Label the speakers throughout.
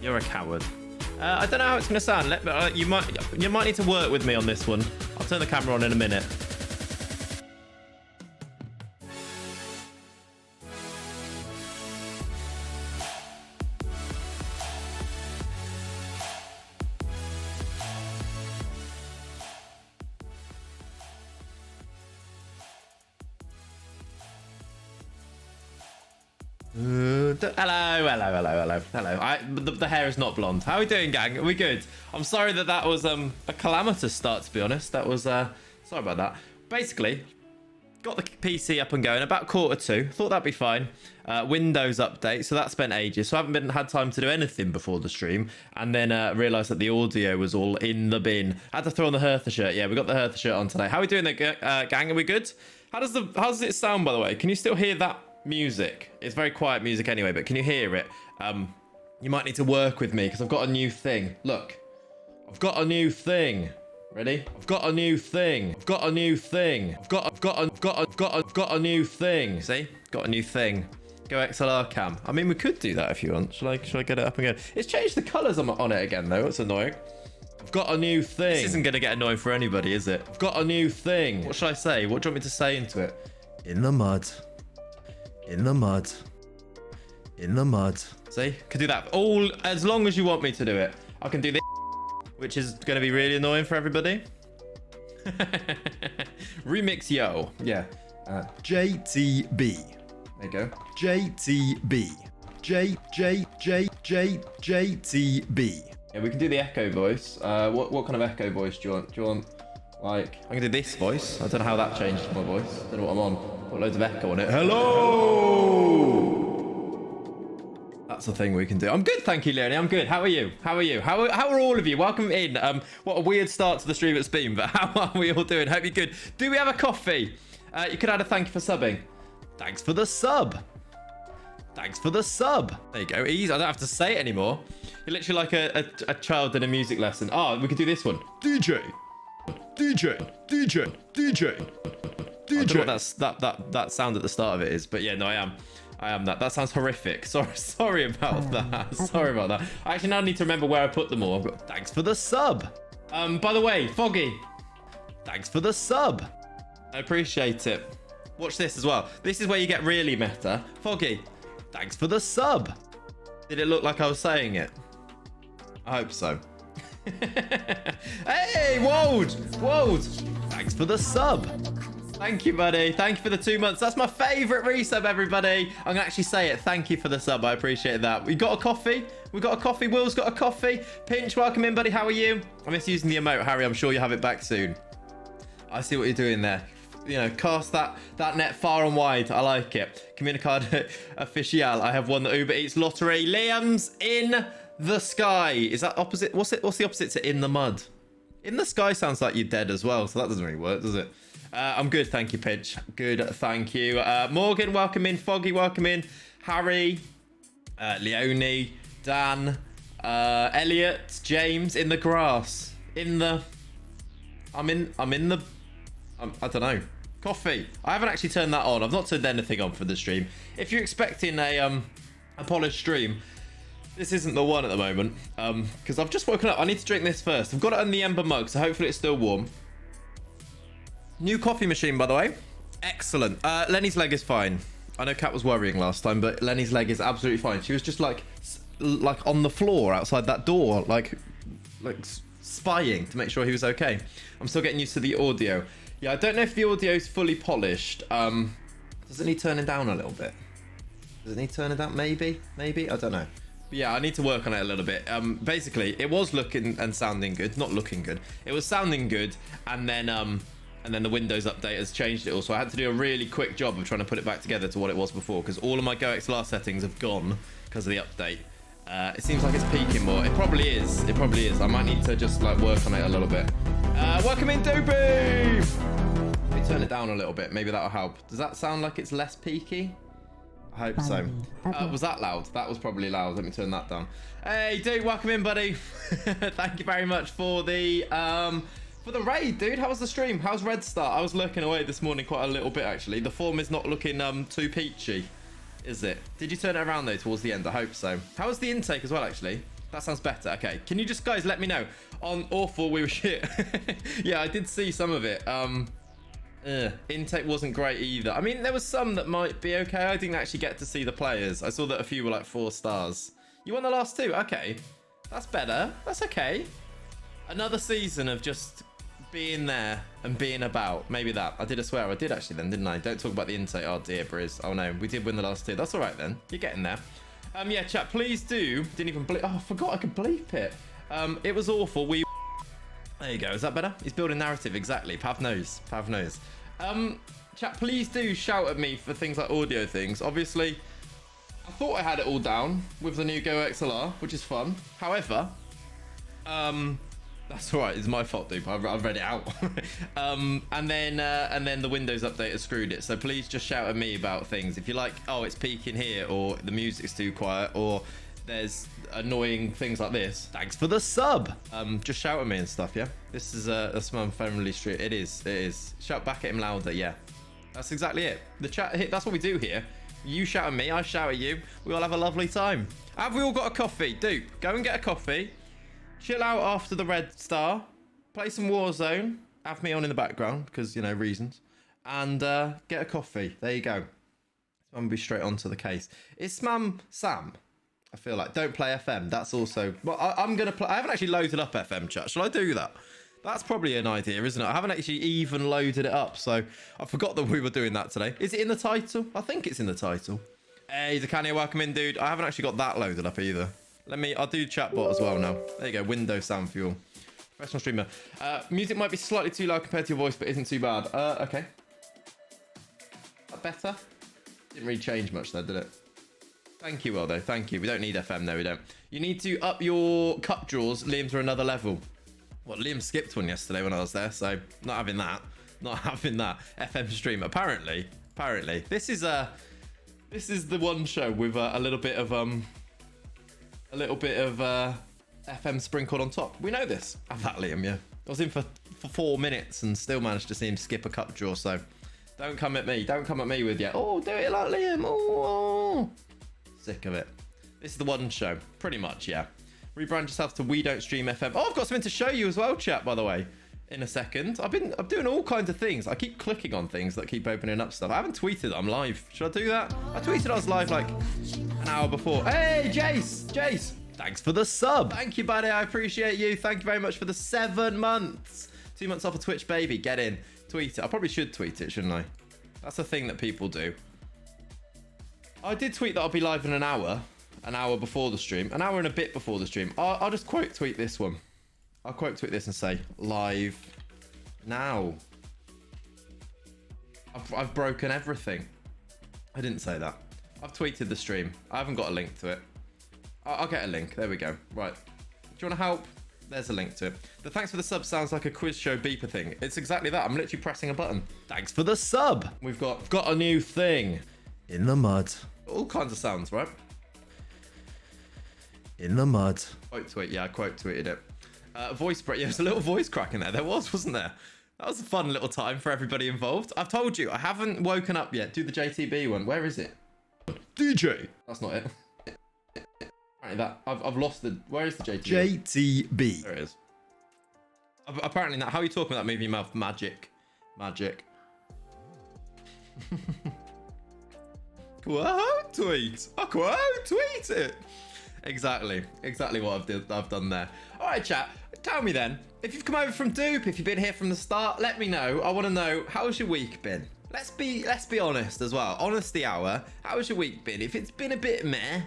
Speaker 1: You're a coward. I don't know how it's going to sound. You might need to work with me on this one. I'll turn the camera on in a minute. Hello. The hair is not blonde. How are we doing, gang? Are we good? I'm sorry that was a calamitous start, to be honest. That was sorry about that. Basically, got the PC up and going about 1:45. Thought that'd be fine. Windows update, so that spent ages. So I haven't had time to do anything before the stream, and then realised that the audio was all in the bin. Had to throw on the Hertha shirt. Yeah, we got the Hertha shirt on today. How are we doing, gang? Are we good? How does it sound, by the way? Can you still hear that music? It's very quiet music anyway, but can you hear it? You might need to work with me because I've got a new thing. Look, I've got a new thing. Ready? I've got a new thing. I've got a new thing. I've got a new thing. See? Got a new thing. Go XLR cam. I mean, we could do that if you want. Should I get it up again? It's changed the colours on it again though. It's annoying. I've got a new thing. This isn't gonna get annoying for anybody, is it? I've got a new thing. What should I say? What do you want me to say into it? In the mud. In the mud. In the mud. See? Could do that all as long as you want me to do it. I can do this, which is going to be really annoying for everybody. Remix yo. Yeah. JTB. There you go. JTB. JTB. Yeah, we can do the echo voice. What kind of echo voice do you want? Do you want like I can do this voice? I don't know how that changed my voice. I don't know what I'm on. Put loads of echo on it. Hello. That's the thing we can do. I'm good, thank you, Leonie. I'm good. How are you? How are all of you? Welcome in. What a weird start to the stream it's been, but how are we all doing? Hope you're good. Do we have a coffee? You could add a thank you for subbing. Thanks for the sub. Thanks for the sub. There you go. Easy. I don't have to say it anymore. You're literally like a child in a music lesson. Oh, we could do this one. DJ. DJ. DJ. DJ. DJ. I don't know what that sound at the start of it is, but yeah, no, I am that. That sounds horrific. Sorry about that. Sorry about that. I actually now need to remember where I put them all. I've got thanks for the sub. By the way, Foggy, thanks for the sub. I appreciate it. Watch this as well. This is where you get really meta. Foggy, thanks for the sub. Did it look like I was saying it? I hope so. Hey, Wold. Thanks for the sub. Thank you, buddy. Thank you for the 2 months. That's my favorite resub, everybody. I'm gonna actually say it. Thank you for the sub. I appreciate that. We got a coffee. We got a coffee. Will's got a coffee. Pinch, welcome in, buddy. How are you? I miss using the emote, Harry. I'm sure you'll have it back soon. I see what you're doing there. You know, cast that net far and wide. I like it. Communicado official. I have won the Uber Eats lottery. Liam's in the sky. Is that opposite? What's the opposite to in the mud? In the sky sounds like you're dead as well, so that doesn't really work, does it? I'm good, thank you, Pinch. Good, thank you. Morgan, welcome in. Foggy, welcome in. Harry, Leonie, Dan, Elliot, James, in the grass. I don't know. Coffee. I haven't actually turned that on. I've not turned anything on for the stream. If you're expecting a polished stream, this isn't the one at the moment. Because I've just woken up. I need to drink this first. I've got it in the Ember mug, so hopefully it's still warm. New coffee machine, by the way. Excellent. Lenny's leg is fine. I know Kat was worrying last time, but Lenny's leg is absolutely fine. She was just like on the floor outside that door, like spying to make sure he was okay. I'm still getting used to the audio. Yeah, I don't know if the audio is fully polished. Does it need turning down a little bit? Does it need turning down? Maybe. I don't know. But yeah, I need to work on it a little bit. Basically, it was looking and sounding good. Not looking good. It was sounding good, and then the Windows update has changed it all. So I had to do a really quick job of trying to put it back together to what it was before, because all of my Go XLR settings have gone because of the update. It seems like it's peaking more. It probably is. I might need to just like work on it a little bit. Welcome in, Doopy! Let me turn it down a little bit. Maybe that'll help. Does that sound like it's less peaky? I hope so. Was that loud? That was probably loud. Let me turn that down. Hey, dude, welcome in, buddy. Thank you very much for the raid, dude. How was the stream? How's Red Start? I was lurking away this morning quite a little bit, actually. The form is not looking too peachy, is it? Did you turn it around, though, towards the end? I hope so. How was the intake as well, actually? That sounds better. Okay. Can you just, guys, let me know? On Awful, we were shit. Yeah, I did see some of it. Intake wasn't great either. I mean, there was some that might be okay. I didn't actually get to see the players. I saw that a few were like 4 stars. You won the last 2. Okay. That's better. That's okay. Another season of just being there and being about. Maybe that. I did swear I did actually then, didn't I? Don't talk about the intake. Oh dear, Briz. Oh no, we did win the last 2. That's all right then. You're getting there. Yeah, chat, please do. Didn't even bleep. Oh, I forgot I could bleep it. It was awful. There you go. Is that better? He's building narrative. Exactly. Pav knows. Pav knows. Chat, please do shout at me for things like audio things. Obviously, I thought I had it all down with the new Go XLR, which is fun. However, that's all right. It's my fault, dude. I've read it out. and then the Windows update has screwed it. So please just shout at me about things. If you're like, oh, it's peaking here, or the music's too quiet, or there's annoying things like this. Thanks for the sub. Just shout at me and stuff, yeah? This is a small family street. It is. Shout back at him louder, yeah. That's exactly it. The chat, that's what we do here. You shout at me, I shout at you. We all have a lovely time. Have we all got a coffee? Dupe, go and get a coffee. Chill out after the red star. Play some Warzone. Have me on in the background because, you know, reasons. And get a coffee. There you go. I'm going to be straight onto the case. It's Sam. I feel like. Don't play FM. That's also... Well, I'm going to play... I haven't actually loaded up FM, chat. Shall I do that? That's probably an idea, isn't it? I haven't actually even loaded it up, so I forgot that we were doing that today. Is it in the title? I think it's in the title. Hey, Zakania, welcome in, dude. I haven't actually got that loaded up either. I'll do chatbot as well now. There you go, Windows Sound Fuel. Professional streamer. Music might be slightly too loud compared to your voice, but isn't too bad. Okay. That better? Didn't really change much there, did it? Thank you, though. Thank you. We don't need FM, no, we don't. You need to up your cup draws, Liam, to another level. Well, Liam skipped one yesterday when I was there, so not having that. Not having that. FM stream. Apparently. This is the one show with a little bit of FM sprinkled on top. We know this. Have that, Liam, yeah. I was in for 4 minutes and still managed to see him skip a cup draw, so don't come at me. Don't come at me with, yeah, oh, do it like Liam. Oh. Sick of it. This is the one show. Pretty much, yeah. Rebrand yourself to We Don't Stream FM. Oh, I've got something to show you as well, chat, by the way, in a second. I'm doing all kinds of things. I keep clicking on things that keep opening up stuff. I haven't tweeted I'm live. Should I do that? I tweeted I was live like an hour before. Hey, Jace. Thanks for the sub. Thank you, buddy. I appreciate you. Thank you very much for the 7 months. 2 months off of Twitch, baby. Get in. Tweet it. I probably should tweet it, shouldn't I? That's a thing that people do. I did tweet that I'll be live in an hour before the stream, an hour and a bit before the stream. I'll just quote tweet this one. I'll quote tweet this and say live now. I've broken everything. I didn't say that. I've tweeted the stream. I haven't got a link to it. I'll get a link. There we go. Right. Do you want to help? There's a link to it. The thanks for the sub sounds like a quiz show beeper thing. It's exactly that. I'm literally pressing a button. Thanks for the sub. We've got a new thing. In the mud. All kinds of sounds, right? In the mud. Quote tweet. Yeah, I quote tweeted it. Voice break. Yeah, there's a little voice crack in there. There wasn't there? That was a fun little time for everybody involved. I've told you, I haven't woken up yet. Do the JTB one. Where is it? DJ. That's not it. Apparently I've lost the... Where is the JTB? JTB. There it is. Apparently not. How are you talking about that moving your mouth? Magic. Quote tweet. I quote tweet it. Exactly what I've done there. All right, chat. Tell me then, if you've come over from Dupe, if you've been here from the start, let me know. I want to know, how's your week been? Let's be honest as well. Honesty hour. How's your week been? If it's been a bit meh,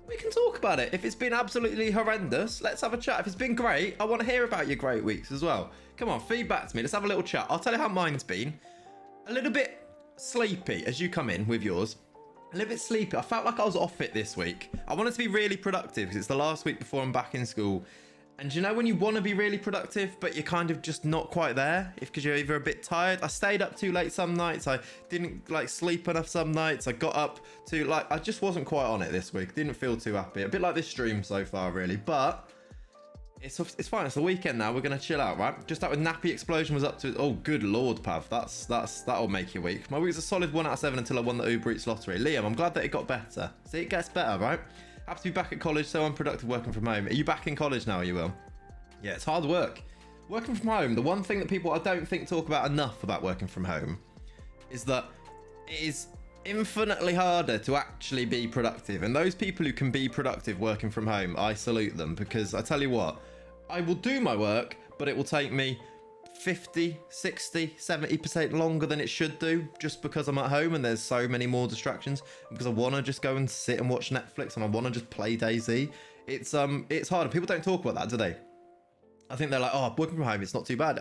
Speaker 1: we can talk about it. If it's been absolutely horrendous, let's have a chat. If it's been great, I want to hear about your great weeks as well. Come on, feedback to me. Let's have a little chat. I'll tell you how mine's been. A little bit sleepy as you come in with yours. A little bit sleepy. I felt like I was off it this week. I wanted to be really productive because it's the last week before I'm back in school. And you know when you want to be really productive, but you're kind of just not quite there? Because you're either a bit tired. I stayed up too late some nights. I didn't sleep enough some nights. I got up too I just wasn't quite on it this week. Didn't feel too happy. A bit like this stream so far, really. But it's fine. It's the weekend now. We're gonna chill out, right? Just that with Nappy Explosion was up to... Oh, good lord, Pav. That'll make your week. My week's a solid 1 out of 7 until I won the Uber Eats lottery. Liam, I'm glad that it got better. See, it gets better, right? Have to be back at college, so unproductive working from home. Are you back in college now, you will? Yeah, it's hard work. Working from home, the one thing that people I don't think talk about enough about working from home is that it is infinitely harder to actually be productive. And those people who can be productive working from home, I salute them, because I tell you what, I will do my work, but it will take me 50, 60, 70% longer than it should do, just because I'm at home and there's so many more distractions, because I want to just go and sit and watch Netflix and I want to just play DayZ. It's harder. People don't talk about that, do they? I think they're like, oh, working from home, it's not too bad.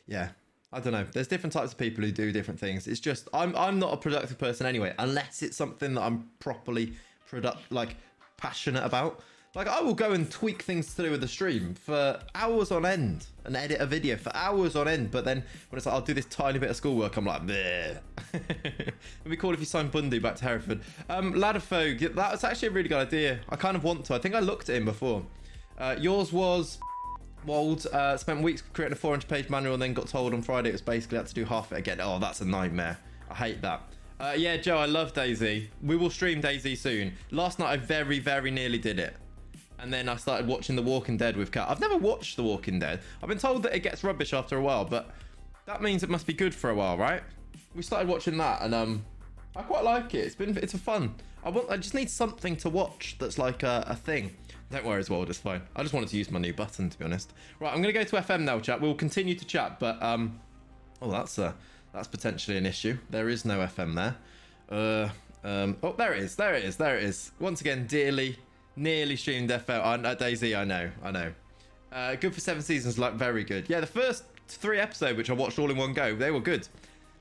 Speaker 1: Yeah, I don't know. There's different types of people who do different things. It's just, I'm not a productive person anyway, unless it's something that I'm properly passionate about. Like, I will go and tweak things to do with the stream for hours on end and edit a video for hours on end. But then when it's like, I'll do this tiny bit of schoolwork, I'm like, bleh. It'd be cool if you signed Bundy back to Hereford. Lad of Fogue, that's actually a really good idea. I kind of want to. I think I looked at him before. Yours was Wold. Spent weeks creating a 400-page manual and then got told on Friday it was basically had to do half it again. Oh, that's a nightmare. I hate that. Yeah, Joe, I love DayZ. We will stream DayZ soon. Last night I very, very nearly did it. And then I started watching The Walking Dead with Kat. I've never watched The Walking Dead. I've been told that it gets rubbish after a while, but that means it must be good for a while, right? We started watching that, and I quite like it. It's a fun. I just need something to watch that's like a thing. Don't worry as well, it's fine. I just wanted to use my new button, to be honest. Right, I'm gonna go to FM now, chat. We'll continue to chat, but oh, that's potentially an issue. There is no FM there. Oh, there it is. There it is. There it is. Once again, nearly streamed FM. DayZ, I know. Good for 7 seasons, like very good. Yeah, the first 3 episodes, which I watched all in one go, they were good.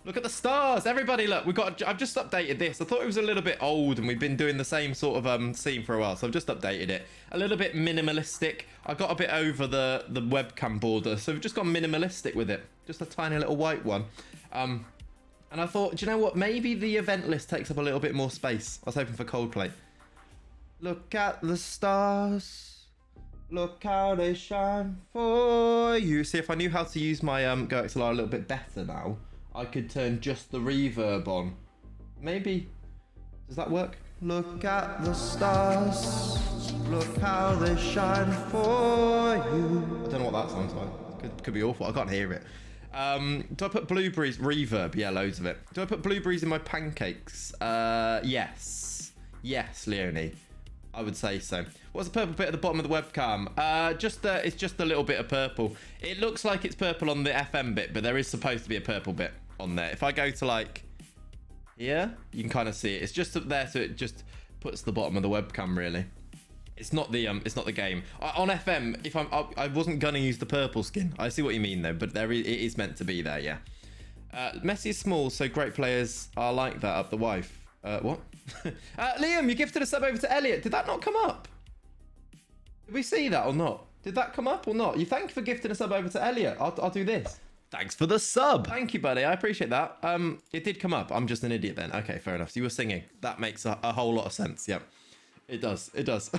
Speaker 1: Look at the stars, everybody! Look, I've just updated this. I thought it was a little bit old, and we've been doing the same sort of scene for a while, so I've just updated it. A little bit minimalistic. I got a bit over the webcam border, so we've just gone minimalistic with it. Just a tiny little white one. And I thought, do you know what? Maybe the event list takes up a little bit more space. I was hoping for Coldplay. Look at the stars. Look how they shine for you. See, if I knew how to use my Go XLR a little bit better now, I could turn just the reverb on. Could that work? Look at the stars. Look how they shine for you. I don't know what that sounds like. Could be awful. I can't hear it. Do I put blueberries? Reverb. Yeah, loads of it. Do I put blueberries in my pancakes? Yes. Yes, Leonie. I would say so. What's the purple bit at the bottom of the webcam? It's just a little bit of purple. It looks like it's purple on the FM bit, but there is supposed to be a purple bit on there. If I go to like here, you can kind of see it. It's just up there, so it just puts the bottom of the webcam really. It's not the game. On FM, if I wasn't gonna use the purple skin. I see what you mean though, but it is meant to be there, yeah. Messi is small, so great players are like that. Up the wife. What? Liam, you gifted a sub over to Elliot. Did that not come up? Did we see that or not? Did that come up or not? Thank you for gifting a sub over to Elliot. I'll do this. Thanks for the sub. Thank you, buddy. I appreciate that. It did come up. I'm just an idiot then. Okay, fair enough. So you were singing. That makes a whole lot of sense. Yep. It does. It does.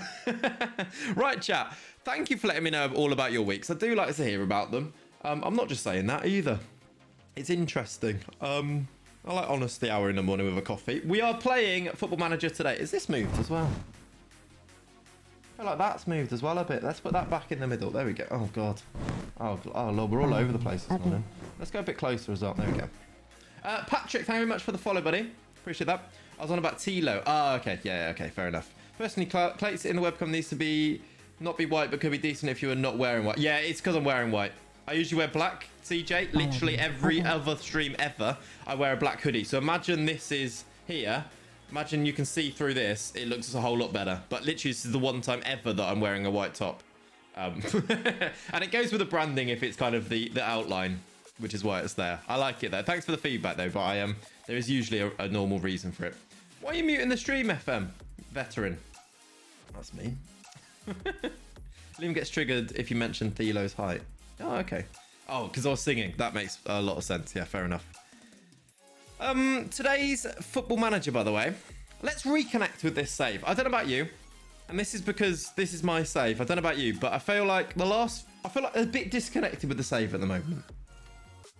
Speaker 1: Right, chat. Thank you for letting me know all about your weeks. I do like to hear about them. I'm not just saying that either. It's interesting. I like honesty hour in the morning with a coffee. We are playing Football Manager today. Is this moved as well? I feel like that's moved as well a bit. Let's put that back in the middle. There we go. Oh, God. Oh, Lord. We're all over the place this morning. Let's go a bit closer as well. There we go. Patrick, thank you very much for the follow, buddy. Appreciate that. I was on about Tilo. Oh, okay. Yeah, okay. Fair enough. Personally, plates in the webcam needs to not be white, but could be decent if you are not wearing white. Yeah, it's because I'm wearing white. I usually wear black, CJ. Literally every other stream ever, I wear a black hoodie. So imagine this is here. Imagine you can see through this. It looks a whole lot better. But literally, this is the one time ever that I'm wearing a white top. And it goes with the branding if it's kind of the outline, which is why it's there. I like it though. Thanks for the feedback though. But there is usually a normal reason for it. Why are you muting the stream, FM? Veteran. That's me. Liam gets triggered if you mention Thilo's height. Oh, okay. Oh, because I was singing. That makes a lot of sense. Yeah, fair enough. Today's Football Manager, by the way. Let's reconnect with this save. I don't know about you, and this is because this is my save. I don't know about you, but I feel like I feel like a bit disconnected with the save at the moment.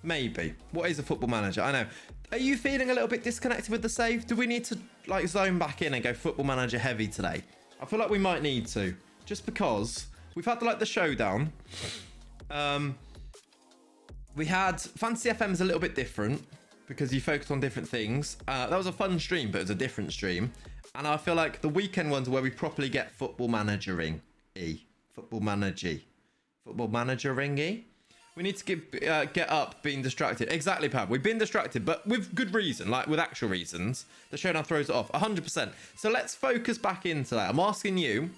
Speaker 1: Maybe. What is a Football Manager? I know. Are you feeling a little bit disconnected with the save? Do we need to like zone back in and go Football Manager heavy today? I feel like we might need to. Just because we've had like the showdown. We had Fantasy FM's a little bit different because you focused on different things. That was a fun stream, but it was a different stream. And I feel like the weekend ones are where we properly get football managering. Football managering. We need to get up being distracted. Exactly, Pav. We've been distracted, but with good reason, like with actual reasons. The showdown throws it off 100%. So let's focus back into that. I'm asking you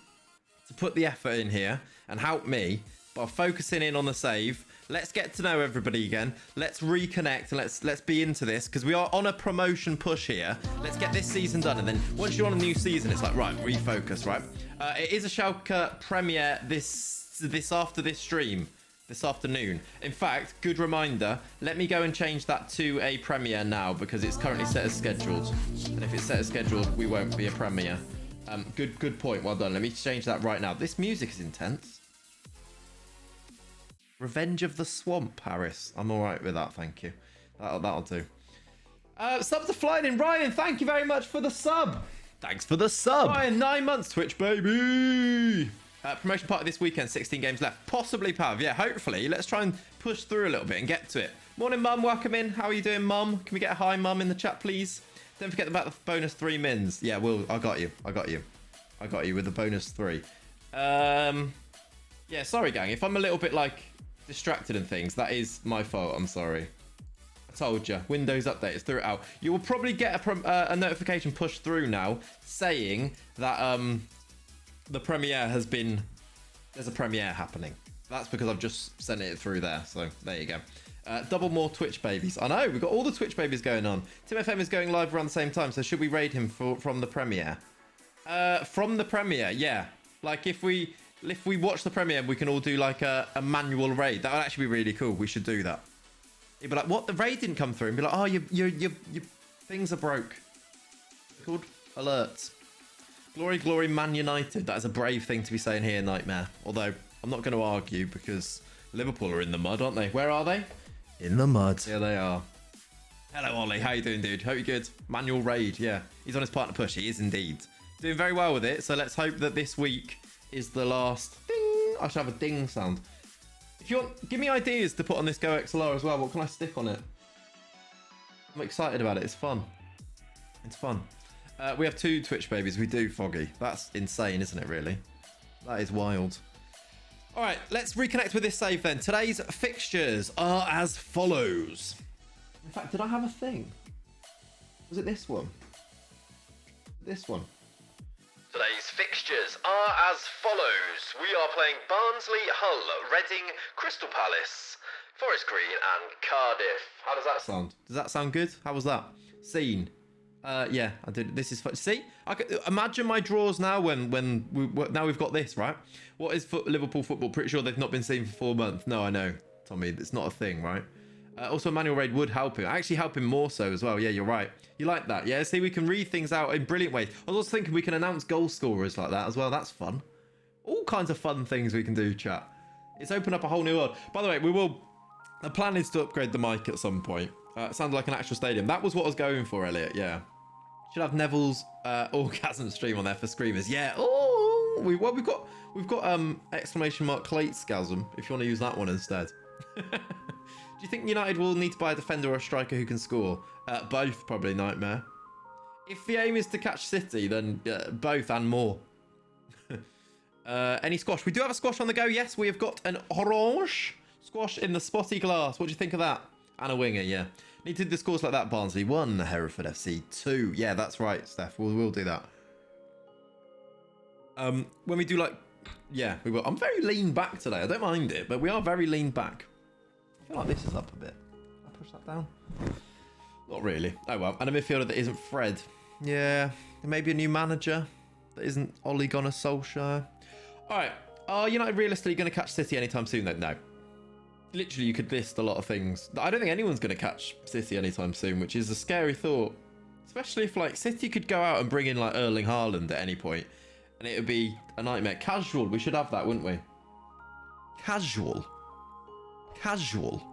Speaker 1: to put the effort in here and help me by focusing in on the save. Let's get to know everybody again. Let's reconnect and let's be into this because we are on a promotion push here. Let's get this season done, and then once you're on a new season, it's like right, refocus, right? It is a Schalke premiere this after this stream. This afternoon. In fact, good reminder, let me go and change that to a premiere now because it's currently set as scheduled. And if it's set as scheduled, we won't be a premiere. Good point. Well done. Let me change that right now. This music is intense. Revenge of the Swamp, Harris. I'm all right with that. Thank you. That'll do. Subs are flying in. Ryan, thank you very much for the sub. Thanks for the sub. Ryan, 9 months Twitch, baby. Promotion party this weekend, 16 games left. Possibly, Pav. Yeah, hopefully. Let's try and push through a little bit and get to it. Morning, Mum. Welcome in. How are you doing, Mum? Can we get a hi, Mum, in the chat, please? Don't forget about the bonus 3 mins. Yeah, I got you with the bonus 3. Yeah, sorry, gang. If I'm a little bit, like, distracted and things, that is my fault. I'm sorry. I told you. Windows update. It's threw it out. You will probably get a notification pushed through now saying that, the premiere has been... There's a premiere happening. That's because I've just sent it through there. So, there you go. Double more Twitch babies. I know, we've got all the Twitch babies going on. Tim FM is going live around the same time, so should we raid him from the premiere? From the premiere, yeah. Like, if we watch the premiere, we can all do, like, a manual raid. That would actually be really cool. We should do that. You'd be like, what? The raid didn't come through. And be like, oh, your things are broke. It's called alerts. Glory, glory, Man United. That is a brave thing to be saying here, Nightmare. Although, I'm not going to argue because Liverpool are in the mud, aren't they? Where are they? In the mud. Yeah, they are. Hello, Ollie. How you doing, dude? Hope you're good. Manual raid, yeah. He's on his partner push. He is indeed. Doing very well with it, so let's hope that this week is the last ding. I should have a ding sound. If you want, give me ideas to put on this Go XLR as well. What can I stick on it? I'm excited about it. It's fun. It's fun. We have 2 Twitch babies. We do, Foggy. That's insane, isn't it, really? That is wild. All right, let's reconnect with this save then. Today's fixtures are as follows. In fact, did I have a thing? Was it this one? This one. Today's fixtures are as follows. We are playing Barnsley, Hull, Reading, Crystal Palace, Forest Green, and Cardiff. How does that sound? Does that sound good? How was that? Scene. Yeah, I did. This is fun. See, I could imagine my draws now now we've got this, right? What is Liverpool football? Pretty sure they've not been seen for 4 months. No, I know, Tommy. It's not a thing, right? Also, manual raid would help him. Actually, help him more so as well. Yeah, you're right. You like that? Yeah. See, we can read things out in brilliant ways. I was also thinking we can announce goal scorers like that as well. That's fun. All kinds of fun things we can do, chat. It's opened up a whole new world. By the way, the plan is to upgrade the mic at some point. It sounds like an actual stadium. That was what I was going for, Elliot. Yeah. Should have Neville's orgasm stream on there for screamers. Yeah. Oh, we've got exclamation mark Clatesgasm if you want to use that one instead. Do you think United will need to buy a defender or a striker who can score? Both, probably, Nightmare. If the aim is to catch City, then both and more. Any squash? We do have a squash on the go. Yes, we have got an orange squash in the spotty glass. What do you think of that? And a winger, yeah. Need to do scores like that, Barnsley. 1, Hereford FC. 2. Yeah, that's right, Steph. We'll do that. When we do like... Yeah, we will. I'm very lean back today. I don't mind it, but we are very lean back. I feel like this is up a bit. Can I push that down? Not really. Oh, well. And a midfielder that isn't Fred. Yeah. Maybe a new manager that isn't Ole Gunnar Solskjaer. All right. Are United realistically going to catch City anytime soon, then? No. Literally, you could list a lot of things. I don't think anyone's going to catch City anytime soon, which is a scary thought. Especially if, like, City could go out and bring in, like, Erling Haaland at any point, and it would be a nightmare. Casual. We should have that, wouldn't we? Casual. Casual.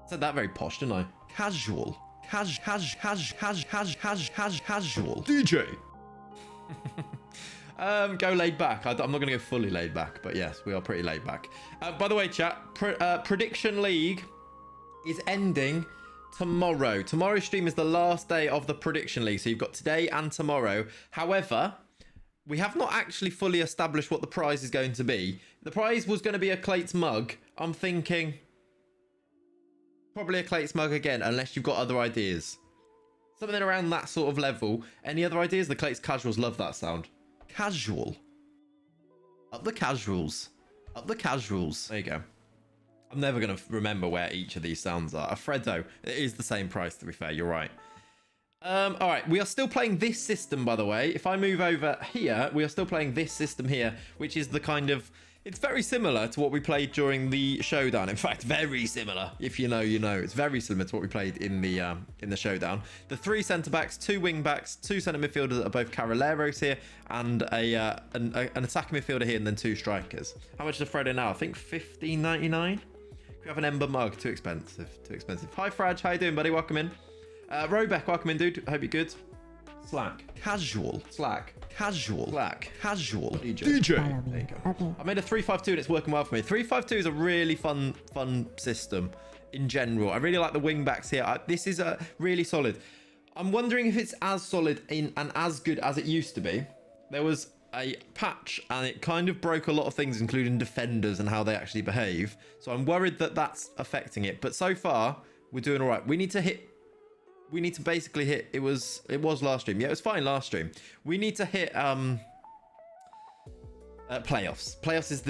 Speaker 1: I said that very posh, didn't I? Casual. Casual. DJ. Go laid back. I'm not going to go fully laid back, but yes, we are pretty laid back. By the way, chat, Prediction League is ending tomorrow. Tomorrow's stream is the last day of the Prediction League, so you've got today and tomorrow. However, we have not actually fully established what the prize is going to be. The prize was going to be a Clates mug. I'm thinking probably a Clates mug again, unless you've got other ideas. Something around that sort of level. Any other ideas? The Clates casuals love that sound. Casual. Up the casuals. Up the casuals. There you go. I'm never going to remember where each of these sounds are. Alfredo. It is the same price, to be fair. You're right. All right. We are still playing this system, by the way. If I move over here, we are still playing this system here, which is the kind of... It's very similar to what we played during the showdown. In fact, very similar. If you know, you know. It's very similar to what we played in the showdown. The 3 centre-backs, 2 wing-backs, 2 centre midfielders that are both Carrilleros here, and an attacking midfielder here, and then 2 strikers. How much is Fredo now? I think $15.99. We have an Ember mug. Too expensive. Too expensive. Hi, Fraj. How you doing, buddy? Welcome in. Robeck, welcome in, dude. Hope you're good. Slack. Casual. Slack. Casual. Slack. Casual. DJ. There you go. Okay. I made a 3-5-2 and it's working well for me. 3-5-2 is a really fun system in general. I really like the wing backs here. This is a really solid. I'm wondering if it's as solid and as good as it used to be. There was a patch and it kind of broke a lot of things, including defenders and how they actually behave. So I'm worried that that's affecting it. But so far, we're doing all right. We need to basically hit, it was last stream. Yeah, it was fine last stream. We need to hit playoffs. Playoffs is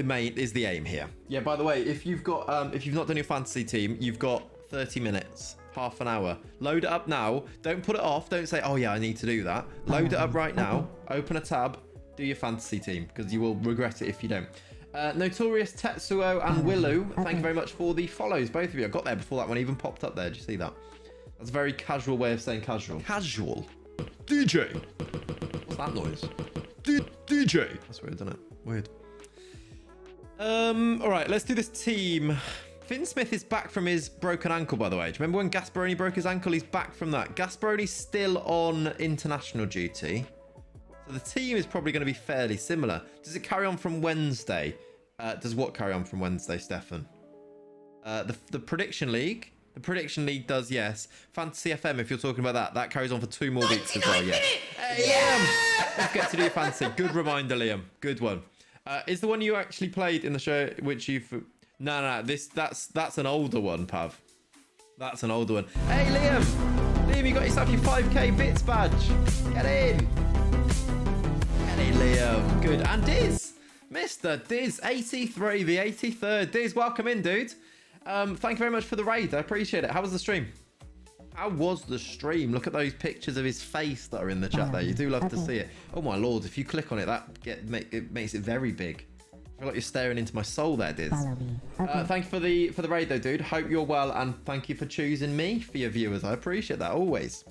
Speaker 1: the aim here. Yeah, by the way, if you've got if you've not done your fantasy team, you've got 30 minutes, half an hour. Load it up now. Don't put it off. Don't say, oh yeah, I need to do that. Load it up right now. Open a tab. Do your fantasy team, because you will regret it if you don't. Notorious, Tetsuo, and Willow, thank you very much for the follows, both of you. I got there before that one even popped up there. Did you see that? That's a very casual way of saying casual. Casual. DJ. What's that noise? DJ. That's weird, isn't it? Weird. All right, let's do this team. Finn Smith is back from his broken ankle, by the way. Do you remember when Gasparoni broke his ankle? He's back from that. Gasparoni's still on international duty. So the team is probably going to be fairly similar. Does it carry on from Wednesday? Does what carry on from Wednesday, Stefan? The Prediction League? The Prediction League does, yes. Fantasy FM, if you're talking about that carries on for 2 more weeks as well, yeah. Hey, Liam! Don't forget to do your fantasy. Good reminder, Liam. Good one. Is the one you actually played in the show, which you've... No, that's an older one, Pav. That's an older one. Hey, Liam! Liam, you got yourself your 5k bits badge. Get in! Get in, Liam. Good. And Diz! Mr. Diz, 83, the 83rd. Diz, welcome in, dude. Thank you very much for the raid. I appreciate it. How was the stream? How was the stream? Look at those pictures of his face that are in the chat there. You do love to see it. Oh my lord, if you click on it, it makes it very big. I feel like you're staring into my soul there, Diz. Thank you for the raid though, dude. Hope you're well, and thank you for choosing me for your viewers. I appreciate that. Always.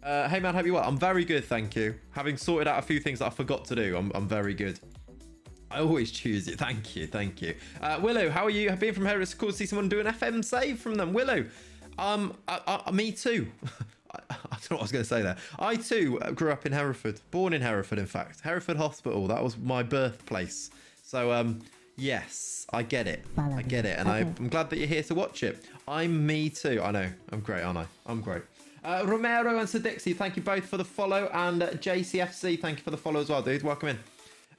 Speaker 1: Hey man, hope you're well. I'm very good, thank you. Having sorted out a few things that I forgot to do, I'm very good. I always choose it. Thank you. Willow, how are you? I've been from here. It's cool to see someone do an FM save from them. Willow, me too. I don't know what I was going to say there. I too grew up in Hereford. Born in Hereford, in fact. Hereford Hospital. That was my birthplace. So, yes, I get it. I get it. And I'm glad that you're here to watch it. I'm me too. I know. I'm great, aren't I? I'm great. Romero and Sadixi, thank you both for the follow. And JCFC, thank you for the follow as well, dude. Welcome in.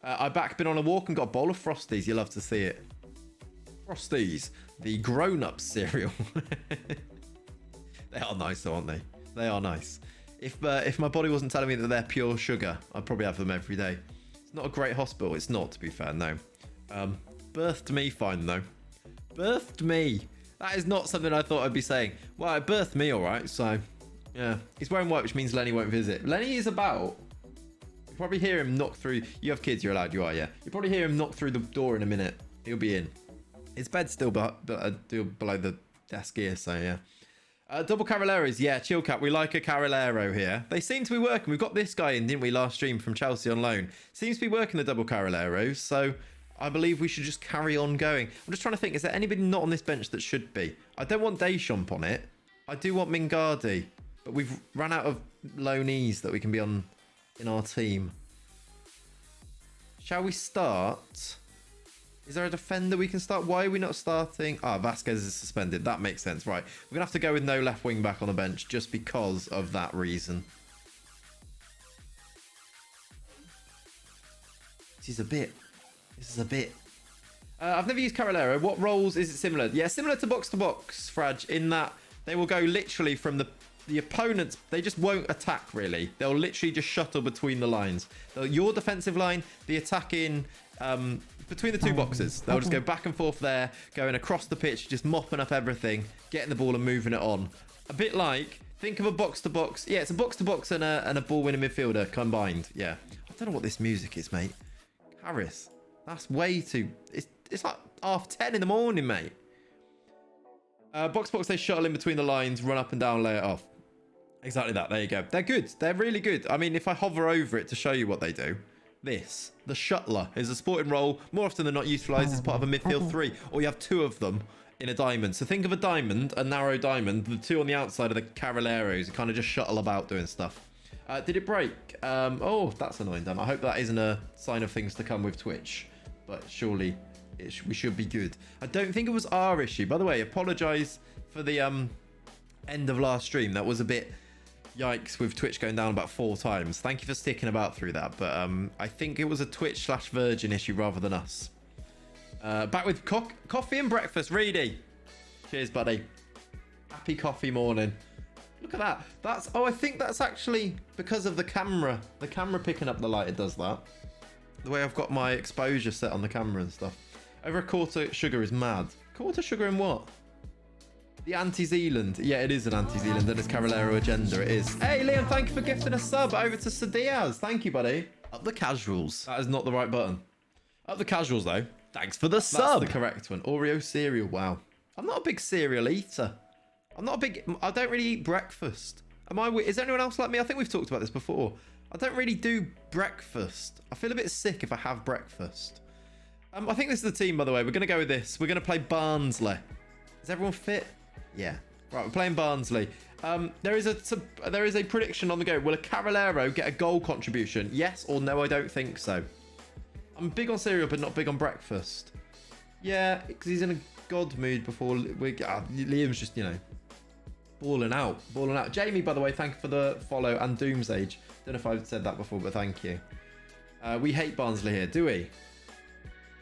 Speaker 1: I been on a walk and got a bowl of Frosties. You love to see it. Frosties, the grown-up cereal. They are nice, though, aren't they? They are nice. If my body wasn't telling me that they're pure sugar, I'd probably have them every day. It's not a great hospital. It's not, to be fair, no. Birthed me fine, though. Birthed me. That is not something I thought I'd be saying. Well, it birthed me, all right. So, yeah. He's wearing white, which means Lenny won't visit. Lenny is about... You probably hear him knock through. You have kids, you're allowed. You are, yeah. You probably hear him knock through the door in a minute. He'll be in. His bed's still below the desk here, so yeah. Double Carrileros, yeah. Chill Cat, we like a Carrilero here. They seem to be working. We've got this guy in, didn't we, last stream from Chelsea on loan. Seems to be working the double Carrileros, so I believe we should just carry on going. I'm just trying to think, is there anybody not on this bench that should be? I don't want Deschamps on it. I do want Mingardi, but we've run out of loanees that we can be on in our team. Shall we start? Is there a defender we can start? Why are we not starting? Ah, Vasquez is suspended. That makes sense. Right. We're going to have to go with no left wing back on the bench just because of that reason. This is a bit. I've never used Carolero. What roles is it similar? Yeah, similar to box, Fraj, in that they will go literally from the opponents. They just won't attack, really. They'll literally just shuttle between the lines. Your defensive line, the attacking... between the two boxes. They'll just go back and forth there, going across the pitch, just mopping up everything, getting the ball and moving it on. A bit like, think of a box-to-box. Yeah, it's a box-to-box and a ball-winning midfielder combined. Yeah. I don't know what this music is, mate. Harris. That's way too... It's like 10:30 in the morning, mate. Box-to-box, they shuttle in between the lines, run up and down, lay it off. Exactly that. There you go. They're good. They're really good. I mean, if I hover over it to show you what they do... This, the shuttler, is a sporting role more often than not utilised as part of a midfield three, or you have two of them in a diamond. So think of a diamond, a narrow diamond. The two on the outside are the Carrileros, who kind of just shuttle about doing stuff. Did it break? Oh, that's annoying, Dan. I hope that isn't a sign of things to come with Twitch, but surely we should be good. I don't think it was our issue. By the way, apologise for the end of last stream. That was a bit... Yikes, with Twitch going down about 4 times. Thank you for sticking about through that. But I think it was a Twitch/Virgin issue rather than us. Back with coffee and breakfast. Reedy. Cheers, buddy. Happy coffee morning. Look at that. That's... Oh, I think that's actually because of the camera. The camera picking up the light, it does that. The way I've got my exposure set on the camera and stuff. Over a quarter sugar is mad. Quarter sugar in what? The anti-Zealand. Yeah, it is an anti-Zealand and it's Carolero agenda. It is. Hey, Liam, thank you for gifting a sub over to Sadiaz. Thank you, buddy. Up the casuals. That is not the right button. Up the casuals, though. Thanks for the sub. That's the correct one. Oreo cereal. Wow. I'm not a big cereal eater. I don't really eat breakfast. Is anyone else like me? I think we've talked about this before. I don't really do breakfast. I feel a bit sick if I have breakfast. I think this is the team, by the way. We're going to go with this. We're going to play Barnsley. Is everyone fit? Yeah. Right, we're playing Barnsley. There is a prediction on the go. Will a Carolero get a goal contribution? Yes or no? I don't think so. I'm big on cereal, but not big on breakfast. Yeah, because he's in a god mood before Liam's just, balling out. Jamie, by the way, thank you for the follow and Doomsage. Don't know if I've said that before, but thank you. We hate Barnsley here, do we?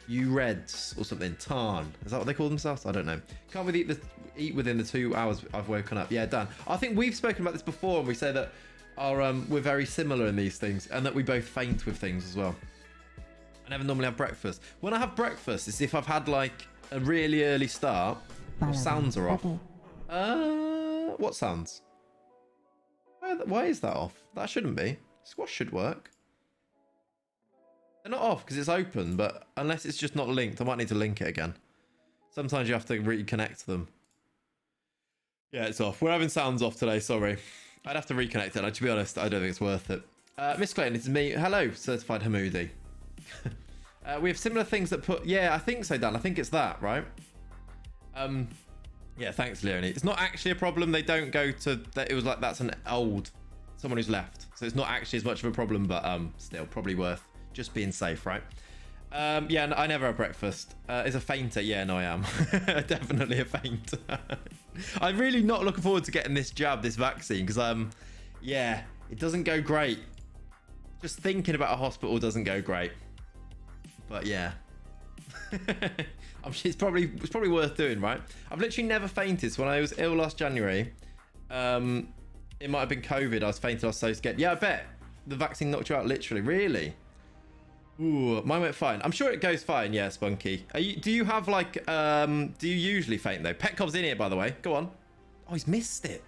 Speaker 1: You Reds or something. Tarn. Is that what they call themselves? I don't know. Can't we eat within the 2 hours I've woken up? Yeah, Dan. I think we've spoken about this before, and we say that we're very similar in these things, and that we both faint with things as well. I never normally have breakfast. When I have breakfast, it's if I've had like a really early start. What sounds are off? What sounds? Why is that off? That shouldn't be. Squash should work. They're not off because it's open, but unless it's just not linked, I might need to link it again. Sometimes you have to reconnect them. Yeah, it's off. We're having sounds off today, sorry. I'd have to reconnect it. To be honest, I don't think it's worth it. Miss Clayton, it's me. Hello, Certified Hamoudi. We have similar things that put... Yeah, I think so, Dan. I think it's that, right? Yeah, thanks, Leonie. It's not actually a problem. They don't go to... It was like that's an old... Someone who's left. So it's not actually as much of a problem, but still, probably worth just being safe, right? Yeah, I never have breakfast. Is a fainter? Yeah, no, I am. Definitely a fainter. I'm really not looking forward to getting this jab, this vaccine, because yeah, it doesn't go great. Just thinking about a hospital doesn't go great. But yeah, it's probably worth doing, right? I've literally never fainted. So when I was ill last January, it might have been COVID. I was fainted. I was so scared. Yeah, I bet the vaccine knocked you out. Literally, really. Ooh, mine went fine. I'm sure it goes fine. Yeah, Spunky. Do you have like, do you usually faint though? Petcov's in here, by the way. Go on. Oh, he's missed it.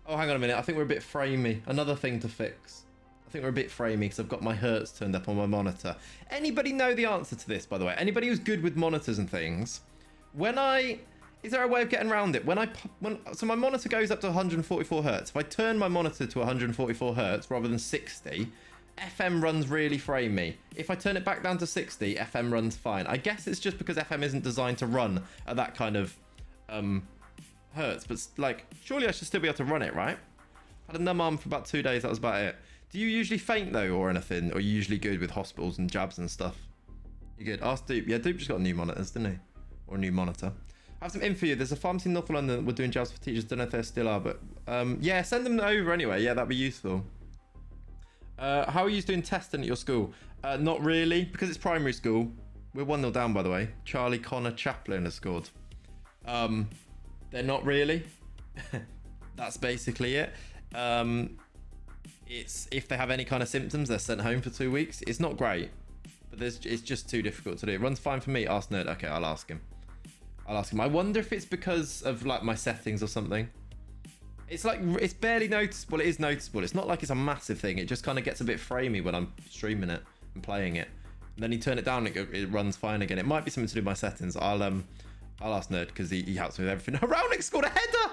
Speaker 1: Oh, hang on a minute. I think we're a bit framey. Another thing to fix. I think we're a bit framey because I've got my hertz turned up on my monitor. Anybody know the answer to this, by the way? Anybody who's good with monitors and things? Is there a way of getting around it? So my monitor goes up to 144 hertz. If I turn my monitor to 144 hertz rather than 60, FM runs really framey. If I turn it back down to 60, FM runs fine. I guess it's just because FM isn't designed to run at that kind of hertz. But like, surely I should still be able to run it, right? Had a numb arm for about 2 days. That was about it. Do you usually faint though or anything? Or are you usually good with hospitals and jabs and stuff? You good? Ask Dupe. Yeah, Dupe just got new monitors, didn't he? Or a new monitor. I have some info for you. There's a pharmacy in North London that we're doing jabs for teachers. Don't know if they still are, but yeah, send them over anyway. Yeah, that'd be useful. How are you doing testing at your school? Not really, because it's primary school. We're 1-0 down, by the way. Charlie Connor Chaplin has scored. They're not really. That's basically it. It's if they have any kind of symptoms, they're sent home for 2 weeks. It's not great, but it's just too difficult to do. It runs fine for me. Ask Nerd. Okay, I'll ask him. I wonder if it's because of like my settings or something. It's like, it's barely noticeable. It is noticeable. It's not like it's a massive thing. It just kind of gets a bit framey when I'm streaming it and playing it. And then you turn it down, it runs fine again. It might be something to do with my settings. I'll ask Nerd because he helps me with everything. Heraldic scored a header.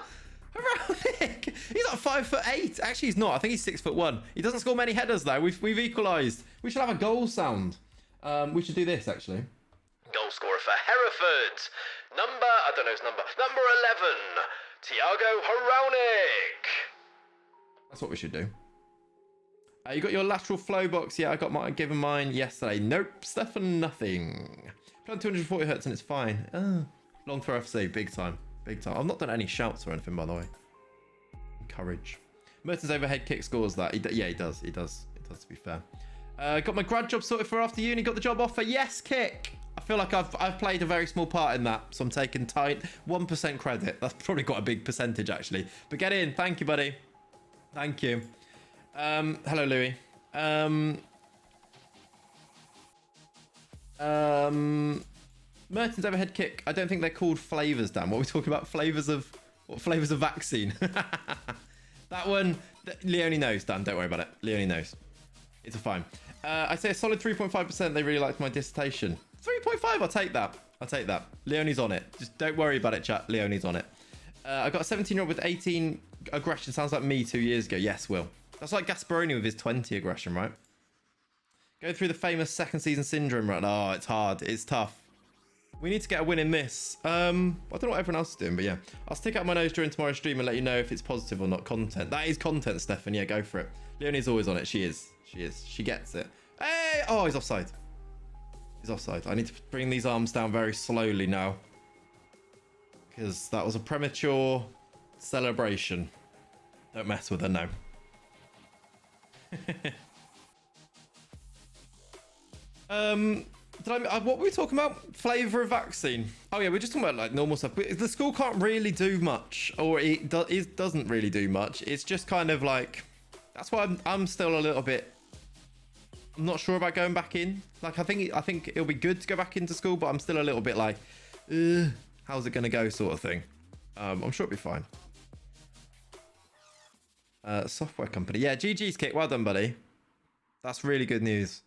Speaker 1: Heraldic. He's like 5'8". Actually, he's not. I think he's 6'1". He doesn't score many headers though. We've equalised. We should have a goal sound. We should do this actually. Goal scorer for Hereford. I don't know his number. Number 11, Thiago Heraldic. That's what we should do. You got your lateral flow box. Yeah, I got given mine yesterday. Nope, Stefan, nothing. Playing 240 hertz and it's fine. Long throw FC, big time. Big time. I've not done any shouts or anything, by the way. Courage. Merton's overhead kick scores that. Yeah, he does. He does, to be fair. Got my grad job sorted for after uni. Got the job offer. Yes, kick. I feel like I've played a very small part in that, so I'm taking tight 1% credit. That's probably quite a big percentage actually. But get in. Thank you, buddy. Thank you. Hello, Louis. Merton's overhead kick. I don't think they're called flavors, Dan. What are we talking about? Flavors of vaccine? That one, Leonie knows, Dan. Don't worry about it. Leonie knows. It's fine. I'd say a solid 3.5%. They really liked my dissertation. 3.5. I'll take that. Leonie's on it. Just don't worry about it, chat. Leonie's on it. I got a 17-year-old with 18 aggression. Sounds like me 2 years ago. Yes, Will. That's like Gasparoni with his 20 aggression, right? Go through the famous second season syndrome, right? Oh, it's hard. It's tough. We need to get a win in this. I don't know what everyone else is doing, but yeah. I'll stick out my nose during tomorrow's stream and let you know if it's positive or not content. That is content, Stefan. Yeah, go for it. Leonie's always on it. She is. She gets it. Hey! Oh, he's offside. I need to bring these arms down very slowly now. Because that was a premature celebration. Don't mess with her, no. What were we talking about? Flavour of vaccine. Oh yeah, we're just talking about like normal stuff. The school can't really do much, or it doesn't really do much. It's just kind of like, that's why I'm still a little bit. I'm not sure about going back in. Like I think it'll be good to go back into school, but I'm still a little bit like, how's it gonna go, sort of thing. I'm sure it'll be fine. Software company. Yeah, GG's kick. Well done, buddy. That's really good news.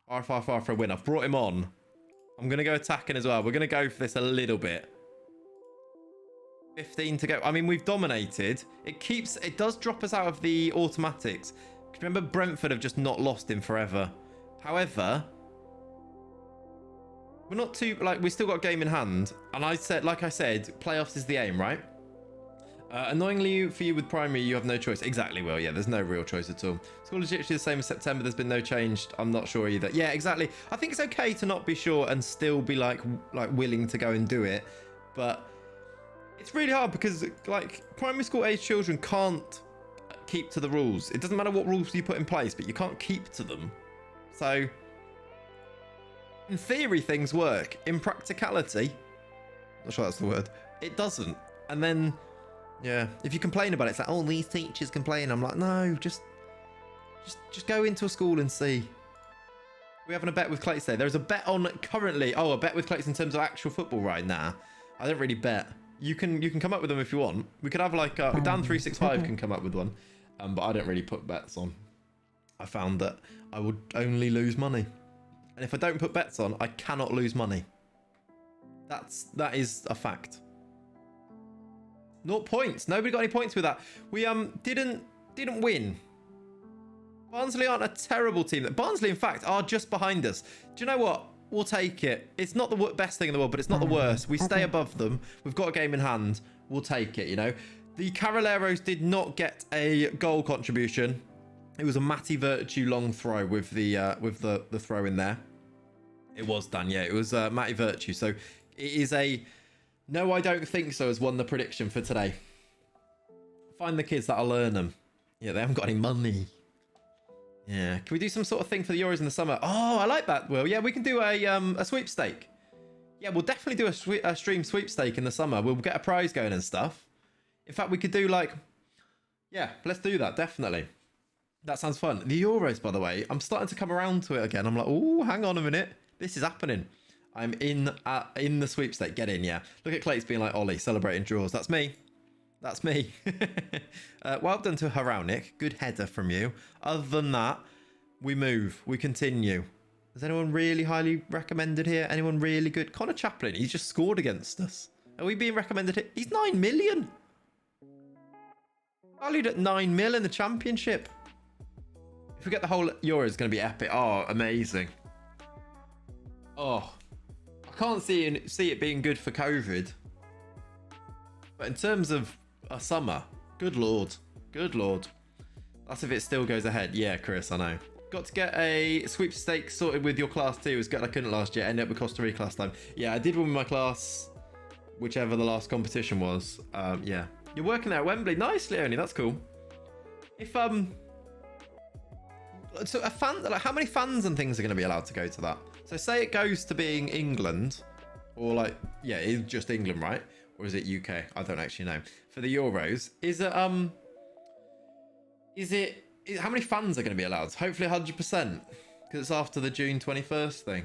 Speaker 1: R for a win. I've brought him on. I'm going to go attacking as well. We're going to go for this a little bit. 15 to go. I mean, we've dominated. It does drop us out of the automatics. Remember, Brentford have just not lost him forever. However, we're not too, like, we still got a game in hand. And like I said, playoffs is the aim, right? Annoyingly for you with primary, you have no choice. Exactly, Will. Yeah, there's no real choice at all. School is literally the same as September. There's been no change. I'm not sure either. Yeah, exactly. I think it's okay to not be sure and still be like willing to go and do it. But it's really hard because like primary school age children can't keep to the rules. It doesn't matter what rules you put in place, but you can't keep to them. So in theory, things work. In practicality, not sure that's the word, it doesn't. And then yeah, if you complain about it, it's like, oh, these teachers complain. I'm like, no, just go into a school and see. We're having a bet with Clates today. There's a bet on currently. Oh, a bet with Clates in terms of actual football right now. I don't really bet. You can come up with them if you want. We could have like Dan365 can come up with one, but I don't really put bets on. I found that I would only lose money, and if I don't put bets on, I cannot lose money. That is a fact. 0 points. Nobody got any points with that. We didn't win. Barnsley aren't a terrible team. Barnsley, in fact, are just behind us. Do you know what? We'll take it. It's not the best thing in the world, but it's not the worst. We stay above them. We've got a game in hand. We'll take it, you know. The Carraleros did not get a goal contribution. It was a Matty Virtue long throw with the throw in there. It was done, yeah. It was Matty Virtue. So it is a no, I don't think so has won the prediction for today. Find the kids that'll learn them. Yeah, they haven't got any money. Yeah, can we do some sort of thing for the Euros in the summer? Oh, I like that, Will. Yeah, we can do a sweepstake. Yeah, we'll definitely do a stream sweepstake in the summer. We'll get a prize going and stuff. In fact, we could do like, yeah, let's do that, definitely. That sounds fun. The Euros, by the way, I'm starting to come around to it again. I'm like, oh, hang on a minute. This is happening. I'm in the sweepstake. Get in, yeah. Look at Clayton being like Ollie, celebrating draws. That's me. That's me. Well done to Haraunik. Good header from you. Other than that, we move. We continue. Is anyone really highly recommended here? Anyone really good? Connor Chaplin, he's just scored against us. Are we being recommended here? He's 9 million. Valued at 9 mil in the championship. If we get the whole Euro, it's going to be epic. Oh, amazing. Oh, I can't see it being good for COVID. But in terms of a summer, good lord. Good lord. That's if it still goes ahead. Yeah, Chris, I know. Got to get a sweepstakes sorted with your class too. It was good. I couldn't last year. Ended up with Costa Rica last time. Yeah, I did win my class, whichever the last competition was. Yeah. You're working there at Wembley. Nice, Leonie. That's cool. If, so a fan, like how many fans and things are going to be allowed to go to that? So say it goes to being England, or like, yeah, it's just England, right? Or is it UK? I don't actually know. For the Euros, how many fans are going to be allowed? Hopefully 100%, because it's after the June 21st thing.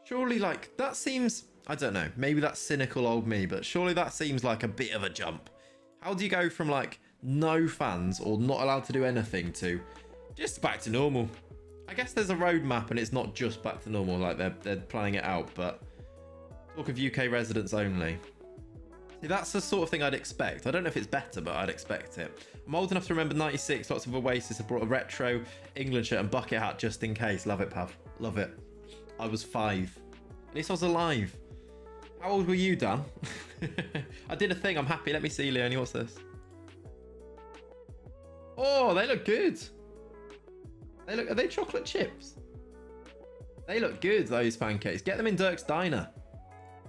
Speaker 1: Surely, like, that seems, I don't know, maybe that's cynical old me, but surely that seems like a bit of a jump. How do you go from, like, no fans or not allowed to do anything to just back to normal? I guess there's a roadmap and it's not just back to normal, like they're planning it out, but talk of UK residents only. See, that's the sort of thing I'd expect. I don't know if it's better, but I'd expect it. I'm old enough to remember 96. Lots of Oasis have brought a retro England shirt and bucket hat just in case. Love it, Pav. Love it. I was 5. At least I was alive. How old were you, Dan? I did a thing. I'm happy. Let me see, Leonie. What's this? Oh, they look good. Are they chocolate chips? They look good, those pancakes. Get them in Dirk's Diner.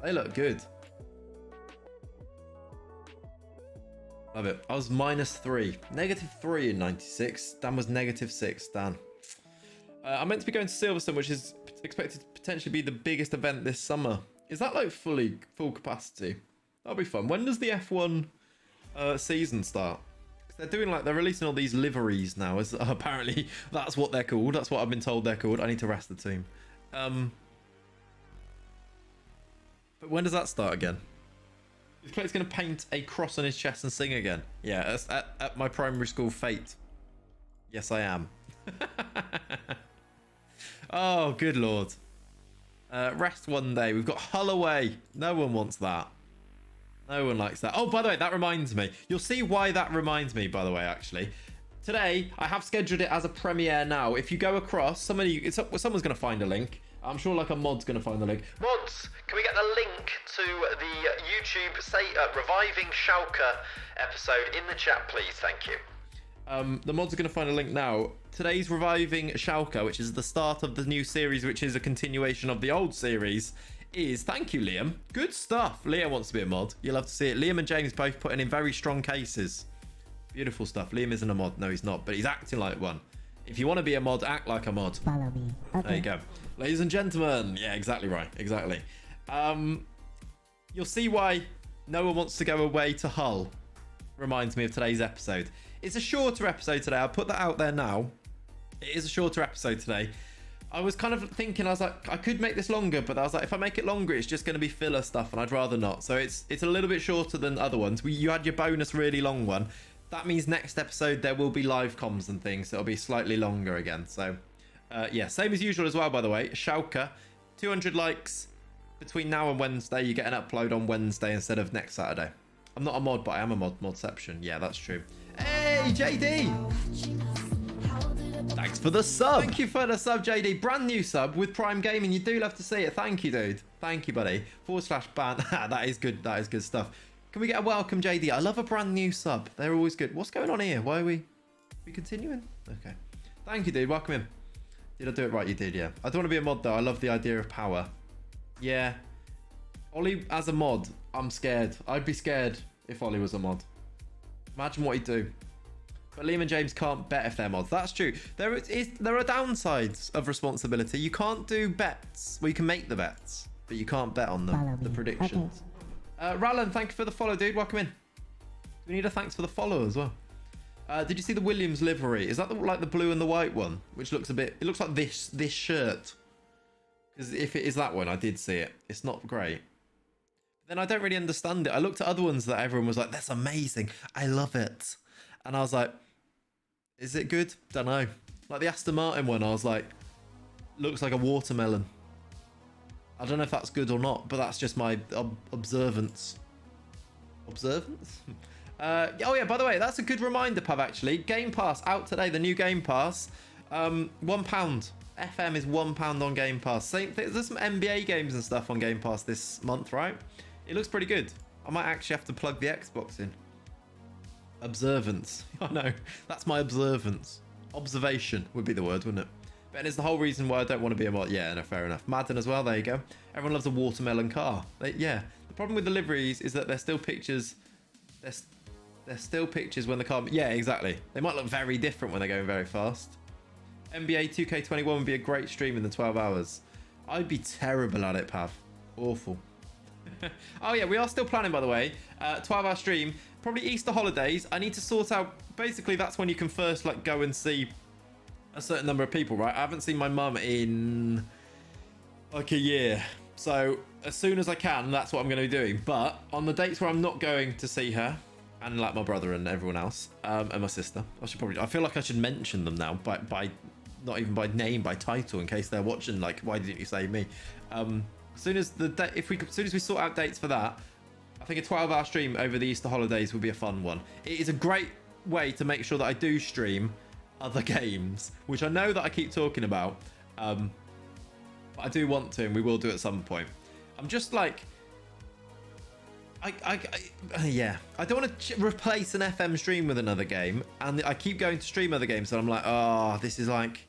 Speaker 1: They look good. Love it. I was -3. -3 in 96. Dan was -6. Dan. I'm meant to be going to Silverstone, which is expected to potentially be the biggest event this summer. Is that like full capacity? That'll be fun. When does the F1 season start? Because they're releasing all these liveries now. Apparently, that's what they're called. That's what I've been told they're called. I need to rest the team. But when does that start again? Is Clay's going to paint a cross on his chest and sing again? Yeah, at my primary school fate. Yes, I am. Oh, good lord. Rest one day. We've got Hull away. No one wants that. No one likes that. Oh, by the way, that reminds me. You'll see why that reminds me, by the way, actually. Today, I have scheduled it as a premiere now. If you go across, someone's going to find a link. I'm sure like a mod's going to find the link. Mods, can we get the link to the YouTube Reviving Schalke episode in the chat, please? Thank you. The mods are going to find a link now. Today's Reviving Schalke, which is the start of the new series, which is a continuation of the old series, is... Thank you, Liam. Good stuff. Liam wants to be a mod. You'll have to see it. Liam and James both putting in very strong cases. Beautiful stuff. Liam isn't a mod. No, he's not. But he's acting like one. If you want to be a mod, act like a mod.
Speaker 2: Follow me. Okay.
Speaker 1: There you go. Ladies and gentlemen. Yeah, exactly right. Exactly. You'll see why no one wants to go away to Hull. Reminds me of today's episode. It's a shorter episode today. I'll put that out there now. It is a shorter episode today. I was kind of thinking, I was like, I could make this longer, but I was like, if I make it longer, it's just going to be filler stuff, and I'd rather not. So it's a little bit shorter than other ones. You had your bonus really long one. That means next episode there will be live comms and things. So it'll be slightly longer again. So yeah, same as usual as well, by the way. Schalke, 200 likes between now and Wednesday. You get an upload on Wednesday instead of next Saturday. I'm not a mod, but I am a modception. Yeah, that's true. Hey, JD! Thanks for the sub. Thank you for the sub, JD. Brand new sub with Prime Gaming. You do love to see it. Thank you, dude. Thank you, buddy. /ban. That is good. That is good stuff. Can we get a welcome, JD? I love a brand new sub. They're always good. What's going on here? Why are we... We continuing? Okay. Thank you, dude. Welcome in. Did I do it right? You did, yeah. I don't want to be a mod, though. I love the idea of power. Yeah. Ollie as a mod, I'm scared. I'd be scared if Ollie was a mod. Imagine what he'd do. But Liam and James can't bet if they're mods. That's true. There are downsides of responsibility. You can't do bets. Well, you can make the bets, but you can't bet on them. The predictions. Okay. Rallan, thank you for the follow, dude. Welcome in. We need a thanks for the follow as well. Did you see the Williams livery? Is that like the blue and the white one? Which looks a bit... It looks like this shirt. Because if it is that one, I did see it. It's not great. Then I don't really understand it. I looked at other ones that everyone was like, that's amazing. I love it. And I was like, is it good? Don't know. Like the Aston Martin one, I was like, looks like a watermelon. I don't know if that's good or not, but that's just my observance. Observance? Oh yeah, by the way, that's a good reminder, Pav, actually. Game Pass out today, the new Game Pass. £1. FM is £1 on Game Pass. There's some NBA games and stuff on Game Pass this month, right? It looks pretty good. I might actually have to plug the Xbox in. Observance. I know. That's my observance. Observation would be the word, wouldn't it? But it's the whole reason why I don't want to be a mod. Yeah, no, fair enough. Madden as well. There you go. Everyone loves a watermelon car. Yeah. The problem with the liveries is that they're still pictures. They're still pictures when the car... Yeah, exactly. They might look very different when they're going very fast. NBA 2K21 would be a great stream in the 12 hours. I'd be terrible at it, Pav. Awful. Oh yeah, we are still planning, by the way. 12-hour stream. Probably Easter holidays. I need to sort out... Basically, that's when you can first like go and see a certain number of people, right? I haven't seen my mum in like a year. So as soon as I can, that's what I'm going to be doing. But on the dates where I'm not going to see her, and like my brother and everyone else, and my sister, I feel like I should mention them now by not even by name, by title, in case they're watching. Like, why didn't you say me? As soon as we sort out dates for that, I think a 12-hour stream over the Easter holidays would be a fun one. It is a great way to make sure that I do stream other games, which I know that I keep talking about, but I do want to, and we will do at some point. I'm just like, yeah, I don't want to replace an FM stream with another game, and I keep going to stream other games, and I'm like, oh, this is like,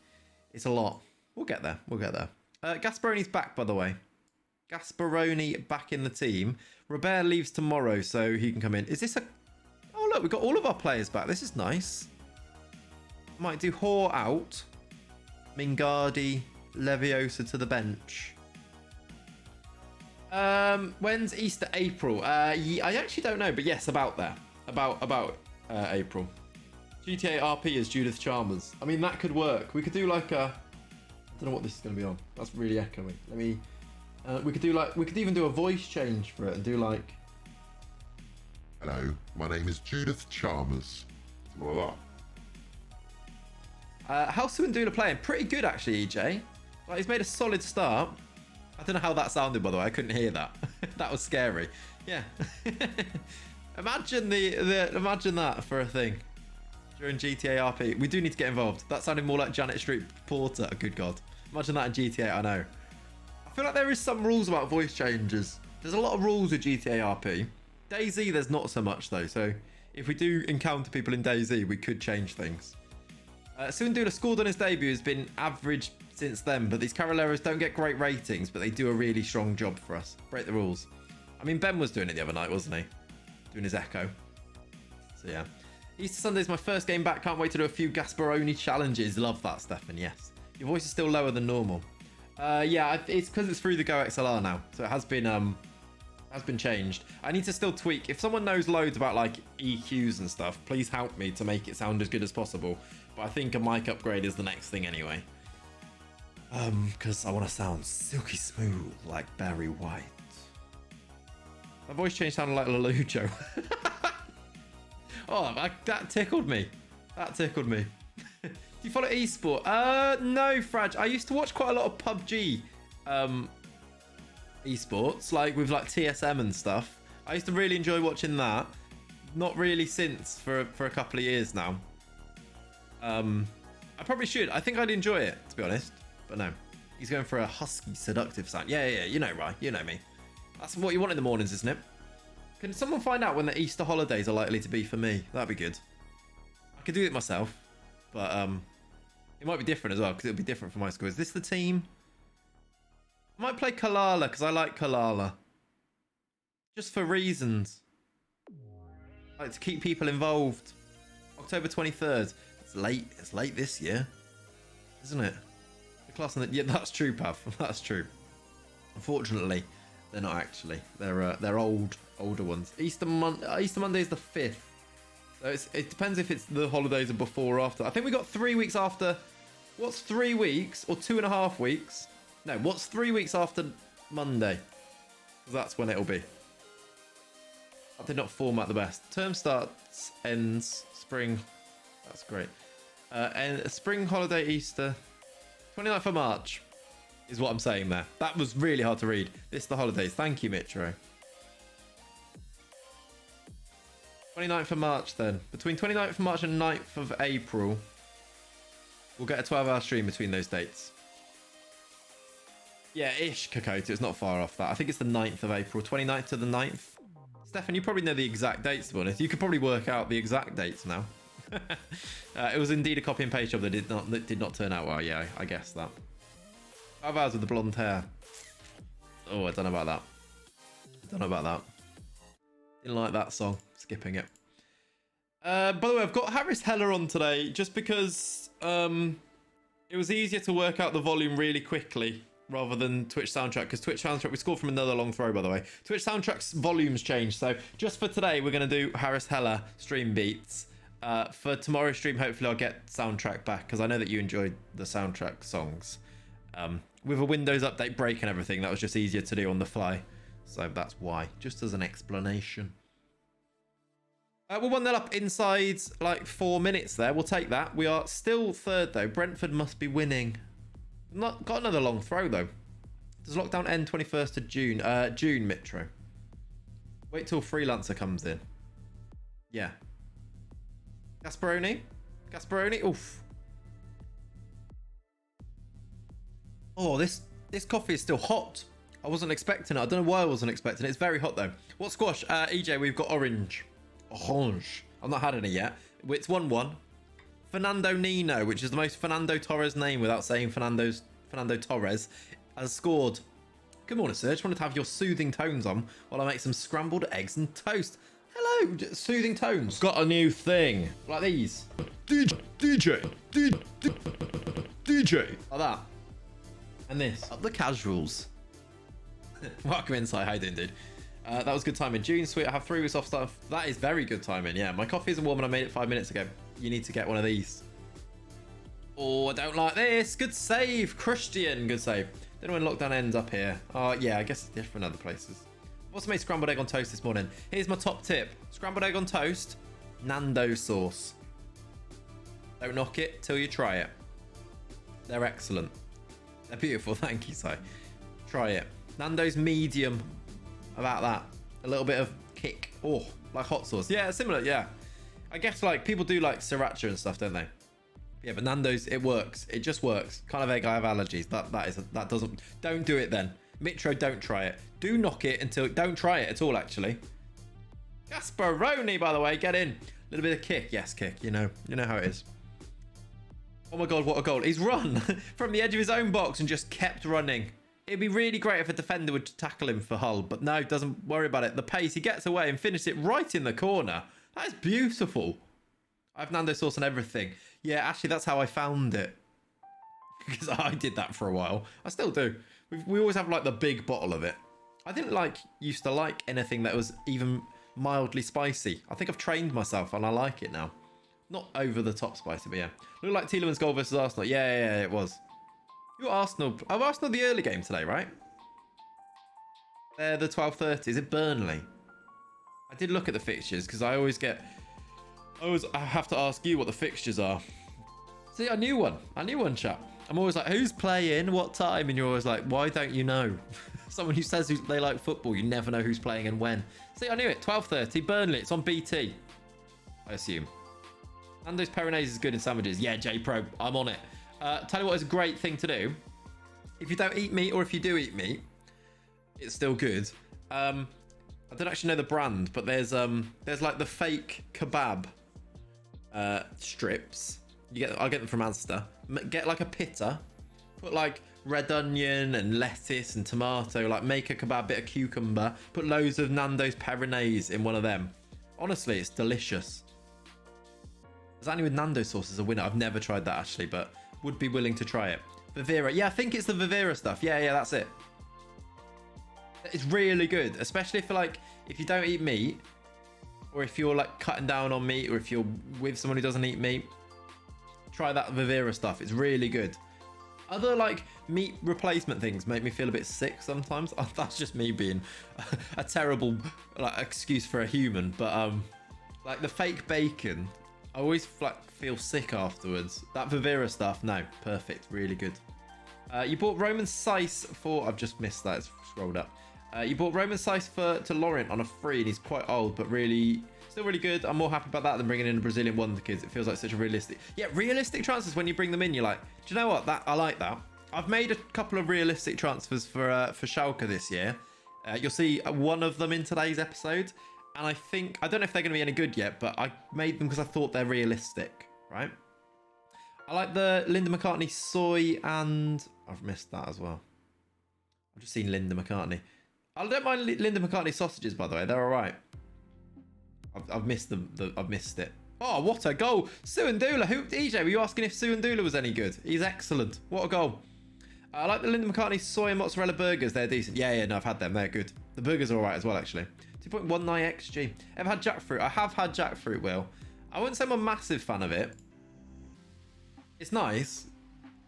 Speaker 1: it's a lot. We'll get there. We'll get there. Gasparoni's back, by the way. Gasparoni back in the team. Robert leaves tomorrow, so he can come in. Is this a... Oh, look, we've got all of our players back. This is nice. Might do Hoare out. Mingardi, Leviosa to the bench. When's Easter? April. Yeah, I actually don't know, but yes, about there. About April. GTA RP is Judith Chalmers. I mean, that could work. We could do like a... I don't know what this is going to be on. That's really echoing. Let me... we could even do a voice change for it and do like...
Speaker 2: Hello, my name is Judith Chalmers. Like that.
Speaker 1: How's Suindula playing? Pretty good, actually, EJ. Like, he's made a solid start. I don't know how that sounded, by the way. I couldn't hear that. That was scary. Yeah. Imagine imagine that for a thing during GTA RP. We do need to get involved. That sounded more like Janet Street Porter. Good God. Imagine that in GTA. I know. I feel like there is some rules about voice changes. There's a lot of rules with GTA RP. DayZ, there's not so much though. So if we do encounter people in DayZ, we could change things. Suindula scored on his debut, has been average since then, but these Carroleros don't get great ratings, but they do a really strong job for us. Break the rules. I mean, Ben was doing it the other night, wasn't he? Doing his echo. So yeah. Easter Sunday's my first game back. Can't wait to do a few Gasparoni challenges. Love that, Stefan. Yes. Your voice is still lower than normal. Yeah, it's because it's through the Go XLR now, so it has been changed. I need to still tweak. If someone knows loads about like EQs and stuff, please help me to make it sound as good as possible. But I think a mic upgrade is the next thing anyway. Because I want to sound silky smooth like Barry White. My voice change sounded like Lelujo. Oh, that tickled me. That tickled me. Do you follow esport? No, Fraj. I used to watch quite a lot of PUBG esports, like with like TSM and stuff. I used to really enjoy watching that. Not really since for a couple of years now. I probably should. I think I'd enjoy it, to be honest. But no. He's going for a husky, seductive sound. Yeah. You know, right? You know me. That's what you want in the mornings, isn't it? Can someone find out when the Easter holidays are likely to be for me? That'd be good. I could do it myself. But it might be different as well, because it'll be different for my school. Is this the team? I might play Kalala, because I like Kalala. Just for reasons. I like to keep people involved. October 23rd. It's late. It's late this year, isn't it? The class on the... Yeah, that's true, Pav. That's true. Unfortunately, they're not actually. They're older ones. Easter Monday is the 5th. So it depends if it's the holidays or before or after. I think we got 3 weeks after. What's 3 weeks or 2.5 weeks? No, what's 3 weeks after Monday? That's when it'll be. I did not format the best. Term starts, ends, spring. That's great. And spring holiday, Easter. 29th of March is what I'm saying there. That was really hard to read. This is the holidays. Thank you, Mitro. 29th of March then. Between 29th of March and 9th of April, we'll get a 12-hour stream between those dates. Yeah, ish, Kokoto. It's not far off that. I think it's the 9th of April. 29th to the 9th. Stefan, you probably know the exact dates, to be honest. You could probably work out the exact dates now. It was indeed a copy and paste job that did not turn out well. Yeah, I guess that. 5 hours with the blonde hair. Oh, I don't know about that. Didn't like that song. Skipping it. By the way, I've got Harris Heller on today just because it was easier to work out the volume really quickly rather than Twitch soundtrack, because Twitch soundtrack, we scored from another long throw, by the way. Twitch soundtrack's volumes changed, so just for today we're going to do Harris Heller stream beats. For tomorrow's stream, hopefully I'll get soundtrack back, because I know that you enjoyed the soundtrack songs. With a Windows update break and everything, that was just easier to do on the fly, so that's why, just as an explanation. We're 1-0 up inside like 4 minutes there. We'll take that. We are still third though. Brentford must be winning. Not got another long throw though. Does lockdown end 21st of June? June, Mitro. Wait till Freelancer comes in. Yeah. Gasparoni? Oof. Oh, this coffee is still hot. I wasn't expecting it. I don't know why I wasn't expecting it. It's very hot though. What squash? EJ, we've got orange. Orange. I've not had any yet. It's 1-1. Fernando Nino, which is the most Fernando Torres name without saying Fernando Torres, has scored. Good morning, sir. Just wanted to have your soothing tones on while I make some scrambled eggs and toast. Hello, soothing tones. Got a new thing. Like these. DJ. Like that. And this. Up the casuals. Welcome inside. How you doing, dude? That was good timing. June, sweet. I have 3 weeks off stuff. That is very good timing. Yeah, my coffee isn't warm and I made it 5 minutes ago. You need to get one of these. Oh, I don't like this. Good save. Christian, good save. Don't know when lockdown ends up here. Oh, yeah, I guess it's different other places. I've also made scrambled egg on toast this morning. Here's my top tip. Scrambled egg on toast, Nando sauce. Don't knock it till you try it. They're excellent. They're beautiful. Thank you, Si. Try it. Nando's medium. About that. A little bit of kick. Oh, like hot sauce. Yeah, similar, yeah. I guess like people do like sriracha and stuff, don't they? Yeah, but Nando's, it works. It just works. Kind of egg, I have allergies. That doesn't... Don't do it then. Mitro, don't try it. Do knock it until... Don't try it at all, actually. Gasparoni, by the way. Get in. A little bit of kick. Yes, kick. You know how it is. Oh my God, what a goal. He's run from the edge of his own box and just kept running. It'd be really great if a defender would tackle him for Hull, but no, doesn't worry about it. The pace, he gets away and finishes it right in the corner. That is beautiful. I have Nando sauce on everything. Yeah, actually, that's how I found it. Because I did that for a while. I still do. We always have like the big bottle of it. I didn't used to like anything that was even mildly spicy. I think I've trained myself and I like it now. Not over the top spicy, but yeah. Looked like Tielemans' goal versus Arsenal. Yeah, it was. You got Arsenal. Oh, Arsenal the early game today, right? They're the 12:30. Is it Burnley? I did look at the fixtures because I have to ask you what the fixtures are. See, I knew one, chap. I'm always like, who's playing? What time? And you're always like, why don't you know? Someone who says they like football, you never know who's playing and when. See, I knew it. 12:30, Burnley. It's on BT. I assume. Nando's Peronaise is good in sandwiches. Yeah, J-Pro, I'm on it. Tell you what is a great thing to do. If you don't eat meat, or if you do eat meat, it's still good. I don't actually know the brand, but there's like the fake kebab strips. I'll get them from Asda. Get like a pitta. Put like red onion and lettuce and tomato. Like make a kebab, bit of cucumber. Put loads of Nando's Peronaise in one of them. Honestly, it's delicious. Lasagna with Nando sauce is a winner. I've never tried that actually, but would be willing to try it. Vivera. Yeah, I think it's the Vivera stuff. Yeah, that's it. It's really good, especially if you don't eat meat, or if you're like cutting down on meat, or if you're with someone who doesn't eat meat. Try that Vivera stuff. It's really good. Other like meat replacement things make me feel a bit sick sometimes. That's just me being a terrible like excuse for a human, but like the fake bacon, I always like feel sick afterwards. That Vivera stuff, no, perfect, really good. You bought Roman Sice for, I've just missed that, it's scrolled up. You bought Roman Sice to Laurent on a free, and he's quite old, but still really good. I'm more happy about that than bringing in a Brazilian Wonder Kids. It feels like such a realistic transfers. When you bring them in, you're like, do you know what? I like that. I've made a couple of realistic transfers for Schalke this year. You'll see one of them in today's episode, and I don't know if they're going to be any good yet, but I made them because I thought they're realistic, right? I like the Linda McCartney soy, and I've missed that as well. I've just seen Linda McCartney. I don't mind Linda McCartney sausages, by the way. They're all right. I've missed them. I've missed it. Oh, what a goal. Suandula. EJ, were you asking if Suandula was any good? He's excellent. What a goal. I like the Linda McCartney soy and mozzarella burgers. They're decent. Yeah, no, I've had them. They're good. The burgers are all right as well, actually. 2.19 XG. Ever had jackfruit? I have had jackfruit, Will. I wouldn't say I'm a massive fan of it. It's nice.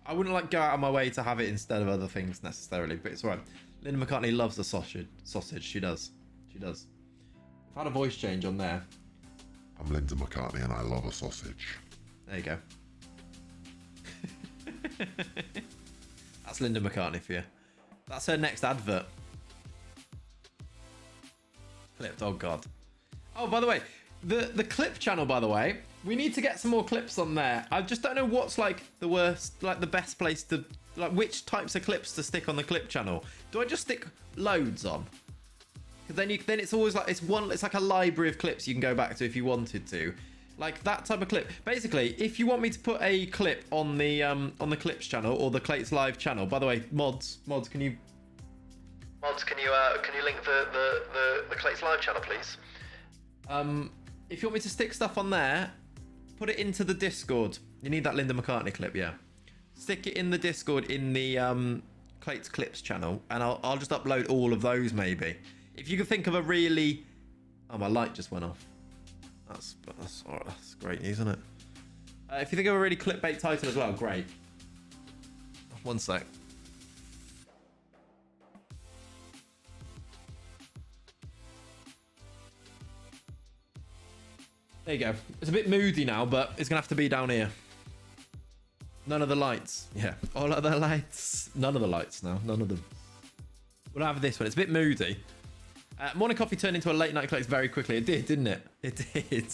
Speaker 1: I wouldn't like go out of my way to have it instead of other things necessarily, but it's all right. Linda McCartney loves the sausage. She does. I've had a voice change on there.
Speaker 2: I'm Linda McCartney and I love a sausage.
Speaker 1: There you go. That's Linda McCartney for you. That's her next advert. Clipped. Oh god. Oh, by the way, the clip channel, by the way, we need to get some more clips on there. I just don't know what's like the worst, like the best place to, like which types of clips to stick on the clip channel. Do I just stick loads on? Because then it's always like it's like a library of clips you can go back to if you wanted to, like that type of clip. Basically, if you want me to put a clip on the clips channel or the Clates Live channel. By the way, mods, can you link the Clates Live channel, please? If you want me to stick stuff on there, put it into the Discord. You need that Linda McCartney clip, yeah. Stick it in the Discord in the Clates Clips channel, and I'll just upload all of those maybe. If you could think of a really... Oh, my light just went off. That's great news, isn't it? If you think of a really clickbait title as well, great. One sec. There you go. It's a bit moody now, but it's going to have to be down here. None of the lights. Yeah. All of the lights. None of the lights now. None of them. We'll have this one. It's a bit moody. Morning coffee turned into a late night Clates very quickly. It did, didn't it? It did.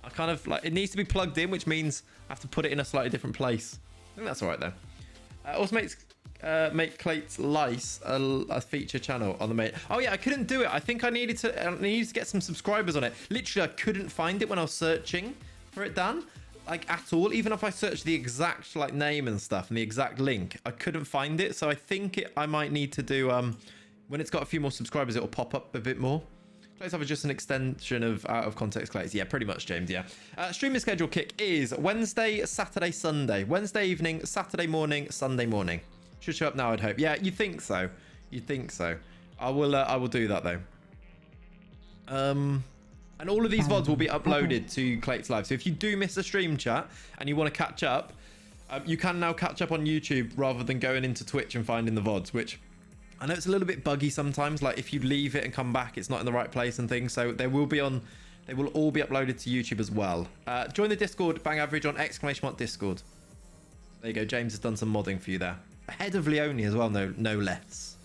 Speaker 1: I kind of like it needs to be plugged in, which means I have to put it in a slightly different place. I think that's all right though. Also make Clates Lice a feature channel on the main. Oh yeah, I couldn't do it. I think I needed to get some subscribers on it. Literally, I couldn't find it when I was searching for it, Dan. Like at all. Even if I searched the exact like name and stuff and the exact link, I couldn't find it. So I think I might need to do when it's got a few more subscribers, it'll pop up a bit more. Clates Live is just an extension of out of context Clates. Yeah, pretty much, James. Yeah. Streaming schedule kick is Wednesday, Saturday, Sunday. Wednesday evening, Saturday morning, Sunday morning. Should show up now, I'd hope. Yeah, you think so? You'd think so. I will do that though. And all of these VODs will be uploaded to Clates Live. So if you do miss a stream chat and you want to catch up, you can now catch up on YouTube rather than going into Twitch and finding the VODs, which I know it's a little bit buggy sometimes. Like if you leave it and come back, it's not in the right place and things. So they will all be uploaded to YouTube as well. Join the Discord, bang average on !Discord. There you go. James has done some modding for you there. Ahead of Leone as well, no less.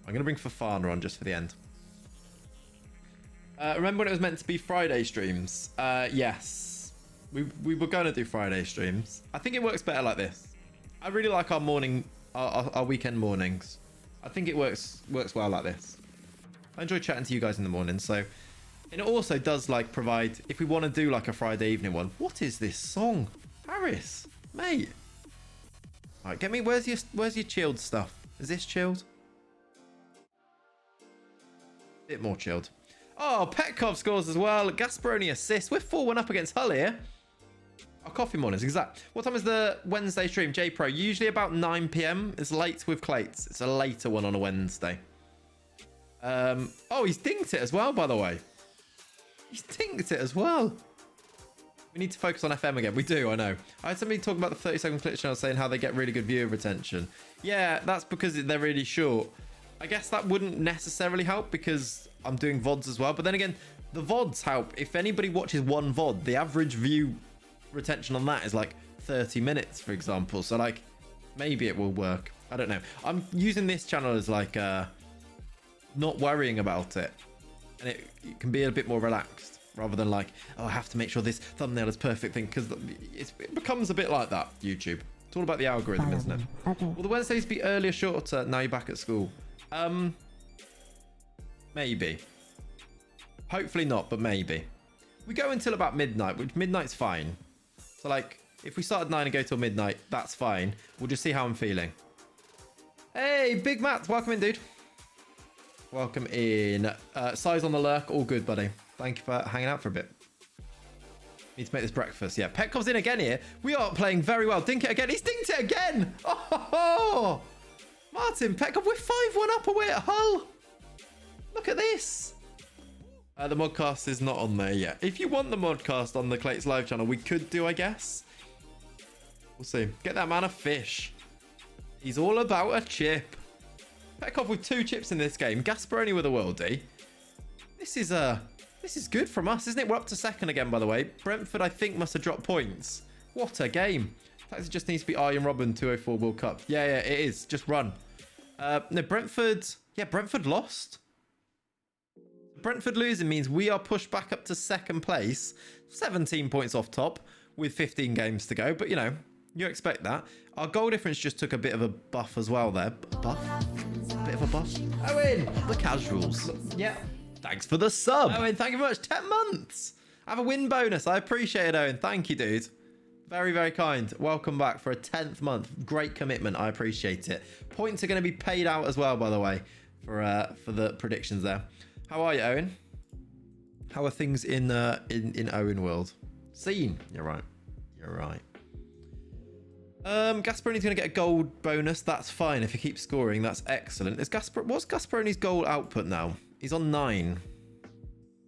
Speaker 1: I'm going to bring Fafana on just for the end. Remember when it was meant to be Friday streams? Yes. We were going to do Friday streams. I think it works better like this. I really like our weekend mornings. I think it works well like this. I enjoy chatting to you guys in the morning, so... And it also does, like, provide... If we want to do, like, a Friday evening one... What is this song? Harris, mate. All right, get me. Where's your chilled stuff? Is this chilled? Bit more chilled. Oh, Petkov scores as well. Gasparoni assists. We're 4-1 up against Hull here. Our coffee mornings, exact. What time is the Wednesday stream? J Pro. Usually about 9 p.m. It's late with Clates. It's a later one on a Wednesday. Oh, he's dinked it as well, by the way. He's dinked it as well. We need to focus on FM again. We do, I know. I had somebody talking about the 30-second clip channel saying how they get really good viewer retention. Yeah, that's because they're really short. I guess that wouldn't necessarily help because I'm doing VODs as well. But then again, the VODs help. If anybody watches one VOD, the average view retention on that is like 30 minutes, for example. So like, maybe it will work. I don't know. I'm using this channel as like, not worrying about it. And it can be a bit more relaxed rather than like, oh, I have to make sure this thumbnail is perfect thing. Because it becomes a bit like that, YouTube. It's all about the algorithm, isn't it? Okay. Will the Wednesdays be earlier, shorter? Now you're back at school. Maybe. Hopefully not, but maybe. We go until about midnight, which midnight's fine. So like, if we start at 9 and go till midnight, that's fine. We'll just see how I'm feeling. Hey, Big Matt, welcome in, dude. Welcome in. Size on the lurk, all good, buddy. Thank you for hanging out for a bit. Need to make this breakfast. Yeah, Petkov's in again here. We are playing very well. Dink it again. He's dinked it again. Oh, Martin Petkov, we're 5-1 up away at Hull. Look at this. The modcast is not on there yet. If you want the modcast on the Clates live channel, we could do, I guess. We'll see. Get that man a fish. He's all about a chip. Petkov with 2 chips in this game. Gasparoni with a worldie. This is good from us, isn't it? We're up to second again, by the way. Brentford, I think, must have dropped points. What a game. It just needs to be Arjen Robben 204 World Cup. Yeah, it is. Just run. No, Brentford. Yeah, Brentford lost. Brentford losing means we are pushed back up to second place. 17 points off top with 15 games to go. But, you know, you expect that. Our goal difference just took a bit of a buff as well there. Buff? Bit of a buff. Owen, the casuals. Yeah. Thanks for the sub. Owen, thank you very much. 10 months. I have a win bonus. I appreciate it, Owen. Thank you, dude. Very, very kind. Welcome back for a 10th month. Great commitment. I appreciate it. Points are going to be paid out as well, by the way, for the predictions there. How are you, Owen? How are things in Owen world? Scene. You're right. You're right. Gasparoni's going to get a gold bonus. That's fine. If he keeps scoring, that's excellent. What's Gasparoni's goal output now? He's on 9.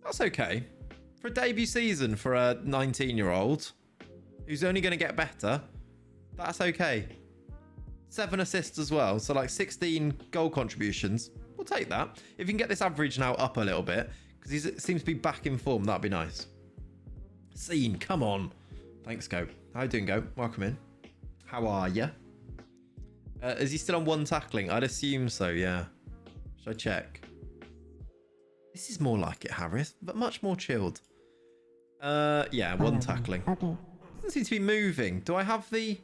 Speaker 1: That's okay. For a debut season for a 19-year-old who's only going to get better, that's okay. 7 assists as well. So like 16 goal contributions. We'll take that. If you can get this average now up a little bit, because he seems to be back in form, that'd be nice. Scene, come on. Thanks, Go. How you doing, Go? Welcome in. How are ya? Is he still on 1 tackling? I'd assume so, yeah. Should I check? This is more like it, Harris, but much more chilled. Yeah, 1 tackling. Okay. Doesn't seem to be moving. Do I have the...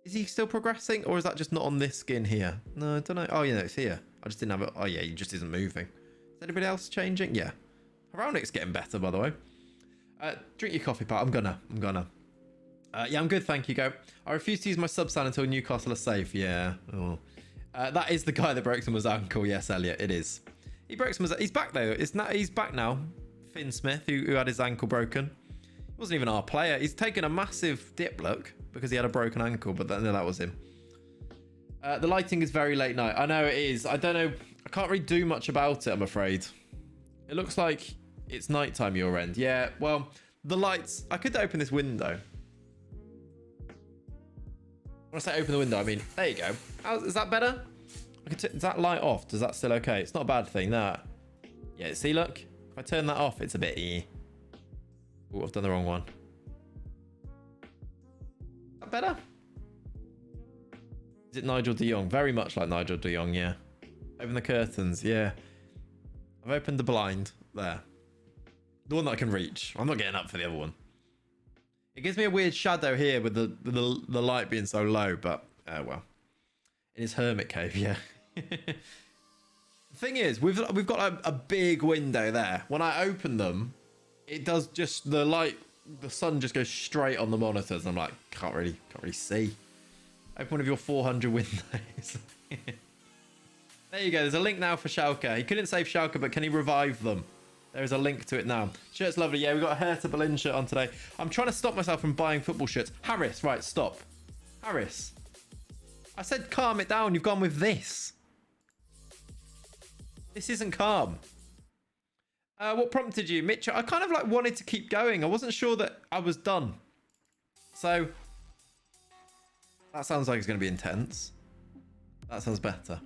Speaker 1: Is he still progressing, or is that just not on this skin here? No, I don't know. Oh, yeah, no, it's here. I just didn't have it. Oh, yeah, he just isn't moving. Is anybody else changing? Yeah. Heraldic's getting better, by the way. Drink your coffee, pal. I'm gonna. Yeah, I'm good, thank you, Go. I refuse to use my sub-stand until Newcastle are safe. Yeah. Oh. That is the guy that broke someone's ankle. Yes, Elliot, it is. He broke someone's... He's back, though. He's back now. Finn Smith, who had his ankle broken. He wasn't even our player. He's taken a massive dip, look, because he had a broken ankle, but no, that was him. The lighting is very late night. I know it is. I don't know. I can't really do much about it, I'm afraid. It looks like it's nighttime your end. Yeah, well, the lights... I could open this window. When I say open the window, I mean, there you go. Is that better? Is that light off? Does that still okay? It's not a bad thing, that. Yeah, see, look. If I turn that off, it's a bit... Oh, I've done the wrong one. Is that better? Is it Nigel de Jong? Very much like Nigel de Jong, yeah. Open the curtains, yeah. I've opened the blind. There. The one that I can reach. I'm not getting up for the other one. It gives me a weird shadow here with the light being so low, but well. In his hermit cave, yeah. The thing is, we've got a big window there. When I open them, it does just... The light the sun just goes straight on the monitors. And I'm like, can't really see. Open one of your 400 windows. There you go. There's a link now for Schalke. He couldn't save Schalke, but can he revive them? There is a link to it now. Shirt's lovely. Yeah, we got a Hertha Berlin shirt on today. I'm trying to stop myself from buying football shirts. Harris, right, stop. Harris. I said calm it down. You've gone with this. This isn't calm. What prompted you? Mitch, I kind of like wanted to keep going. I wasn't sure that I was done. So, that sounds like it's going to be intense. That sounds better.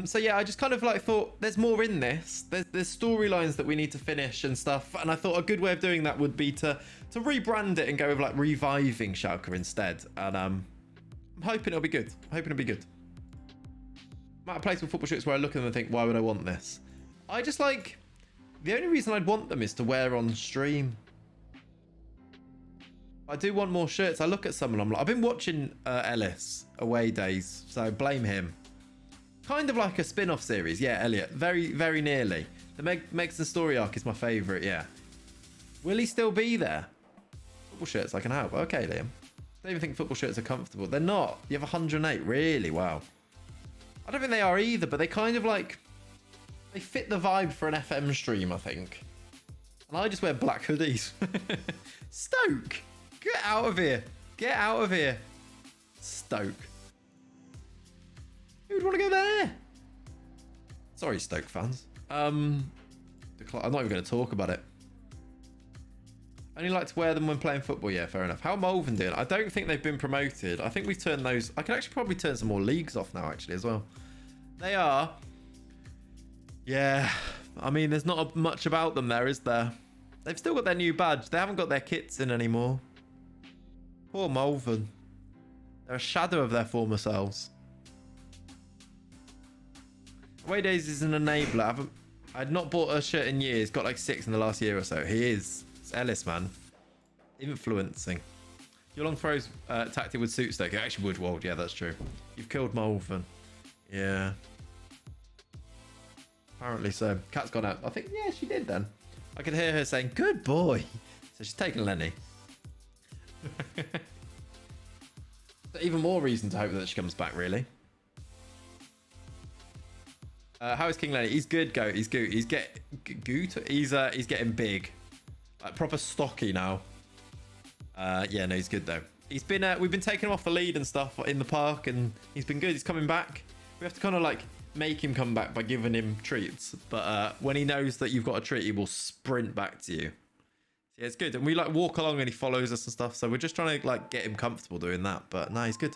Speaker 1: So yeah, I just kind of like thought there's more in this. There's storylines that we need to finish and stuff. And I thought a good way of doing that would be to rebrand it and go with like reviving Schalke instead. And I'm hoping it'll be good. I'm at a place with football shirts where I look at them and think, why would I want this? I just like, the only reason I'd want them is to wear on stream. I do want more shirts. I look at some and I'm like, I've been watching Ellis away days, so blame him. Kind of like a spin-off series. Yeah, Elliot. Very, very nearly. The Megson story arc is my favourite, yeah. Will he still be there? Football shirts, I can help. Okay, Liam. I don't even think football shirts are comfortable. They're not. You have 108. Really? Wow. I don't think they are either, but they kind of like... They fit the vibe for an FM stream, I think. And I just wear black hoodies. Stoke! Get out of here. Get out of here. Stoke. Who'd want to go there? Sorry, Stoke fans. I'm not even going to talk about it. I only like to wear them when playing football. Yeah, fair enough. How are Malvern doing? I don't think they've been promoted. I think we've turned those... I can actually probably turn some more leagues off now, actually, as well. They are. Yeah. I mean, there's not much about them there, is there? They've still got their new badge. They haven't got their kits in anymore. Poor Malvern. They're a shadow of their former selves. Away Days is an enabler. I'd not bought a shirt in years. Got like 6 in the last year or so. He is. It's Ellis, man. Influencing. Your long throws tactic would suit Stoke. It actually would, Wald. Yeah, that's true. You've killed Malvern. Yeah. Apparently so. Cat's gone out. I think, yeah, she did then. I could hear her saying, good boy. So she's taken Lenny. Even more reason to hope that she comes back, really. How is King Lenny? He's good, Goat. He's good. He's getting big, like proper stocky now. Yeah, no, he's good though. He's been we've been taking him off the lead and stuff in the park, and he's been good. He's coming back. We have to kind of like make him come back by giving him treats. But when he knows that you've got a treat, he will sprint back to you. So yeah, it's good. And we like walk along and he follows us and stuff. So we're just trying to like get him comfortable doing that. But no, he's good.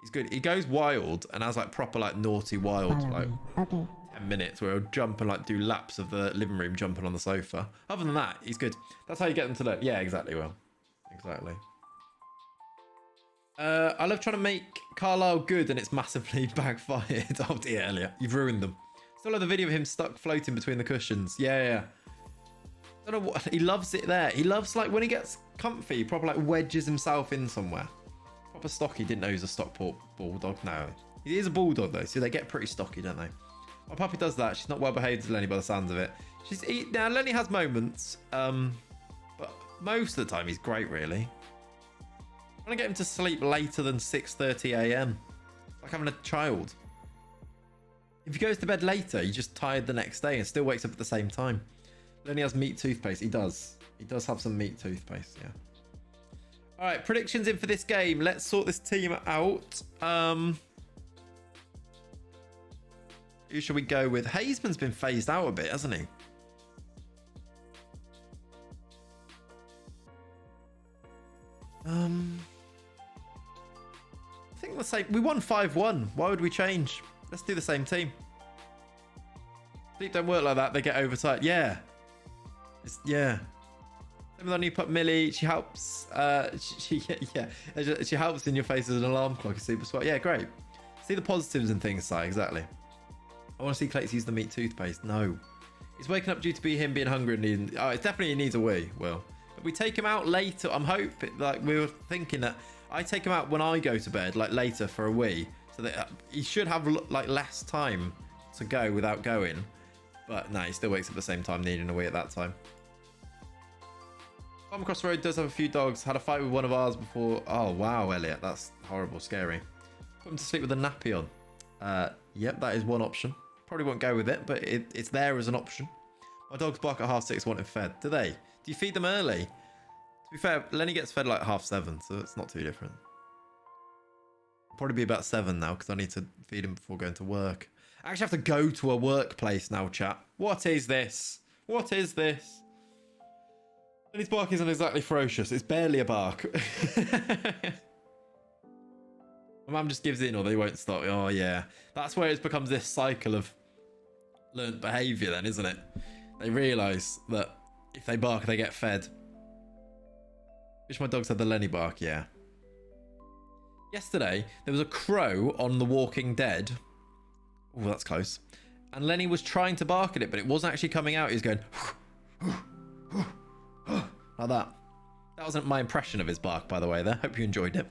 Speaker 1: He's good. He goes wild and has like proper like naughty wild like 10 minutes where he'll jump and like do laps of the living room jumping on the sofa. Other than that, he's good. That's how you get them to learn. Yeah, exactly. Well, exactly. I love trying to make Carlisle good and it's massively backfired. Oh dear, Elliot. You've ruined them. Still have the video of him stuck floating between the cushions. Yeah. I don't know what. He loves it there. He loves like when he gets comfy, he probably like wedges himself in somewhere. Proper stocky. Didn't know he was a Stockport bulldog. No, he is a bulldog though, so they get pretty stocky, don't they? My puppy does that. She's not well behaved to Lenny by the sounds of it. Now Lenny has moments, but most of the time he's great, really. I'm trying to get him to sleep later than 6:30 a.m. It's like having a child. If he goes to bed later, he's just tired the next day and still wakes up at the same time. Lenny has meat toothpaste. He does. He does have some meat toothpaste, yeah. All right, predictions in for this game. Let's sort this team out. Who should we go with? Hazeman's been phased out a bit, hasn't he? I think the same. We won 5-1. Why would we change? Let's do the same team. Sleep don't work like that. They get overtired. Yeah. Yeah. When you put Millie, she helps. She helps in your face as an alarm clock. Is super smart. Yeah, great. See the positives and things, Si. Exactly. I want to see Clates use the meat toothpaste. No, he's waking up due to be him being hungry and needing. Oh, it's definitely he needs a wee. Well, but we take him out later. I'm hoping, like we were thinking that I take him out when I go to bed, like later for a wee, so that he should have like less time to go without going. But no, he still wakes up at the same time, needing a wee at that time. Farm across the road does have a few dogs. Had a fight with one of ours before. Oh, wow, Elliot. That's horrible, scary. Put him to sleep with a nappy on. Yep, that is one option. Probably won't go with it, but it's there as an option. My dogs bark at 6:30 wanting fed. Do they? Do you feed them early? To be fair, Lenny gets fed like 7:30, so it's not too different. Probably be about 7 now because I need to feed him before going to work. I actually have to go to a workplace now, chat. What is this? What is this? Lenny's bark isn't exactly ferocious. It's barely a bark. My mum just gives in or they won't stop. Oh, yeah. That's where it becomes this cycle of learnt behaviour then, isn't it? They realise that if they bark, they get fed. Wish my dogs had the Lenny bark, yeah. Yesterday, there was a crow on The Walking Dead. Oh, that's close. And Lenny was trying to bark at it, but it wasn't actually coming out. He was going... like that. That wasn't my impression of his bark, by the way, there. Hope you enjoyed it.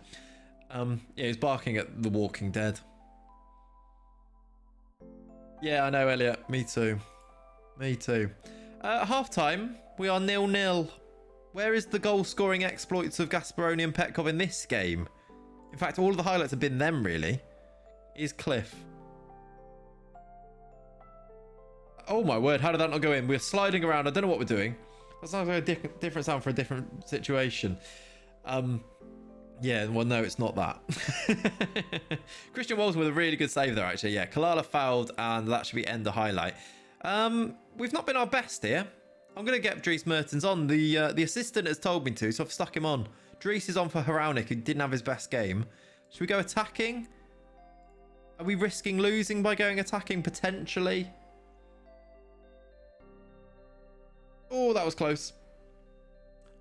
Speaker 1: Yeah, he was barking at The Walking Dead. Yeah, I know, Elliot. Me too. Me too. Half-time, we are 0-0. Where is the goal-scoring exploits of Gasparoni and Petkov in this game? In fact, all of the highlights have been them, really. Is Cliff. Oh, my word. How did that not go in? We're sliding around. I don't know what we're doing. That sounds like a different sound for a different situation. Yeah, well, no, it's not that. Christian Walls with a really good save there, actually. Yeah, Kalala fouled, and that should be end the highlight. We've not been our best here. I'm going to get Dries Mertens on. The assistant has told me to, so I've stuck him on. Dries is on for Haraunic, who didn't have his best game. Should we go attacking? Are we risking losing by going attacking, potentially? Oh, that was close.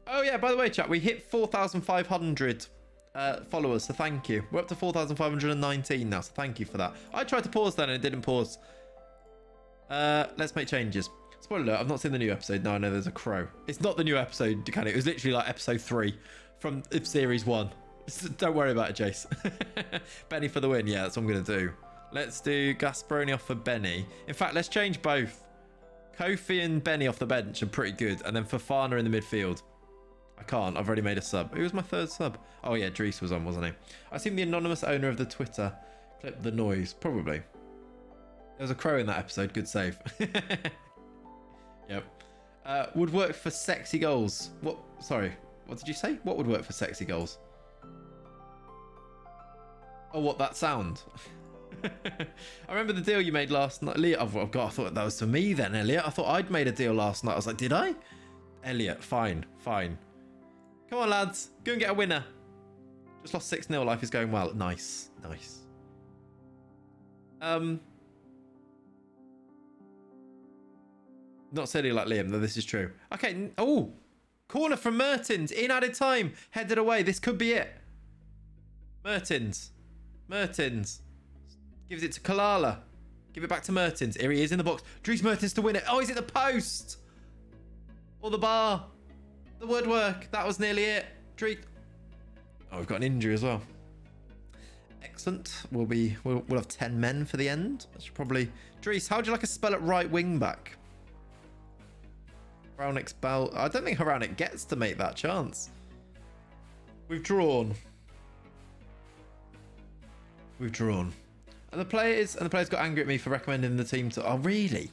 Speaker 1: Oh, yeah, by the way, chat, we hit 4,500 followers, so thank you. We're up to 4,519 now, so thank you for that. I tried to pause then and it didn't pause. Let's make changes. Spoiler alert, I've not seen the new episode. No, I know there's a crow. It's not the new episode, can it? It was literally like episode 3 from series 1. Don't worry about it, Jace. Benny for the win. Yeah, that's what I'm going to do. Let's do Gasparoni off for Benny. In fact, let's change both. Kofi and Benny off the bench are pretty good. And then Fofana in the midfield. I can't. I've already made a sub. Who was my third sub? Oh, yeah, Dries was on, wasn't he? I assume the anonymous owner of the Twitter clipped the noise. Probably. There was a crow in that episode. Good save. Yep. Would work for sexy goals. What? Sorry. What did you say? What would work for sexy goals? Oh, what? That sound? I remember the deal you made last night. Elliot, oh God, I thought that was for me then, Elliot. I thought I'd made a deal last night. I was like, did I? Elliot, fine. Fine. Come on, lads. Go and get a winner. Just lost 6-0. Life is going well. Nice. Nice. Not silly like Liam, though this is true. Okay. Oh, corner from Mertens. In added time. Headed away. This could be it. Mertens. Mertens. Gives it to Kalala. Give it back to Mertens. Here he is in the box. Dries Mertens to win it. Oh, he's at the post. Or the bar. The woodwork. That was nearly it. Dries. Oh, we've got an injury as well. Excellent. We'll have 10 men for the end. That's probably... Dries, how would you like a spell at right wing back? Haraunic's bell. I don't think Haraunic gets to make that chance. We've drawn. We've drawn. And the players got angry at me for recommending the team to... Oh, really?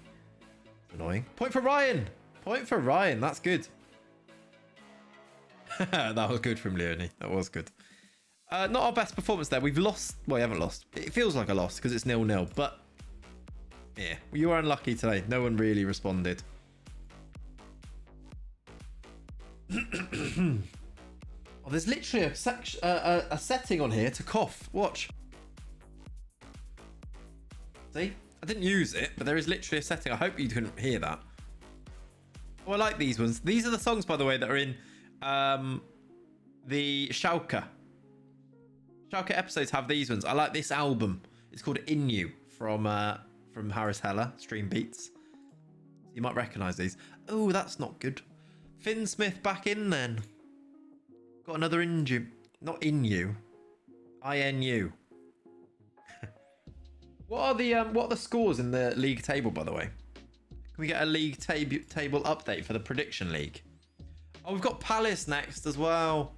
Speaker 1: Annoying. Point for Ryan. Point for Ryan. That's good. That was good from Leonie. That was good. Not our best performance there. We've lost. Well, we haven't lost. It feels like a loss because it's 0-0. But yeah, you were unlucky today. No one really responded. Oh, there's literally a setting on here to cough. Watch. See? I didn't use it, but there is literally a setting. I hope you couldn't hear that. Oh, I like these ones. These are the songs, by the way, that are in the Schalke. Schalke episodes have these ones. I like this album. It's called In You from Harris Heller, Stream Beats. You might recognise these. Oh, that's not good. Finn Smith back in then. Got another injury. Not in you. INU. What are the scores in the league table, by the way? Can we get a league table update for the prediction league? Oh, we've got Palace next as well.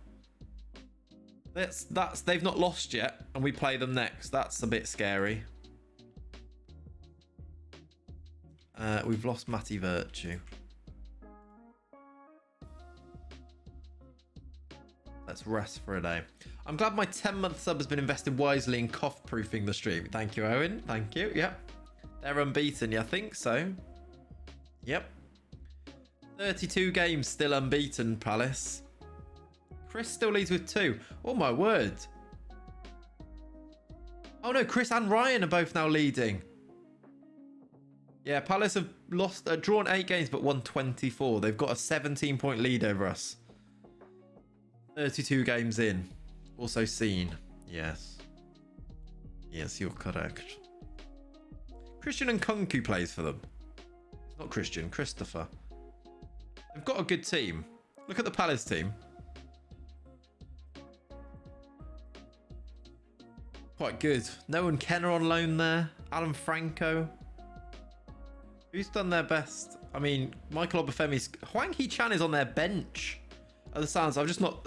Speaker 1: They've not lost yet, and we play them next. That's a bit scary. We've lost Matty Virtue. Let's rest for a day. I'm glad my 10-month sub has been invested wisely in cough-proofing the stream. Thank you, Owen. Thank you. Yep. They're unbeaten. Yeah, I think so. Yep. 32 games still unbeaten, Palace. Chris still leads with 2. Oh, my word. Oh, no. Chris and Ryan are both now leading. Yeah, Palace have drawn 8 games but won 24. They've got a 17-point lead over us. 32 games in. Also seen. Yes. Yes, you're correct. Christian and Kunku plays for them. It's not Christian, Christopher. They've got a good team. Look at the Palace team. Quite good. Noah and Ken are on loan there. Alan Franco. Who's done their best? I mean, Michael Obafemi's... Hwang Hee-chan is on their bench. At the sounds, I've just not...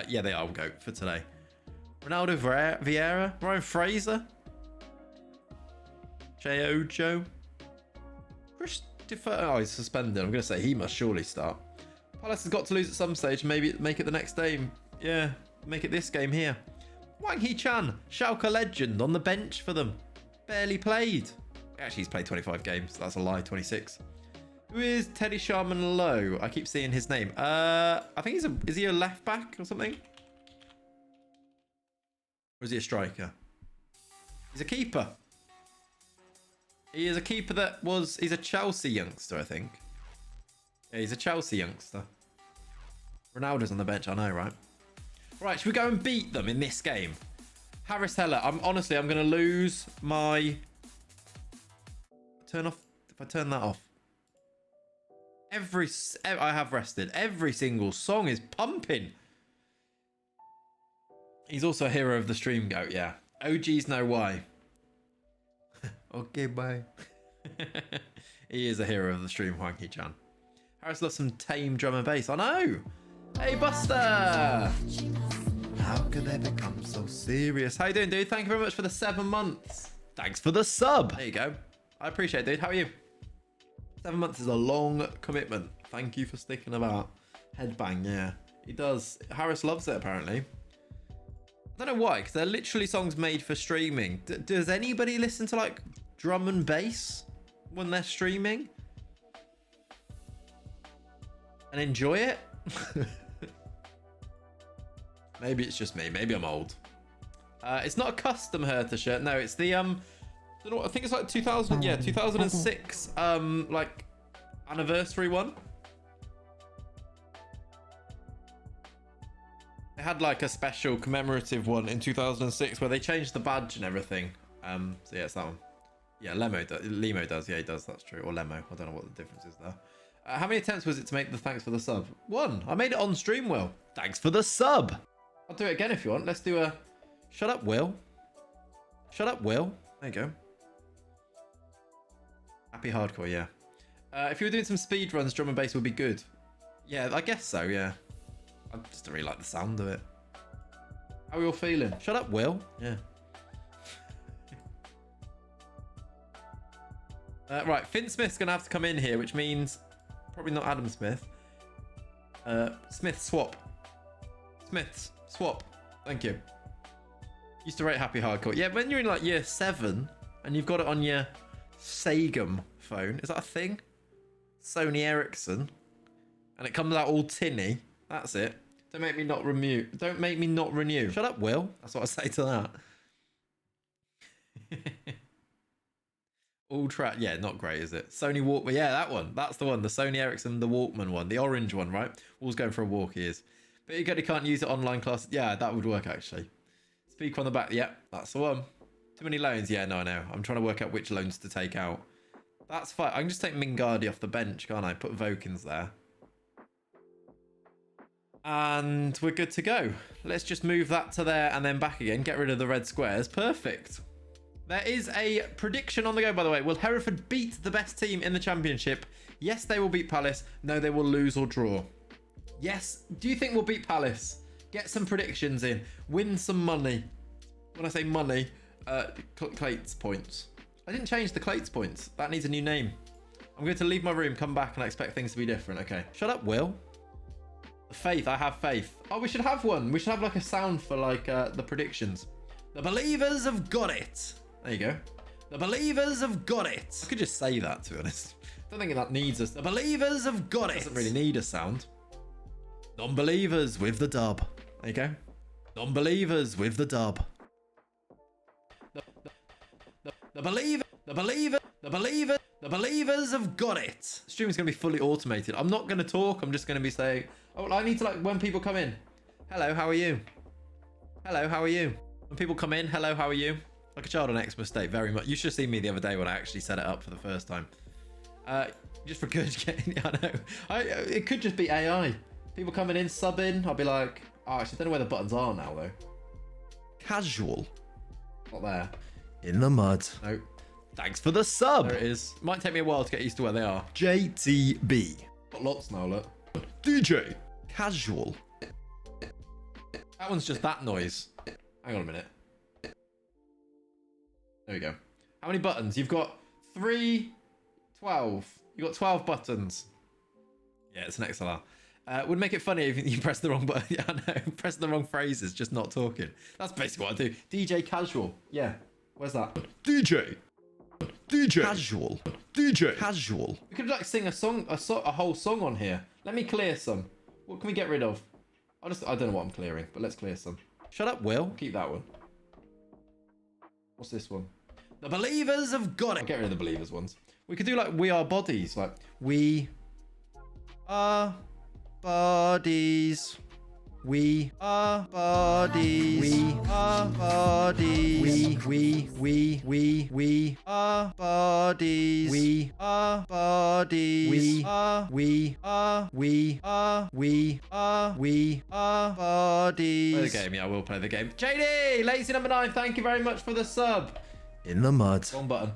Speaker 1: yeah, they are GOAT for today. Ronaldo Vieira. Ryan Fraser. Jay Ojo. Christopher... Oh, he's suspended. I'm going to say he must surely start. Palace has got to lose at some stage. Maybe make it the next game. Yeah, make it this game here. Hwang Hee-chan, Schalke legend, on the bench for them. Barely played. Actually, he's played 25 games. That's a lie, 26. Who is Teddy Sharman Lowe? I keep seeing his name. I think is he a left back or something? Or is he a striker? He's a keeper. He is a keeper he's a Chelsea youngster, I think. Yeah, he's a Chelsea youngster. Ronaldo's on the bench, I know, right? Right, should we go and beat them in this game? Harris Heller, I'm going to lose my... Turn off... If I turn that off. I have rested. Every single song is pumping. He's also a hero of the stream, GOAT, yeah. OGs know why. Okay, bye. He is a hero of the stream, Hwang Hee-chan. Harris loves some tame drum and bass. I know. Hey, Buster. How could they become so serious? How you doing, dude? Thank you very much for the 7 months. Thanks for the sub. There you go. I appreciate it, dude. How are you? 7 months is a long commitment. Thank you for sticking about. Headbang, yeah. He does. Harris loves it, apparently. I don't know why, because they're literally songs made for streaming. Does anybody listen to, like, drum and bass when they're streaming? And enjoy it? Maybe it's just me. Maybe I'm old. It's not a custom Hertha shirt. No, it's the, I think it's like 2006, like, anniversary one. They had like a special commemorative one in 2006 where they changed the badge and everything. So yeah, it's that one. Yeah, Lemo does. Yeah, he does. That's true. Or Lemo. I don't know what the difference is there. How many attempts was it to make the thanks for the sub? 1. I made it on stream, Will. Thanks for the sub. I'll do it again if you want. Let's do a... Shut up, Will. Shut up, Will. There you go. Happy hardcore, yeah. If you were doing some speed runs, drum and bass would be good. Yeah, I guess so, yeah. I just don't really like the sound of it. How are you all feeling? Shut up, Will. Yeah. Right, Finn Smith's going to have to come in here, which means... Probably not Adam Smith. Smith, swap. Smiths, swap. Thank you. Used to rate Happy Hardcore. Yeah, when you're in like year 7 and you've got it on your Sagem phone. Is that a thing? Sony Ericsson. And it comes out all tinny. That's it. Don't make me not renew. Don't make me not renew. Shut up, Will. That's what I say to that. All track. Yeah, not great, is it? Sony Walkman. Yeah, that one. That's the one. The Sony Ericsson, the Walkman one. The orange one, right? All's going for a walk, he is. But you can't use it online class. Yeah, that would work, actually. Speaker on the back. Yep, that's the one. Too many loans. Yeah, no, I know. I'm trying to work out which loans to take out. That's fine. I can just take Mingardi off the bench, can't I? Put Vokins there. And we're good to go. Let's just move that to there and then back again. Get rid of the red squares. Perfect. There is a prediction on the go, by the way. Will Hereford beat the best team in the championship? Yes, they will beat Palace. No, they will lose or draw. Yes. Do you think we'll beat Palace? Get some predictions in. Win some money. When I say money, Clates points. I didn't change the Clates points. That needs a new name. I'm going to leave my room, come back, and I expect things to be different. Okay. Shut up, Will. Faith. I have faith. Oh, we should have one. We should have like a sound for like the predictions. The believers have got it. There you go. The believers have got it. I could just say that, to be honest. I don't think that needs us. The believers have got it. Doesn't really need a sound. Non-believers with the dub. There you go. Non-believers with the dub. The believers have got it. Stream's going to be fully automated. I'm not going to talk. I'm just going to be saying, oh, I need to like, when people come in, hello, how are you? Hello, how are you? When people come in, hello, how are you? Like a child on Xmas state, very much. You should have seen me the other day when I actually set it up for the first time. Just for good getting, I know. It could just be AI. People coming in, subbing. I'll be like, oh, actually, I don't know where the buttons are now, though. Casual. Not there. In the mud. No. Thanks for the sub. There it is. Might take me a while to get used to where they are. JTB. Got lots now, look. DJ. Casual. That one's just that noise. Hang on a minute. There we go. How many buttons? You've got 3, 12. You've got 12 buttons. Yeah, it's an XLR. Would make it funny if you press the wrong button. Yeah, I know. Press the wrong phrases, just not talking. That's basically what I do. DJ Casual. Yeah. Where's that? DJ. Casual. DJ. Casual. We could like sing a song, a whole song on here. Let me clear some. What can we get rid of? I don't know what I'm clearing, but let's clear some. Shut up, Will. Keep that one. What's this one? The believers have got it. Get rid of the believers ones. We could do like We Are Bodies. Like, we are bodies. We are bodies. We are bodies. We are bodies. We are bodies. We are bodies. Play the game, yeah, I will play the game. JD, Lazy number 9, thank you very much for the sub. In the mud. Wrong button.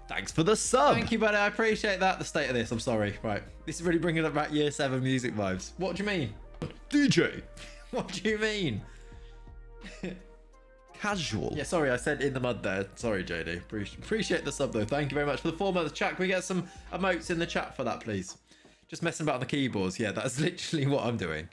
Speaker 1: Thanks for the sub. Thank you, buddy. I appreciate that. The state of this, I'm sorry. Right. This is really bringing up back year 7 music vibes. What do you mean? DJ. What do you mean? Casual. Yeah, sorry, I said in the mud there. Sorry, JD. Appreciate the sub, though. Thank you very much for the 4 months chat. Can we get some emotes in the chat for that, please? Just messing about on the keyboards. Yeah, that's literally what I'm doing.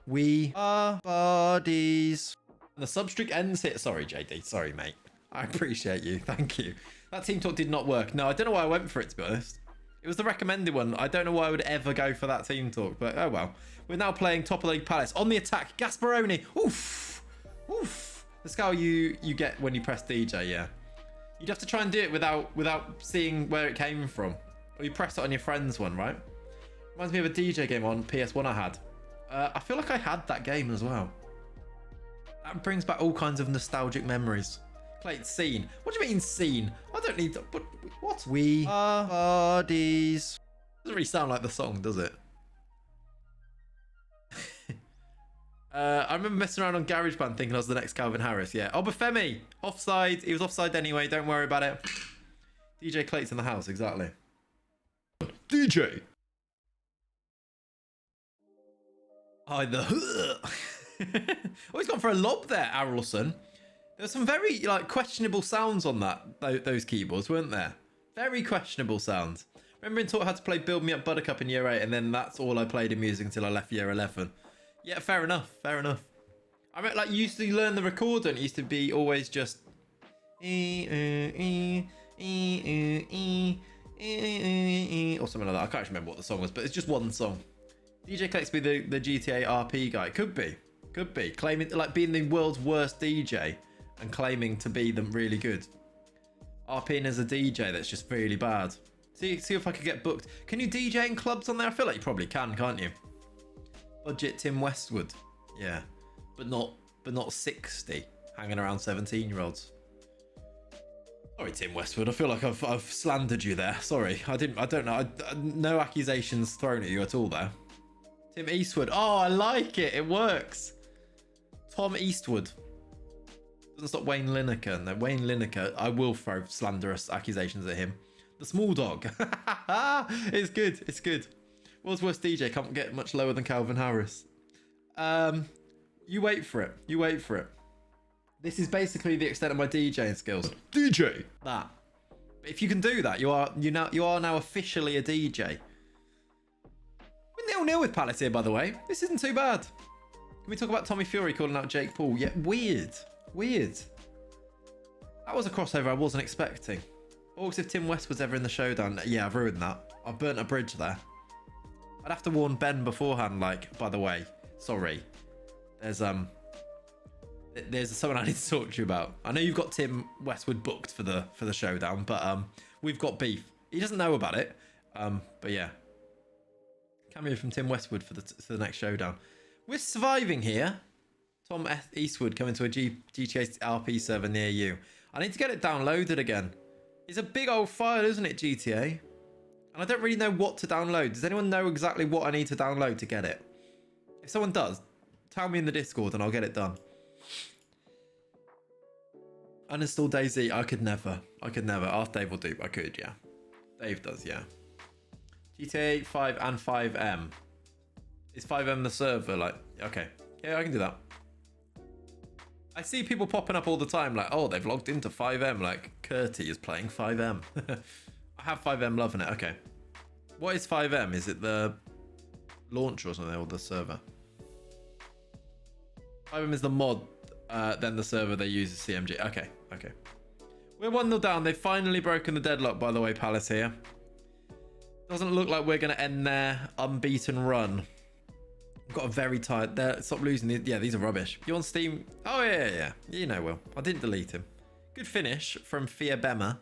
Speaker 1: We are bodies. And the sub streak ends here. Sorry, JD. Sorry, mate. I appreciate you. Thank you. That team talk did not work. No, I don't know why I went for it, to be honest. It was the recommended one. I don't know why I would ever go for that team talk, but oh well. We're now playing top of the league Palace. On the attack, Gasparoni. Oof. Oof. That's how you get when you press DJ, yeah. You'd have to try and do it without seeing where it came from. Or you press it on your friend's one, right? Reminds me of a DJ game on PS1 I had. I feel like I had that game as well. That brings back all kinds of nostalgic memories. Played scene. What do you mean scene? I don't need to, but what? We are bodies. Doesn't really sound like the song, does it? I remember messing around on GarageBand thinking I was the next Calvin Harris. Yeah. Obafemi. Offside. He was offside anyway. Don't worry about it. DJ Clate's in the house. Exactly. DJ. Oh, he's gone for a lob there, Arrelson. There's some very like questionable sounds on those keyboards, weren't there? Very questionable sounds. Remember being taught how to play Build Me Up Buttercup in year 8, and then that's all I played in music until I left year 11. Yeah, fair enough. Fair enough. I mean, like, you used to learn the recorder, and it used to be always just or something like that. I can't remember what the song was, but it's just one song. DJ Clates be the GTA RP guy. Could be. Claiming like being the world's worst DJ and claiming to be them really good. RPing as a DJ that's just really bad. See if I could get booked. Can you DJ in clubs on there? I feel like you probably can, can't you? Budget Tim Westwood. Yeah. But not 60 hanging around 17-year-olds. Sorry, Tim Westwood. I feel like I've slandered you there. Sorry. I don't know. No accusations thrown at you at all there. Tim Eastwood. Oh, I like it. It works. Tom Eastwood. Doesn't stop Wayne Lineker. No, Wayne Lineker. I will throw slanderous accusations at him. The small dog. It's good. It's good. World's worst DJ can't get much lower than Calvin Harris. You wait for it. You wait for it. This is basically the extent of my DJing skills. DJ that. If you can do that, you are now officially a DJ. We're 0-0 with Palace here, by the way. This isn't too bad. Can we talk about Tommy Fury calling out Jake Paul? Yeah, weird. Weird. That was a crossover I wasn't expecting. Or if Tim West was ever in the showdown. Yeah, I've ruined that. I've burnt a bridge there. I'd have to warn Ben beforehand, like, by the way, sorry. There's someone I need to talk to you about. I know you've got Tim Westwood booked for the showdown, but we've got beef. He doesn't know about it. But yeah. Cameo from Tim Westwood for the next showdown. We're surviving here. Tom Eastwood coming to a GTA RP server near you. I need to get it downloaded again. It's a big old file, isn't it, GTA? And I don't really know what to download. Does anyone know exactly what I need to download to get it? If someone does, tell me in the Discord and I'll get it done. Uninstall DayZ. I could never. Ask Dave will do. I could, yeah. Dave does, yeah. GTA 5 and 5M. Is 5M the server? Like, okay. Yeah, I can do that. I see people popping up all the time like, oh, they've logged into 5M. Like, Curty is playing 5M. I have 5M loving it. Okay. What is 5M? Is it the launcher or something, or the server? 5M is the mod, then the server they use is CMG. Okay. We're 1-0 down. They've finally broken the deadlock, by the way, Palace here. Doesn't look like we're going to end their unbeaten run. I've got a very tired... Stop losing. Yeah, these are rubbish. You on Steam? Oh, yeah. You know, Will. I didn't delete him. Good finish from Fia Bema.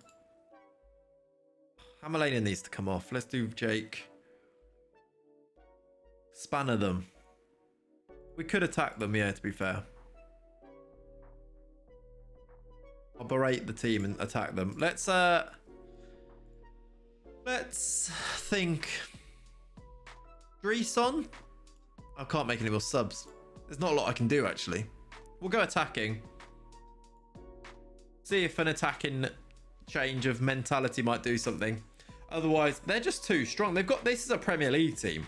Speaker 1: Hammerlane needs to come off. Let's do Jake. Spanner them. We could attack them, yeah, to be fair. I'll berate the team and attack them. Let's think. Dreeson? I can't make any more subs. There's not a lot I can do, actually. We'll go attacking. See if an attacking change of mentality might do something. Otherwise, they're just too strong. This is a Premier League team.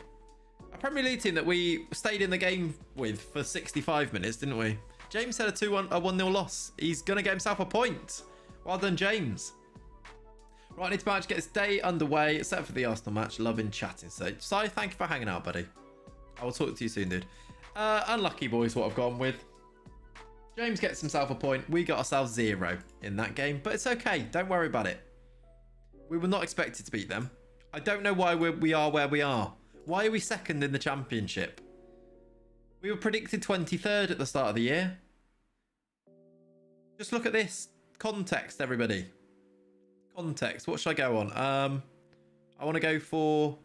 Speaker 1: A Premier League team that we stayed in the game with for 65 minutes, didn't we? James had a 1-0 loss. He's going to get himself a point. Well done, James. Right, I need to manage to get this day underway, except for the Arsenal match. Loving chatting. So, Si, thank you for hanging out, buddy. I will talk to you soon, dude. Unlucky boys, what I've gone with. James gets himself a point. We got ourselves 0 in that game, but it's okay. Don't worry about it. We were not expected to beat them. I don't know why we are where we are. Why are we second in the championship? We were predicted 23rd at the start of the year. Just look at this. Context, everybody. Context. What should I go on? I want to go for...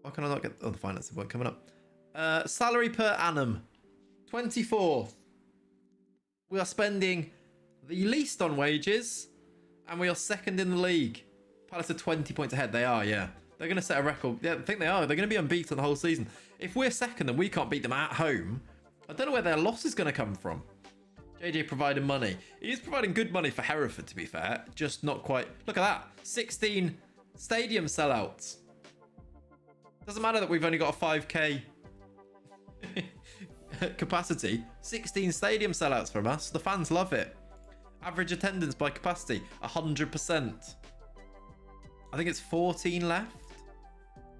Speaker 1: Why can I not get... Oh, the finance won't coming up. Salary per annum. 24th. We are spending the least on wages. And we are second in the league. Palace are 20 points ahead. They are, yeah. They're going to set a record. Yeah, I think they are. They're going to be unbeaten the whole season. If we're second and we can't beat them at home, I don't know where their loss is going to come from. JJ providing money. He is providing good money for Hereford, to be fair. Just not quite. Look at that. 16 stadium sellouts. Doesn't matter that we've only got a 5k capacity. 16 stadium sellouts from us. The fans love it. Average attendance by capacity, 100%. I think it's 14 left.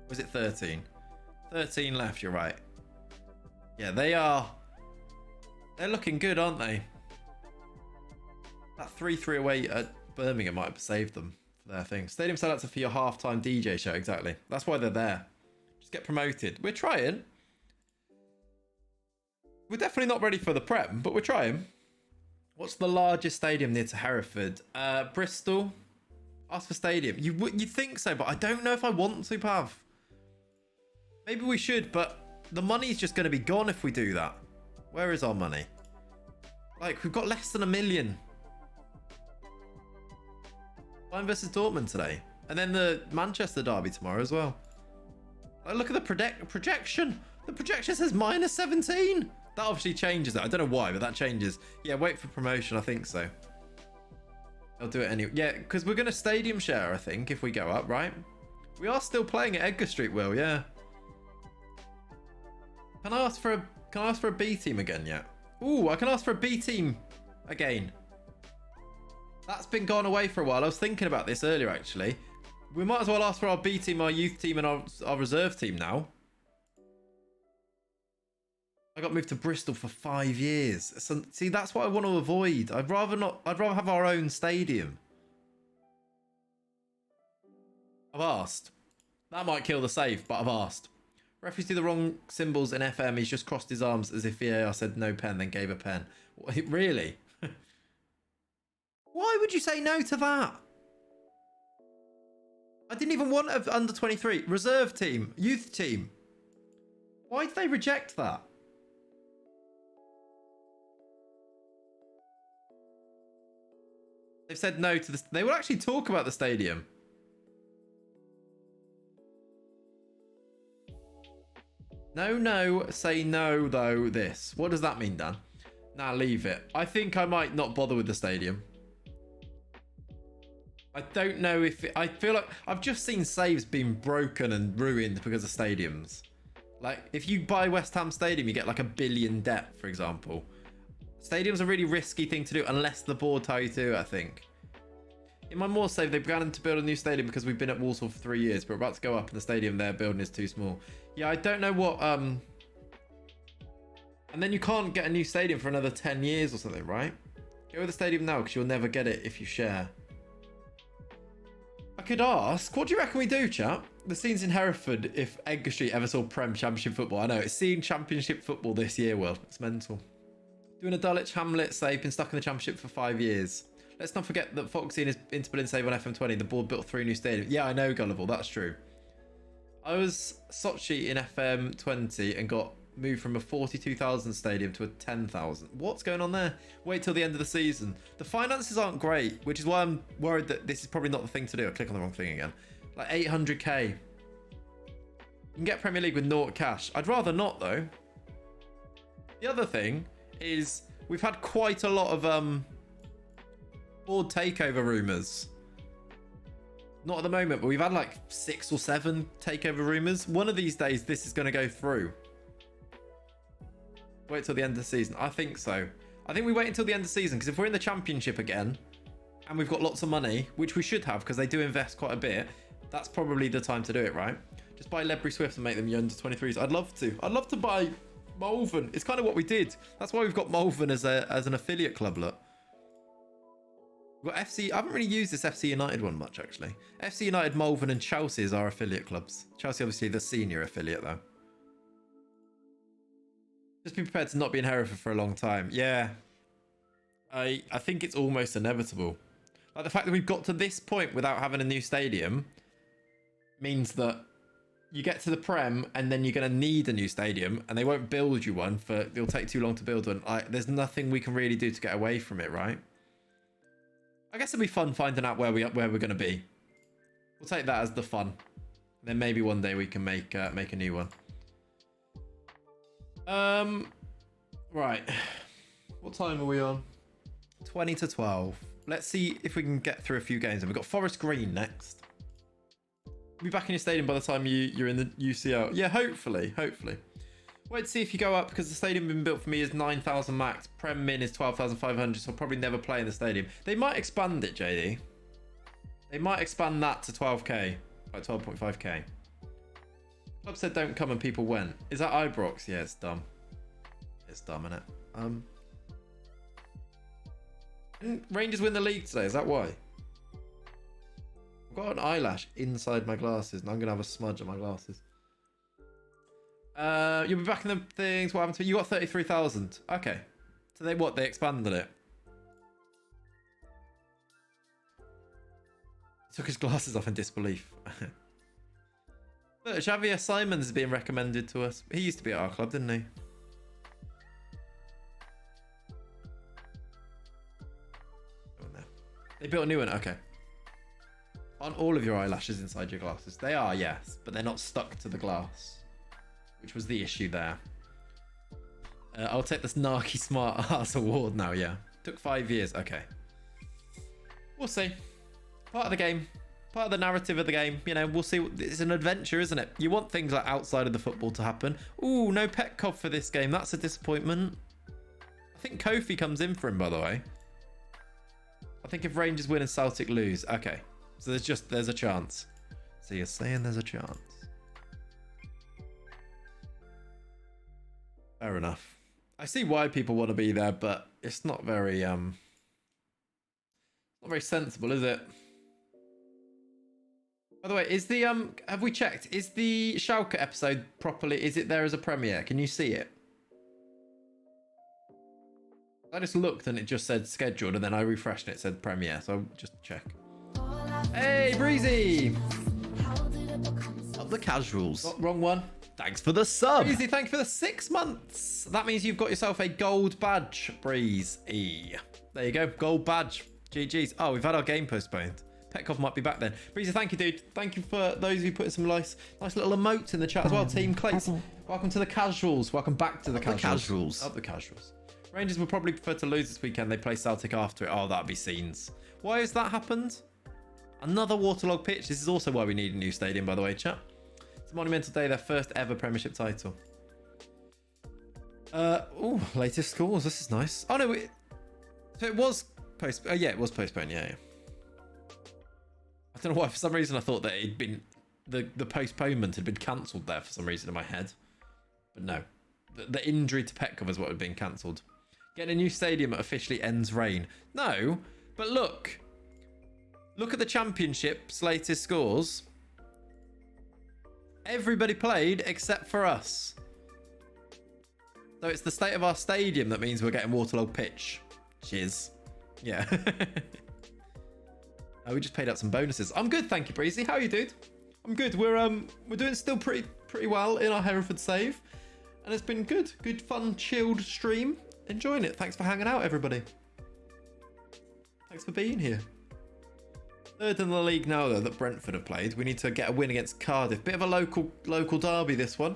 Speaker 1: Or is it 13? 13 left, you're right. Yeah, they're looking good, aren't they? That 3-3 away at Birmingham might have saved them for their thing. Stadium sellouts are for your halftime DJ show, exactly. That's why they're there. Just get promoted. We're trying. We're definitely not ready for the Prem, but we're trying. What's the largest stadium near to Hereford? Bristol. Ask for stadium. You'd think so, but I don't know if I want to, Pav. Maybe we should, but the money's just going to be gone if we do that. Where is our money? Like, we've got less than $1 million. Bayern versus Dortmund today. And then the Manchester derby tomorrow as well. Like, look at the projection. The projection says -17. That obviously changes that. I don't know why, but that changes. Yeah, wait for promotion. I think so. I'll do it anyway. Yeah, because we're going to stadium share, I think, if we go up, right? We are still playing at Edgar Street, Will, yeah. Can I ask for a B team again yet? Ooh, I can ask for a B team again. That's been gone away for a while. I was thinking about this earlier, actually. We might as well ask for our B team, our youth team, and our reserve team now. I got moved to Bristol for 5 years. So, see, that's what I want to avoid. I'd rather have our own stadium. I've asked. That might kill the save, but I've asked. Referees do the wrong symbols in FM. He's just crossed his arms as if VAR said no pen, then gave a pen. Really? Why would you say no to that? I didn't even want an under 23. Reserve team. Youth team. Why did they reject that? They've said no to this. They will actually talk about the stadium. No, say no, though, this. What does that mean, Dan? Nah, leave it. I think I might not bother with the stadium. I don't know if... I feel like I've just seen saves being broken and ruined because of stadiums. Like, if you buy West Ham Stadium, you get like $1 billion debt, for example. Stadium's a really risky thing to do unless the board tell you to, I think. In my more save, they began to build a new stadium because we've been at Walsall for 3 years, but we're about to go up and the stadium they're building is too small. Yeah, I don't know what... And then you can't get a new stadium for another 10 years or something, right? Go with the stadium now because you'll never get it if you share. I could ask, what do you reckon we do, chap? The scenes in Hereford if Edgar Street ever saw Prem Championship football. I know, it's seen Championship football this year, Will. It's mental. Doing a Dulwich Hamlet save, been stuck in the Championship for 5 years. Let's not forget that Foxy and his Interpol save on FM20. The board built 3 new stadiums. Yeah, I know, Gullible. That's true. I was Sochi in FM20 and got moved from a 42,000 stadium to a 10,000. What's going on there? Wait till the end of the season. The finances aren't great, which is why I'm worried that this is probably not the thing to do. I click on the wrong thing again. Like 800k. You can get Premier League with 0 cash. I'd rather not, though. The other thing is we've had quite a lot of board takeover rumours. Not at the moment, but we've had like 6 or 7 takeover rumours. One of these days, this is going to go through. Wait till the end of the season. I think so. I think we wait until the end of the season because if we're in the Championship again and we've got lots of money, which we should have because they do invest quite a bit, that's probably the time to do it, right? Just buy Ledbury Swift and make them under 23s. I'd love to. I'd love to buy Malvern. It's kind of what we did. That's why we've got Malvern as an affiliate club, look. We've got FC. I haven't really used this FC United one much, actually. FC United, Malvern and Chelsea is our affiliate clubs. Chelsea, obviously, the senior affiliate, though. Just be prepared to not be in Hereford for a long time. Yeah. I think it's almost inevitable. Like, the fact that we've got to this point without having a new stadium means that you get to the Prem and then you're going to need a new stadium and they won't build you one for... It'll take too long to build one. There's nothing we can really do to get away from it, right? I guess it'll be fun finding out where we're going to be. We'll take that as the fun. Then maybe one day we can make a new one. Right. What time are we on? 20 to 12. Let's see if we can get through a few games. And we've got Forest Green next. We'll be back in your stadium by the time you're in the UCL. Yeah, hopefully. Wait to see if you go up because the stadium being built for me is 9,000 max. Prem Min is 12,500, so I'll probably never play in the stadium. They might expand it, JD. They might expand that to 12k, like 12.5k. Club said don't come and people went. Is that Ibrox? Yeah, it's dumb. It's dumb, innit? Didn't Rangers win the league today? Is that why? I've got an eyelash inside my glasses, and I'm gonna have a smudge on my glasses. You'll be back in the things. What happened to you? Got 33,000. Okay. So they expanded it. He took his glasses off in disbelief. Look, Xavier Simons is being recommended to us. He used to be at our club, didn't he? Oh, no. They built a new one. Okay. Aren't all of your eyelashes inside your glasses? They are, yes, but they're not stuck to the glass, which was the issue there. I'll take this Narky Smart Ass Award now, yeah. Took 5 years. Okay. We'll see. Part of the game. Part of the narrative of the game. You know, we'll see. It's an adventure, isn't it? You want things like outside of the football to happen. Ooh, no Petkov for this game. That's a disappointment. I think Kofi comes in for him, by the way. I think if Rangers win and Celtic lose. Okay. So there's a chance. So you're saying there's a chance. Fair enough. I see why people want to be there, but it's not very not very sensible, is it? By the way, is the have we checked? Is the Schalke episode properly? Is it there as a premiere? Can you see it? I just looked and it just said scheduled, and then I refreshed and it said premiere. So I'll just check. Hey, Breezy! Up the casuals. Oh, wrong one. Thanks for the sub. Breezy, thank you for the 6 months. That means you've got yourself a gold badge, Breezy. There you go, gold badge. GG's. Oh, we've had our game postponed. Petkov might be back then. Breezy, thank you, dude. Thank you for those who put some nice little emotes in the chat as well. Team Clates. Welcome to the casuals. Welcome back to the casuals. Up the casuals. Rangers would probably prefer to lose this weekend. They play Celtic after it. Oh, that'd be scenes. Why has that happened? Another waterlogged pitch. This is also why we need a new stadium, by the way, chat. It's a monumental day, their first ever Premiership title. Oh, latest scores. This is nice. Oh no, so it was postponed. Yeah, it was postponed. Yeah. I don't know why. For some reason, I thought that it'd been the postponement had been cancelled there for some reason in my head. But no, the injury to Petkov is what had been cancelled. Getting a new stadium officially ends reign. No, but look at the Championship's latest scores. Everybody played except for us. So it's the state of our stadium that means we're getting waterlogged pitch. Cheers. Yeah. We just paid out some bonuses. I'm good, thank you, Breezy. How are you, dude? I'm good. We're doing still pretty well in our Hereford save, and it's been good. Good, fun, chilled stream. Enjoying it. Thanks for hanging out, everybody. Thanks for being here. Third in the league now, though, that Brentford have played. We need to get a win against Cardiff. Bit of a local derby, this one.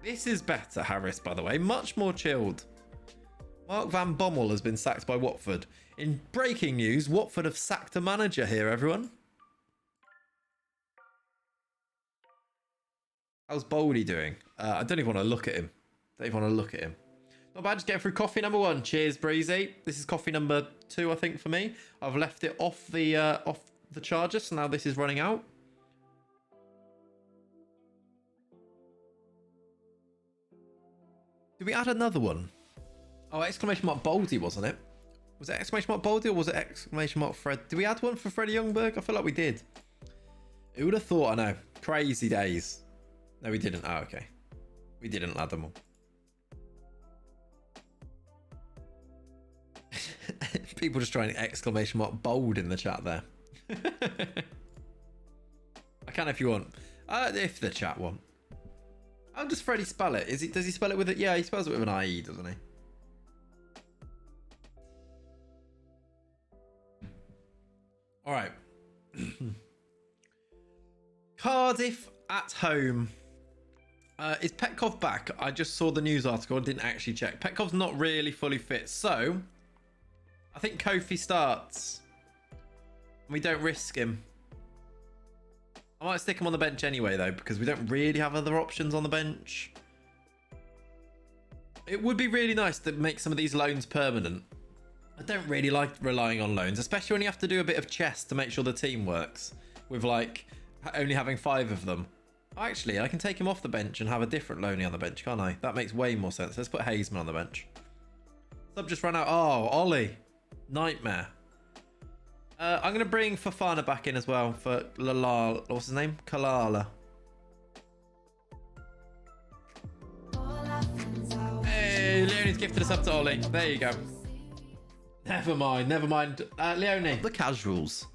Speaker 1: This is better, Harris, by the way. Much more chilled. Mark Van Bommel has been sacked by Watford. In breaking news, Watford have sacked a manager here, everyone. How's Boldy doing? I don't even want to look at him. Not bad, just getting through coffee number 1. Cheers, Breezy. This is coffee number 2, I think, for me. I've left it off the charger, so now this is running out. Did we add another one? Oh, exclamation mark Boldy, wasn't it? Was it exclamation mark Boldy or was it exclamation mark Fred? Did we add one for Freddie Youngberg? I feel like we did. Who would have thought? I know. Crazy days. No, we didn't. Oh, okay. We didn't add them all. People just trying exclamation mark bold in the chat there. I can if you want. If the chat want. How does Freddie spell it? Does he spell it with it? Yeah, he spells it with an IE, doesn't he? All right. Cardiff at home. Is Petkov back? I just saw the news article and didn't actually check. Petkov's not really fully fit, so I think Kofi starts. We don't risk him. I might stick him on the bench anyway, though, because we don't really have other options on the bench. It would be really nice to make some of these loans permanent. I don't really like relying on loans, especially when you have to do a bit of chess to make sure the team works, with like only having 5 of them. Actually, I can take him off the bench and have a different loanee on the bench, can't I? That makes way more sense. Let's put Hazeman on the bench. Sub just ran out. Oh, Ollie. Nightmare. I'm going to bring Fofana back in as well for Lala. What's his name? Kalala. Hey, Leonie's gifted us up to Ollie. There you go. Never mind. Leonie. The casuals.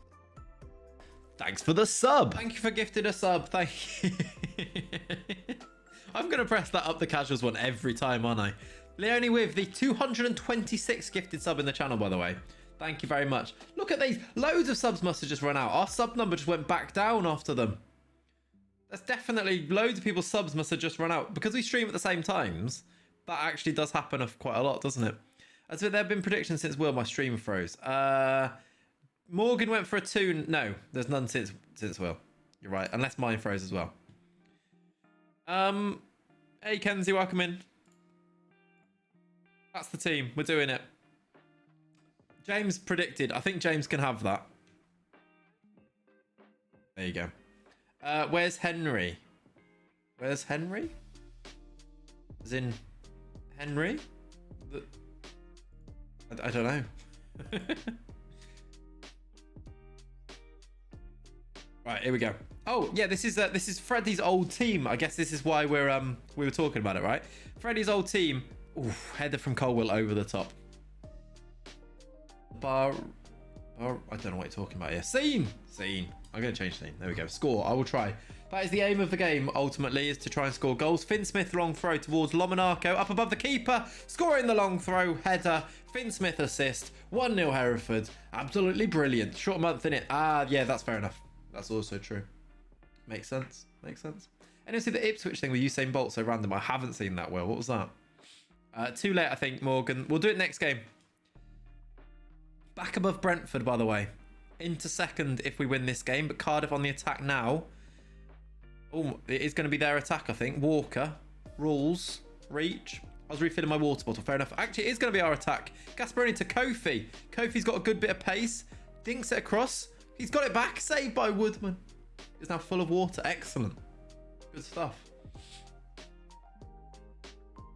Speaker 1: Thanks for the sub. Thank you for gifting a sub. Thank you. I'm going to press that up the casuals one every time, aren't I? Leonie with the 226 gifted sub in the channel, by the way. Thank you very much. Look at these. Loads of subs must have just run out. Our sub number just went back down after them. That's definitely loads of people's subs must have just run out. Because we stream at the same times, that actually does happen quite a lot, doesn't it? Has there been predictions since Will? My stream froze. Morgan went for a 2. No, there's none since Will. You're right, unless mine froze as well. Hey Kenzie, welcome in. That's the team. We're doing it. James predicted. I think James can have that. There you go. Where's Henry? Where's Henry? As in Henry? I don't know. Right, here we go. Oh yeah, this is Freddie's old team. I guess this is why we were talking about it, right? Freddie's old team. Ooh, header from Colwell over the top. I don't know what you're talking about here. Scene. I'm going to change scene. There we go. Score. I will try. That is the aim of the game, ultimately, is to try and score goals. Finn Smith, long throw towards Lomonaco. Up above the keeper. Scoring the long throw. Header. Finn Smith assist. 1-0 Hereford. Absolutely brilliant. Short month, innit? Yeah, that's fair enough. That's also true. Makes sense. And you see the Ipswich thing with Usain Bolt so random. I haven't seen that well. What was that? Too late, I think, Morgan. We'll do it next game. Back above Brentford, by the way. Into second if we win this game, but Cardiff on the attack now. Oh, it is going to be their attack, I think. Walker, rules, reach. I was refilling my water bottle, fair enough. Actually, it is going to be our attack. Gasperini to Kofi. Kofi's got a good bit of pace. Dinks it across. He's got it back. Saved by Woodman. It's now full of water. Excellent. Good stuff.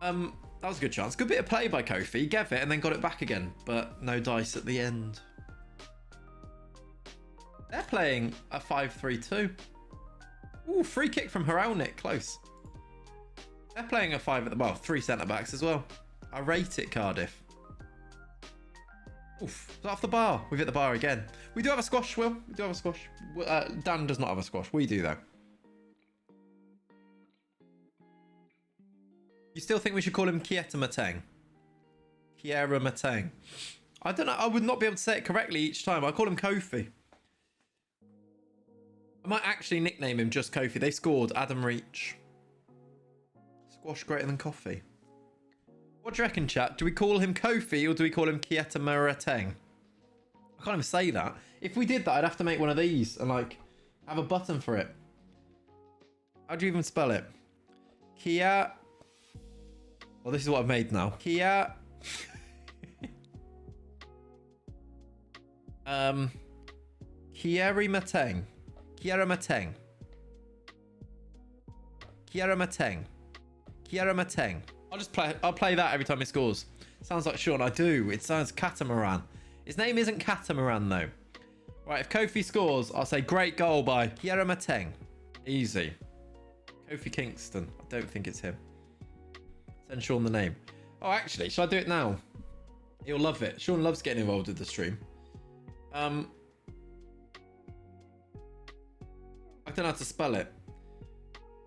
Speaker 1: That was a good chance. Good bit of play by Kofi. He gave it and then got it back again, but no dice at the end. They're playing a 5-3-2. Ooh, free kick from Heralnik. Close. They're playing a 3 centre-backs as well. I rate it, Cardiff. Oof. It's off the bar. We've hit the bar again. We do have a squash, Will. We do have a squash. Dan does not have a squash. We do, though. You still think we should call him Kieta Mateng? Kiera Mateng. I don't know. I would not be able to say it correctly each time. I call him Kofi. I might actually nickname him just Kofi. They scored. Adam Reach. Squash greater than coffee. What do you reckon, chat? Do we call him Kofi or do we call him Kieta Mateng? I can't even say that. If we did that, I'd have to make one of these and like have a button for it. How do you even spell it? Kia. Well, this is what I've made now. Kia. Kieri Mateng. Kiera Mateng. Kiera Mateng. Kiera Mateng. I'll play that every time he scores. Sounds like Sean. I do. It sounds Catamaran. His name isn't Catamaran though. Right, if Kofi scores, I'll say great goal by Kiera Mateng. Easy. Kofi Kingston. I don't think it's him. Send Sean the name. Oh, actually, should I do it now? He'll love it. Sean loves getting involved with the stream. I don't know how to spell it.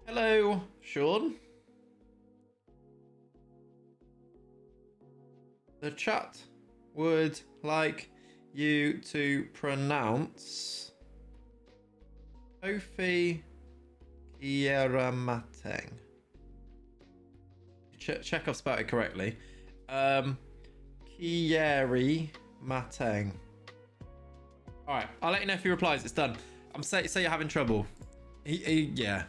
Speaker 1: Hello, Sean. The chat would like you to pronounce Kofi Kieramateng. Check I've spelled it correctly. Kieri Mateng. Alright, I'll let you know if he replies. It's done. Say you're having trouble. Yeah.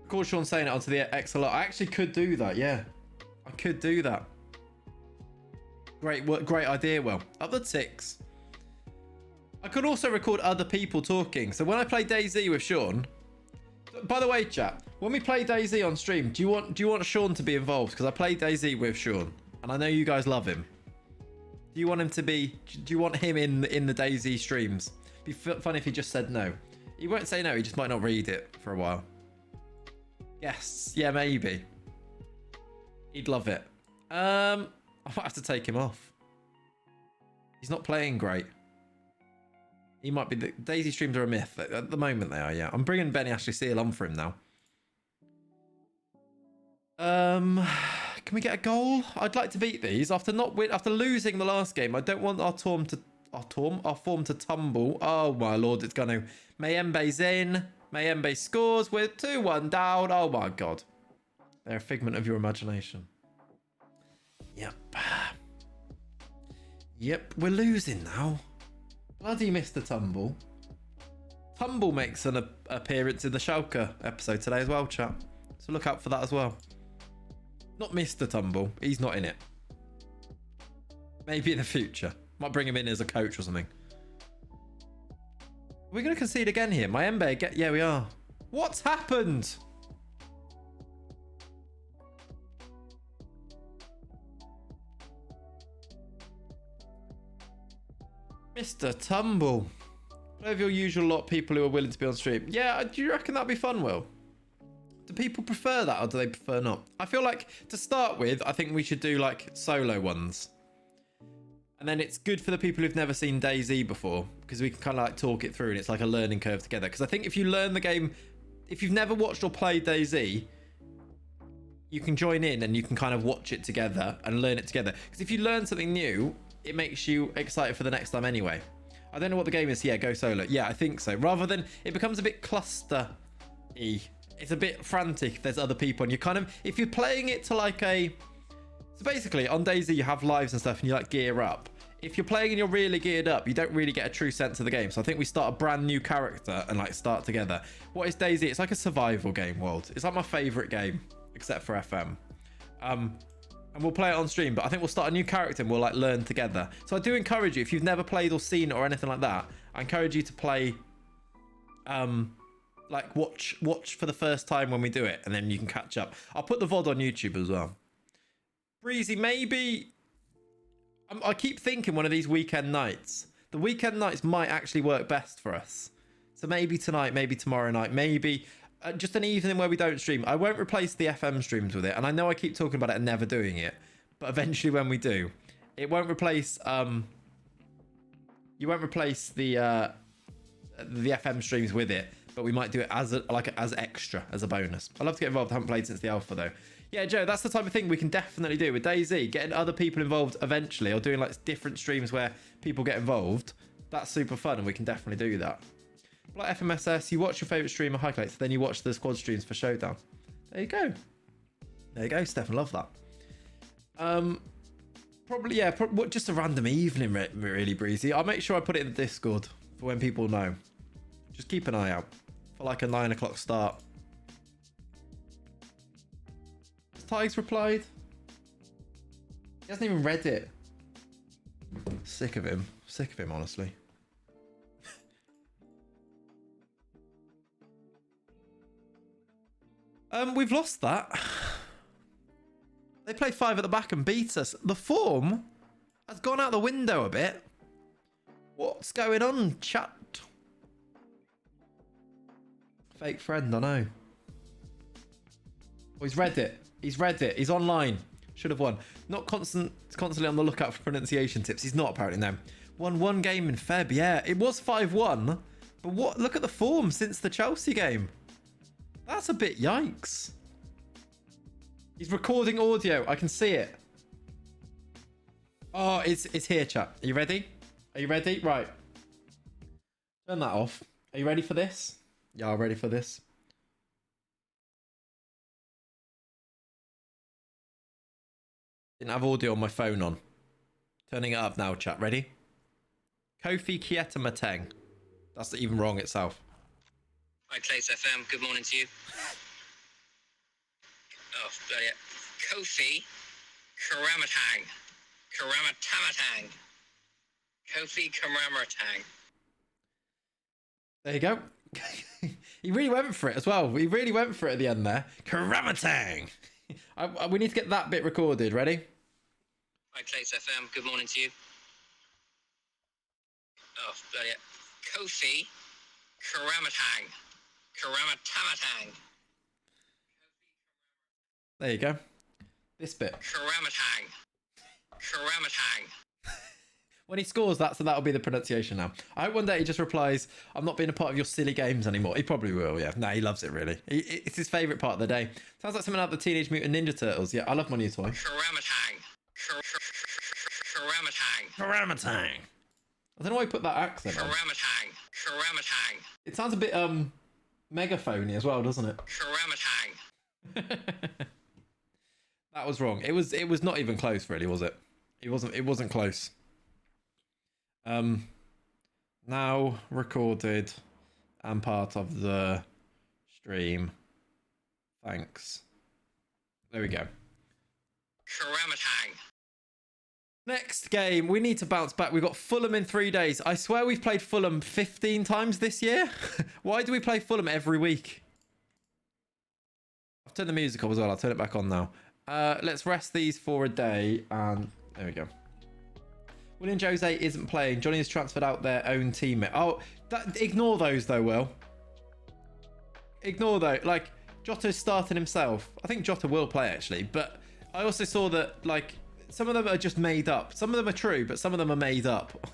Speaker 1: Of course, Sean saying it onto the XLR. I actually could do that, yeah. I could do that. Great idea, Will. Up the ticks. I could also record other people talking. So when I play DayZ with Sean... By the way, chat, when we play DayZ on stream, do you want Sean to be involved? Because I play DayZ with Sean, and I know you guys love him. Do you want him to be... Do you want him in the DayZ streams? Be funny if he just said no. He won't say no, he just might not read it for a while. Yes, yeah, maybe. He'd love it. I might have to take him off. He's not playing great. He might be... The DayZ streams are a myth. At the moment they are, yeah. I'm bringing Benny Ashley Seal on for him now. Can we get a goal? I'd like to beat these. After losing the last game, I don't want our form to tumble. Oh my lord, it's going to... Mayembe's in. Mayembe scores with 2-1 down. Oh my god. They're a figment of your imagination. Yep. Yep, we're losing now. Bloody Mr. Tumble. Tumble makes an appearance in the Schalke episode today as well, chat. So look out for that as well. Not Mr. Tumble. He's not in it. Maybe in the future. Might bring him in as a coach or something. Are we going to concede again here? My Mbe, yeah, we are. What's happened? Mr. Tumble. Play with your usual lot of people who are willing to be on stream. Yeah, do you reckon that'd be fun, Will? Do people prefer that or do they prefer not? I feel like, to start with, I think we should do like solo ones. And then it's good for the people who've never seen DayZ before, because we can kind of like talk it through and it's like a learning curve together. Because I think if you learn the game, if you've never watched or played DayZ, you can join in and you can kind of watch it together and learn it together. Because if you learn something new, it makes you excited for the next time anyway. I don't know what the game is. Yeah, go solo. Yeah, I think so. Rather than, it becomes a bit cluster-y. It's a bit frantic if there's other people. And you kind of, if you're playing it to like a... So basically, on DayZ, you have lives and stuff and you like gear up. If you're playing and you're really geared up, you don't really get a true sense of the game. So I think we start a brand new character and like start together. What is DayZ? It's like a survival game world. It's like my favourite game, except for FM. And we'll play it on stream, but I think we'll start a new character and we'll like learn together. So I do encourage you, if you've never played or seen it or anything like that, I encourage you to play, like watch for the first time when we do it, and then you can catch up. I'll put the VOD on YouTube as well. Breezy, maybe, I keep thinking one of these weekend nights. The weekend nights might actually work best for us. So maybe tonight, maybe tomorrow night, maybe... just an evening where we don't stream. I won't replace the FM streams with it, and I know I keep talking about it and never doing it, but eventually when we do, it won't replace you won't replace the FM streams with it, but we might do it as as extra, as a bonus. I love to get involved. I haven't played since the alpha though. Yeah, Joe, that's the type of thing we can definitely do with DayZ. Getting other people involved eventually, or doing like different streams where people get involved. That's super fun, and we can definitely do that. Like FMSS, you watch your favourite streamer highlights, then you watch the squad streams for Showdown. There you go. There you go, Stefan. Love that. Probably, yeah, just a random evening, really, Breezy. I'll make sure I put it in the Discord for when people know. Just keep an eye out for like a 9 o'clock start. Has Tigers replied? He hasn't even read it. Sick of him. Sick of him, honestly. We've lost that. They play 5 at the back and beat us. The form has gone out the window a bit. What's going on, chat? Fake friend, I know. Oh, he's read it. He's read it. He's online. Should have won. Not constantly on the lookout for pronunciation tips. He's not, apparently, no. Won one game in Feb, yeah. It was 5-1. But what? Look at the form since the Chelsea game. That's a bit yikes. He's recording audio. I can see it. Oh, it's here, chat. Are you ready? Are you ready? Right. Turn that off. Are you ready for this? Yeah, I'm ready for this. Didn't have audio on my phone on. Turning it up now, chat. Ready? Kofi Kieta Mateng. That's even wrong itself.
Speaker 3: Hi, Clays FM. Good morning to you. Oh, bloody hell. Kofi Karamatang. Karamatamatang. Kofi Karamatang.
Speaker 1: There you go. He really went for it as well. He really went for it at the end there. Karamatang. We need to get that bit recorded. Ready?
Speaker 3: Hi, Clays FM. Good morning to you. Oh, bloody hell. Kofi Karamatang. Karamatamatang.
Speaker 1: There you go. This bit.
Speaker 3: Karamatang. Karamatang.
Speaker 1: When he scores that, so that'll be the pronunciation now. I hope one day he just replies, I'm not being a part of your silly games anymore. He probably will, yeah. No, he loves it, really. It's his favourite part of the day. Sounds like something out of the Teenage Mutant Ninja Turtles. Yeah, I love my new toy.
Speaker 3: Karamatang. Karamatang.
Speaker 1: Karamatang. I don't know why he put that accent on.
Speaker 3: Karamatang. Karamatang.
Speaker 1: It sounds a bit, megaphony as well, doesn't it?
Speaker 3: Karamatang.
Speaker 1: That was wrong. It was not even close, really, was it? It wasn't close. Now recorded and part of the stream. Thanks. There we go.
Speaker 3: Karamatang.
Speaker 1: Next game, we need to bounce back. We've got Fulham in 3 days. I swear we've played Fulham 15 times this year. Why do we play Fulham every week? I've turned the music off as well. I'll turn it back on now. Let's rest these for a day. And there we go. William Jose isn't playing. Johnny has transferred out their own teammate. Oh, ignore those though, Will. Ignore those. Like, Jota's starting himself. I think Jota will play actually. But I also saw that, like, some of them are just made up. Some of them are true, but some of them are made up.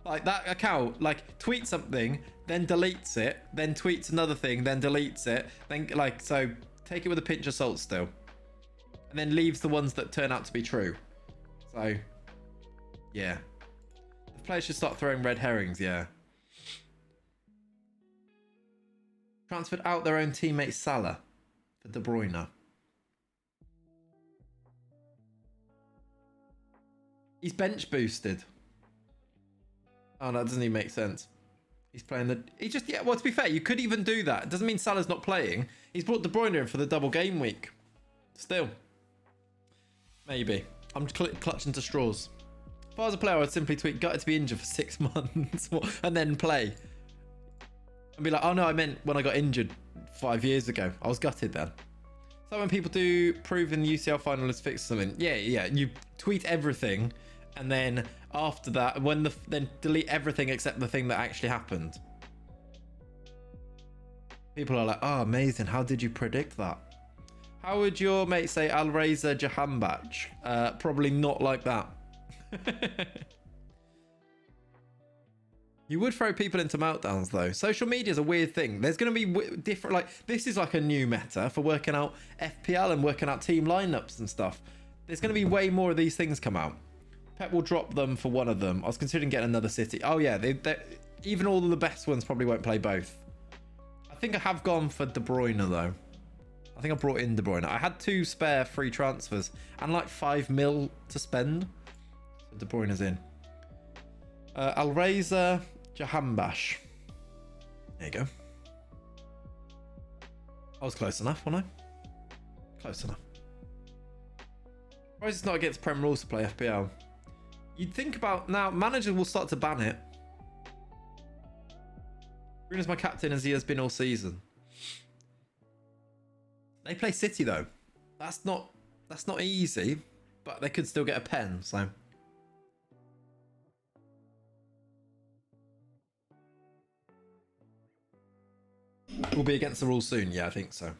Speaker 1: Like that account, like, tweets something, then deletes it, then tweets another thing, then deletes it. Then, like, so take it with a pinch of salt still. And then leaves the ones that turn out to be true. So, yeah. The players should start throwing red herrings, yeah. Transferred out their own teammate Salah for De Bruyne. He's bench boosted. Oh, no, that doesn't even make sense. He's playing the... He just... Yeah, well, to be fair, you could even do that. It doesn't mean Salah's not playing. He's brought De Bruyne in for the double game week. Still. Maybe. I'm clutching to straws. If I was a player, I'd simply tweet, gutted to be injured for 6 months. And then play. And be like, oh no, I meant when I got injured 5 years ago. I was gutted then. So when people do prove in the UCL final has fixed something. Yeah. You tweet everything. And then after that, then delete everything except the thing that actually happened. People are like, oh, amazing. How did you predict that? How would your mate say Alreza Jahambach? Probably not like that. You would throw people into meltdowns though. Social media is a weird thing. There's going to be different, like, this is like a new meta for working out FPL and working out team lineups and stuff. There's going to be way more of these things come out. Pep will drop them for one of them. I was considering getting another City. Oh yeah, even all of the best ones probably won't play both. I think I have gone for De Bruyne though. I think I brought in De Bruyne. I had 2 spare free transfers and like 5 mil to spend. So De Bruyne's in. Alreza Jahambach. There you go. I was close enough, wasn't I? Close enough. Why is it not against Prem rules to play FPL? You'd think about... Now, managers will start to ban it. Bruno's my captain as he has been all season. They play City, though. That's not easy, but they could still get a pen, so... We'll be against the rules soon. Yeah, I think so.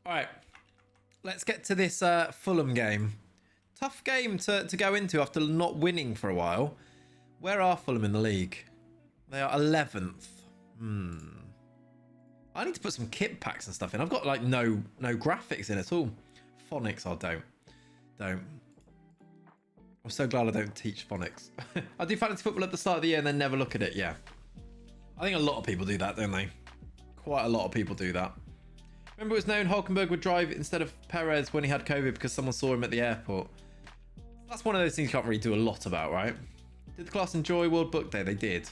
Speaker 1: All right. Let's get to this Fulham game. Tough game to go into after not winning for a while. Where are Fulham in the league? They are 11th. I need to put some kit packs and stuff in. I've got like no graphics in at all. Phonics, I don't. I'm so glad I don't teach phonics. I do fantasy football at the start of the year and then never look at it. Yeah. I think a lot of people do that, don't they? Quite a lot of people do that. Remember it was known Hulkenberg would drive instead of Perez when he had COVID because someone saw him at the airport. That's one of those things you can't really do a lot about, right? Did the class enjoy World Book Day? They did.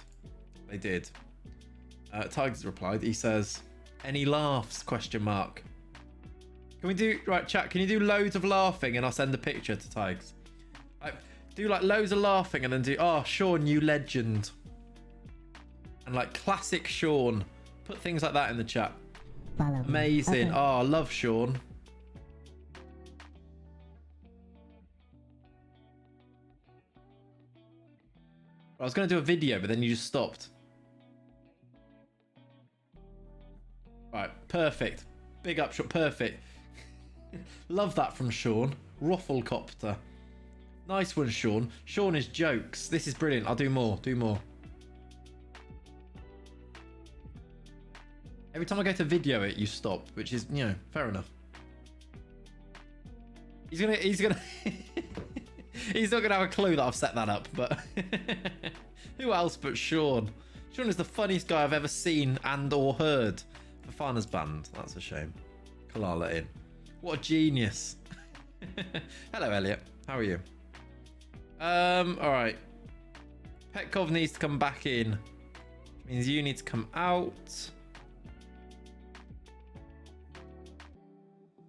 Speaker 1: Tigers replied. He says, any laughs? Question mark. Can we do... Right, chat, can you do loads of laughing and I'll send a picture to Tigers? Do like loads of laughing and then do... Oh, Sean, you legend. And like classic Sean. Put things like that in the chat. Amazing. Okay. Oh, I love Sean. I was going to do a video, but then you just stopped. Right, perfect. Big up, Sean. Perfect. Love that from Sean. Rufflecopter. Nice one, Sean. Sean is jokes. This is brilliant. I'll do more. Every time I go to video it, you stop, which is, you know, fair enough. He's gonna he's not gonna have a clue that I've set that up, but who else but Sean? Sean is the funniest guy I've ever seen and or heard. Fafana's band. That's a shame. Kalala in. What a genius. Hello, Elliot. How are you? All right. Petkov needs to come back in. Which means you need to come out.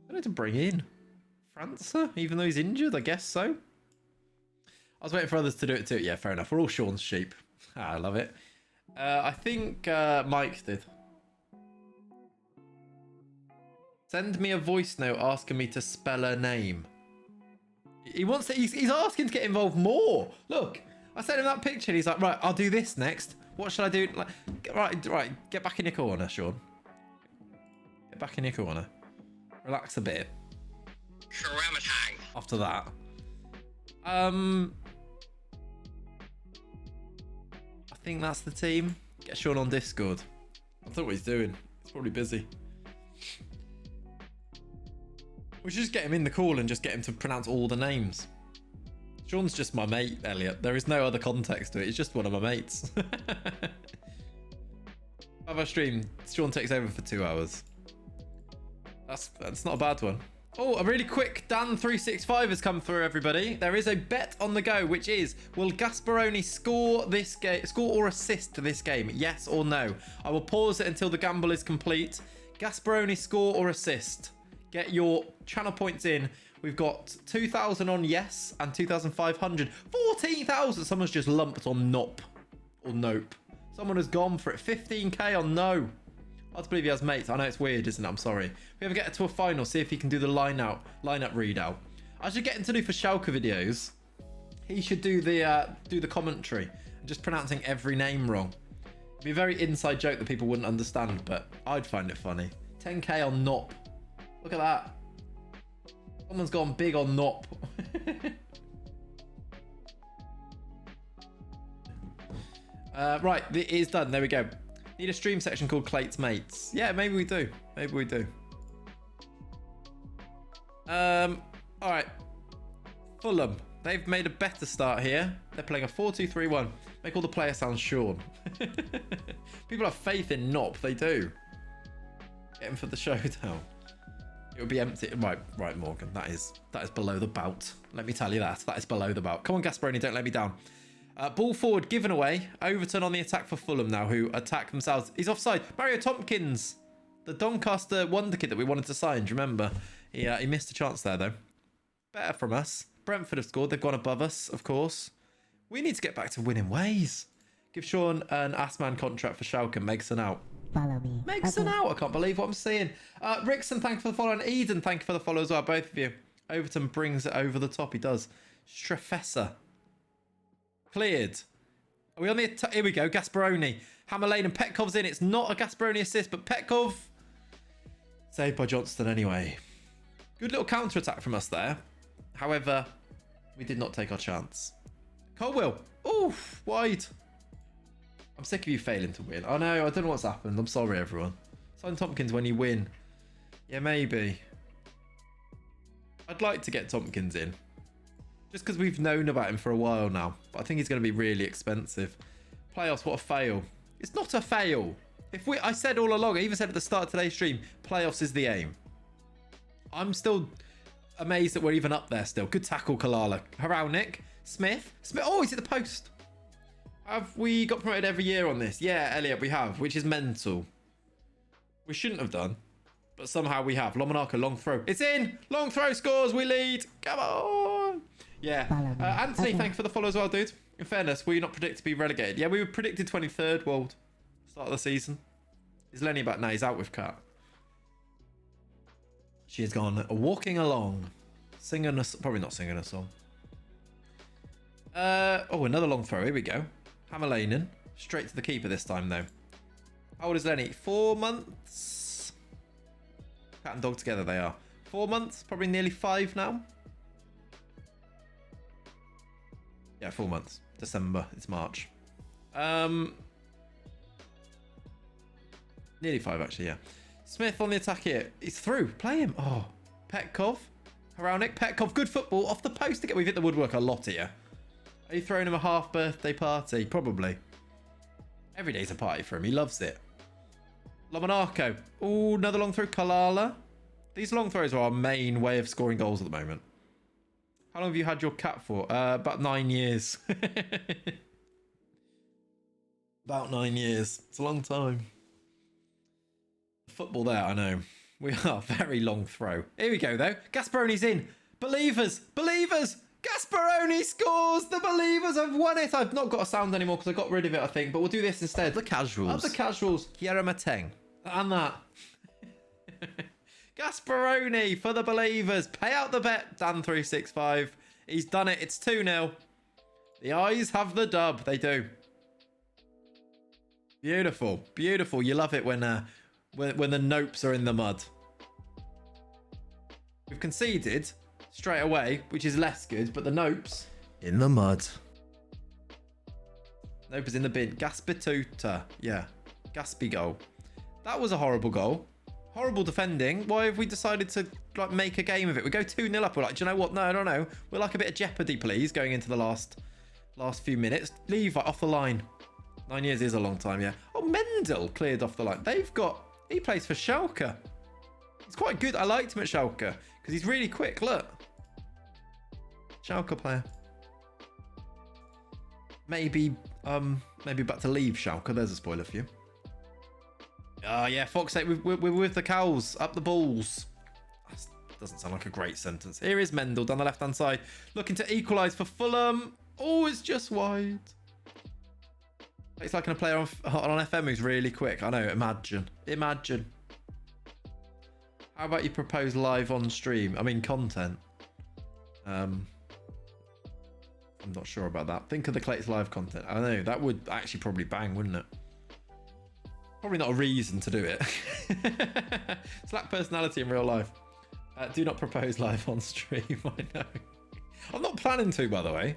Speaker 1: I need to bring in França, even though he's injured. I guess so. I was waiting for others to do it too. Yeah, fair enough. We're all Sean's sheep. I love it. I think Mike did. Send me a voice note asking me to spell her name. He wants to. He's asking to get involved more. Look, I sent him that picture. And he's like, right, I'll do this next. What should I do? Like, right. Get back in your corner, Sean. Get back in your corner. Relax a bit.
Speaker 3: Karamatang.
Speaker 1: After that, I think that's the team. Get Sean on Discord. I don't know what he's doing. He's probably busy. We should just get him in the call and just get him to pronounce all the names. Sean's just my mate, Elliot. There is no other context to it. He's just one of my mates. 5-hour stream. Sean takes over for 2 hours. That's not a bad one. Oh, a really quick Dan365 has come through, everybody. There is a bet on the go, which is, will Gasparoni score this game, score or assist to this game? Yes or no? I will pause it until the gamble is complete. Gasparoni score or assist? Get your channel points in. We've got 2,000 on yes and 2,500. 14,000. Someone's just lumped on nop or nope. Someone has gone for it. 15k on no. Hard to believe he has mates. I know it's weird, isn't it? I'm sorry. If we ever get to a final, see if he can do the lineup readout. I should get him to do for Schalke videos. He should do the commentary and just pronouncing every name wrong. It'd be a very inside joke that people wouldn't understand, but I'd find it funny. 10k on Nop. Look at that. Someone's gone big on Nop. Right, it is done. There we go. Need a stream section called Clate's Mates. Yeah, maybe we do. Maybe we do. All right. Fulham. They've made a better start here. They're playing a 4-2-3-1. Make all the players sound Sean. People have faith in Nop. They do. Get him for the showdown. It would be empty. Right, Morgan. That is below the belt. Let me tell you that. That is below the belt. Come on, Gasparoni. Don't let me down. Ball forward given away. Overton on the attack for Fulham now, who attack themselves. He's offside. Mario Tompkins, the Doncaster wonder kid that we wanted to sign. Do you remember? He missed a chance there, though. Better from us. Brentford have scored. They've gone above us, of course. We need to get back to winning ways. Give Sean an Assman contract for Schalke. Megson out.
Speaker 4: Follow me.
Speaker 1: Megson out. I can't believe what I'm seeing. Rickson, thank you for the follow. And Eden, thank you for the follow as well. Both of you. Overton brings it over the top. He does. Strefessa. Cleared. Are we on the... Here we go. Gasparoni. Hammer Lane and Petkov's in. It's not a Gasparoni assist, but Petkov... saved by Johnston anyway. Good little counter-attack from us there. However, we did not take our chance. Colwell. Oof. Wide. I'm sick of you failing to win. I know. I don't know what's happened. I'm sorry, everyone. Sign Tompkins when you win. Yeah, maybe. I'd like to get Tompkins in. Just because we've known about him for a while now. But I think he's going to be really expensive. Playoffs, what a fail. It's not a fail. I said all along, I even said at the start of today's stream, playoffs is the aim. I'm still amazed that we're even up there still. Good tackle, Kalala. Haralnik. Smith. Oh, he's at the post. Have we got promoted every year on this? Yeah, Elliot, we have, which is mental. We shouldn't have done. But somehow we have. Lomonarka, long throw. It's in! Long throw scores, we lead! Come on! Yeah. Anthony, thank you for the follow as well, dude. In fairness, were you not predicted to be relegated? Yeah, we were predicted 23rd world. Start of the season. Is Lenny back now? He's out with Kat. She has gone walking along. Singing probably not singing a song. Oh, another long throw. Here we go. Hammerlanen. Straight to the keeper this time, though. How old is Lenny? 4 months. Cat and dog together they are. 4 months. Probably nearly 5 now. Yeah, 4 months. December. It's March. Nearly 5, actually, yeah. Smith on the attack here. He's through. Play him. Oh. Petkov. Haralnik. Petkov. Good football. Off the post again. We've hit the woodwork a lot here. Are you throwing him a half birthday party? Probably. Every day's a party for him. He loves it. Lomonarko. Oh, another long throw. Kalala. These long throws are our main way of scoring goals at the moment. How long have you had your cat for? About 9 years. About 9 years. It's a long time. Football there, I know. We are very long throw. Here we go, though. Gasparoni's in. Believers! Believers! Gasparoni scores! The Believers have won it! I've not got a sound anymore because I got rid of it, I think. But we'll do this instead.
Speaker 4: The casuals.
Speaker 1: The casuals.
Speaker 4: HEREFORD.
Speaker 1: And that. Gasparoni for the Believers. Pay out the bet, Dan365. He's done it. It's 2-0. The eyes have the dub. They do. Beautiful. Beautiful. You love it when the nopes are in the mud. We've conceded straight away, which is less good, but the nopes
Speaker 4: In the mud.
Speaker 1: Nope is in the bin. Gaspituta. Yeah. Gaspy goal. That was a horrible goal. Horrible defending. Why have we decided to like make a game of it? We go 2-0 up. We're like, do you know what? No, no. We're like a bit of jeopardy, please, going into the last few minutes. Leave off the line. 9 years is a long time, yeah. Oh, Mendel cleared off the line. He plays for Schalke. He's quite good. I liked him at Schalke because he's really quick. Look. Schalke player. Maybe about to leave Schalke. There's a spoiler for you. Oh, yeah, Fox 8, we're with the cows. Up the balls. That doesn't sound like a great sentence. Here is Mendel down the left-hand side. Looking to equalise for Fulham. Oh, it's just wide. It's like a player on FM who's really quick. I know, imagine. How about you propose live on stream? I mean, content. I'm not sure about that. Think of the Clates live content. I know, that would actually probably bang, wouldn't it? Probably not a reason to do it. Slack personality in real life. Do not propose live on stream. I know. I'm not planning to, by the way.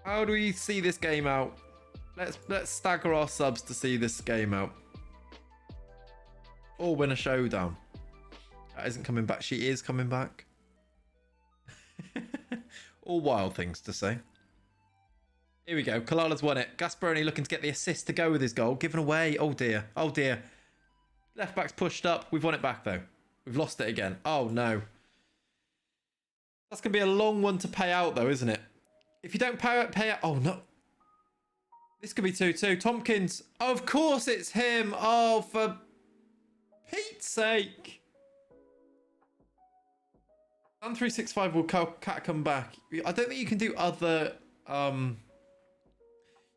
Speaker 1: How do we see this game out? Let's stagger our subs to see this game out. Or win a showdown. That isn't coming back. She is coming back. All wild things to say. Here we go. Kalala's won it. Gasparoni looking to get the assist to go with his goal. Given away. Oh dear. Oh dear. Left back's pushed up. We've won it back though. We've lost it again. Oh no. That's going to be a long one to pay out though, isn't it? If you don't pay out... Oh no. This could be 2-2. Tompkins. Of course it's him. Oh, for Pete's sake. Dan365 will come back. I don't think you can do other...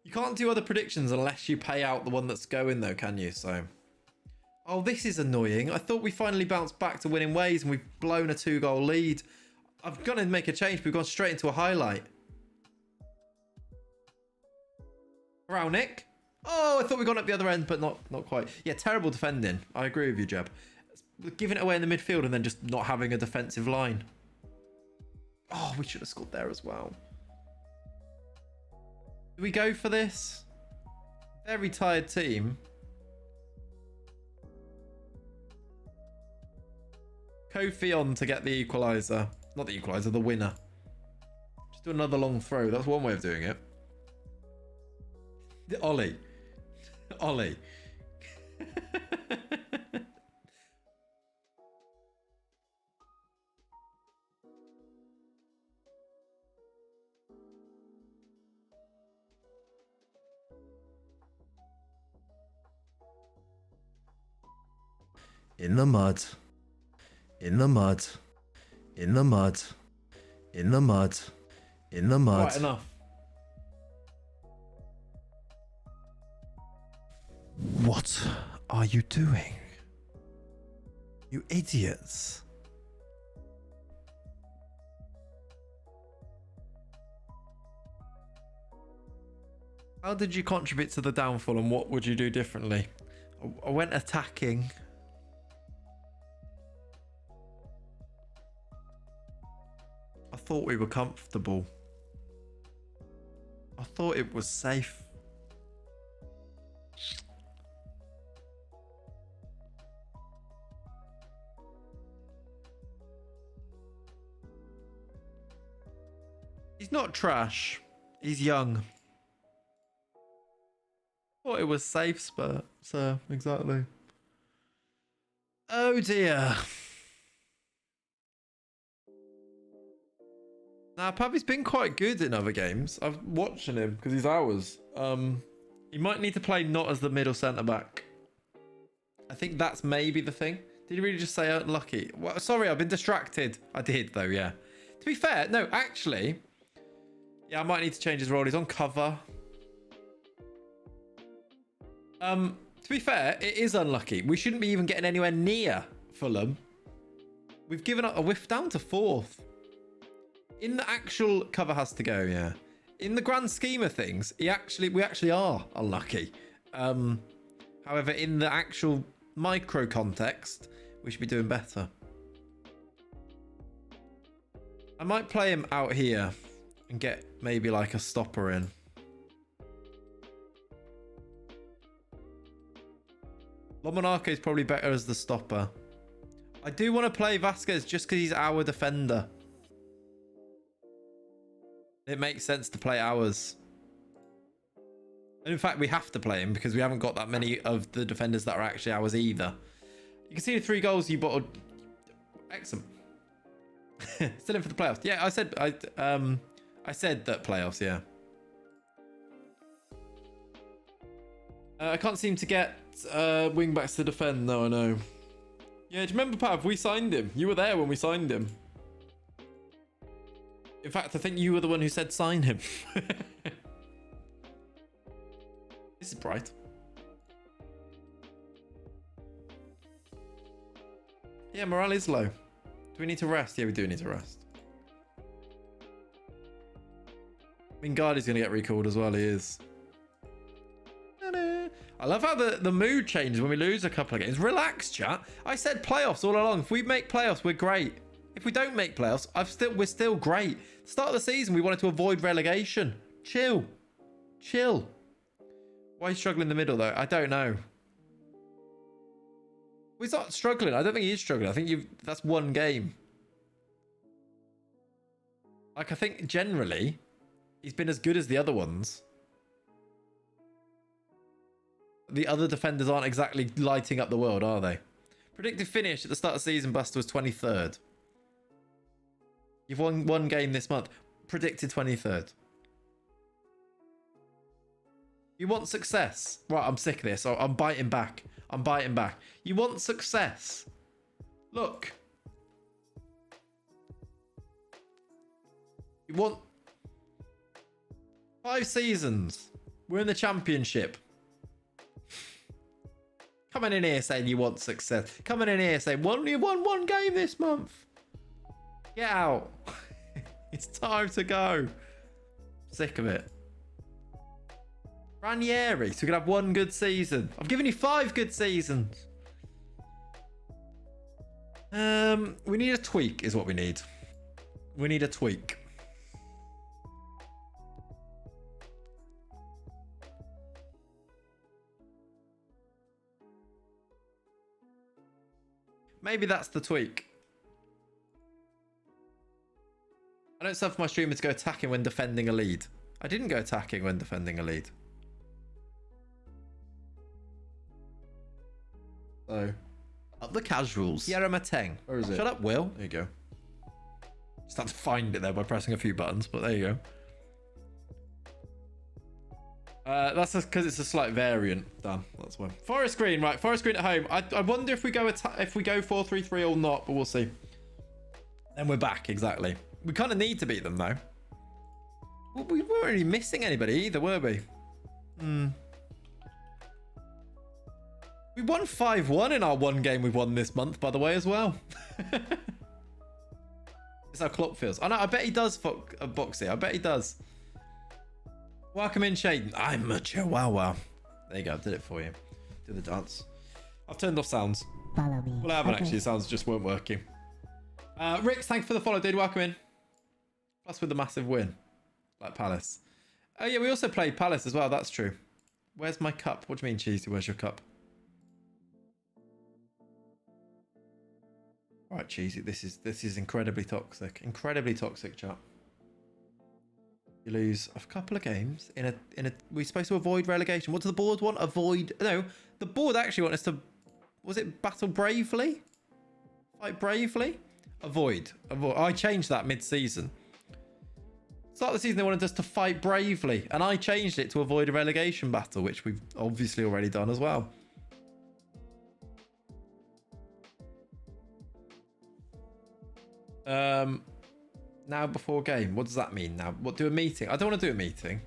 Speaker 1: You can't do other predictions unless you pay out the one that's going though, can you? So... Oh, this is annoying. I thought we finally bounced back to winning ways and we've blown a 2-goal lead. I've got to make a change. We've gone straight into a highlight. Nick. Oh, I thought we'd gone up the other end, but not quite. Yeah, terrible defending. I agree with you, Jeb. Giving it away in the midfield and then just not having a defensive line. Oh, we should have scored there as well. Do we go for this? Very tired team. Kofi on to get the equaliser. Not the equaliser, the winner. Just do another long throw. That's one way of doing it. Ollie. Ollie.
Speaker 4: In the mud. In the mud. In the mud. In the mud. In the mud.
Speaker 1: Right, enough.
Speaker 4: What are you doing? You idiots.
Speaker 1: How did you contribute to the downfall and what would you do differently? I went attacking. I thought we were comfortable. I thought it was safe. He's not trash. He's young. Thought it was safe, sir. Exactly.
Speaker 4: Oh dear. Now, Pavi's been quite good in other games. I've watching him because he's ours. He might need to play not as the middle centre back. I think that's maybe the thing. Did you really just say unlucky? Well, sorry, I've been distracted. I did though, yeah. To be fair, no, actually, yeah, I might need to change his role. He's on cover. To be fair, it is unlucky. We shouldn't be even getting anywhere near Fulham. We've given up a whiff down to 4th. In the actual cover has to go, yeah. In the grand scheme of things, we actually are unlucky. However, in the actual micro context, we should be doing better. I might play him out here and get maybe like a stopper in. Lomonaco is probably better as the stopper. I do want to play Vasquez just because he's our defender. It makes sense to play ours. And in fact, we have to play him because we haven't got that many of the defenders that are actually ours either. You can see the 3 goals you bottled. Excellent. Still in for the playoffs. Yeah, I said that playoffs, yeah. I can't seem to get wing backs to defend. No, I know. Yeah, do you remember, Pav? We signed him. You were there when we signed him. In fact, I think you were the one who said sign him. This is bright. Yeah, morale is low. Do we need to rest? Yeah, we do need to rest. I mean, Gardy's going to get recalled as well. He is. I love how the mood changes when we lose a couple of games. Relax, chat. I said playoffs all along. If we make playoffs, we're great. If we don't make playoffs, we're still great. Start of the season, we wanted to avoid relegation. Chill. Chill. Why are you struggling in the middle, though? I don't know. Well, he's not struggling. I don't think he is struggling. I think that's one game. Like, I think generally, he's been as good as the other ones. The other defenders aren't exactly lighting up the world, are they? Predicted finish at the start of the season, Buster, was 23rd. You've won one game this month. Predicted 23rd. You want success. Right, I'm sick of this. I'm biting back. I'm biting back. You want success. Look. You want 5 seasons. We're in the championship. Coming in here saying you want success. Coming in here saying, you won one game this month. Get out. It's time to go. Sick of it. Ranieri, so we can have one good season. I've given you 5 good seasons. We need a tweak is what we need. We need a tweak. Maybe that's the tweak. I don't suffer my streamer to go attacking when defending a lead. I didn't go attacking when defending a lead. So, up the casuals. Sierra Mateng. Where is it? Shut up, Will. There you go. Just had to find it there by pressing a few buttons, but there you go. That's because it's a slight variant. Done. That's why. Forest Green, right? Forest Green at home. I wonder if we go 4-3-3 or not, but we'll see. Then we're back. Exactly. We kind of need to beat them though. We weren't really missing anybody either, were we? We won 5-1 in our one game we've won this month, by the way, as well. It's how Klopp feels. I know. I bet he does fuck a boxy. I bet he does. Welcome in, Shaden. I'm a chihuahua. There you go. I did it for you. Do the dance. I've turned off sounds.
Speaker 5: Follow me.
Speaker 4: Well, I haven't actually. Sounds just weren't working. Rix, thanks for the follow, dude. Welcome in. Plus with the massive win. Like Palace. Oh, yeah. We also played Palace as well. That's true. Where's my cup? What do you mean, Cheesy? Where's your cup? All right, Cheesy. This is incredibly toxic. Incredibly toxic, chat. You lose a couple of games in a. We're supposed to avoid relegation. What does the board want? Avoid. No, the board actually want us to Was it battle bravely? Fight bravely? Avoid. I changed that mid-season. Start of the season, they wanted us to fight bravely, and I changed it to avoid a relegation battle, which we've obviously already done as well. Now before game. What does that mean now? What, do a meeting? I don't want to do a meeting.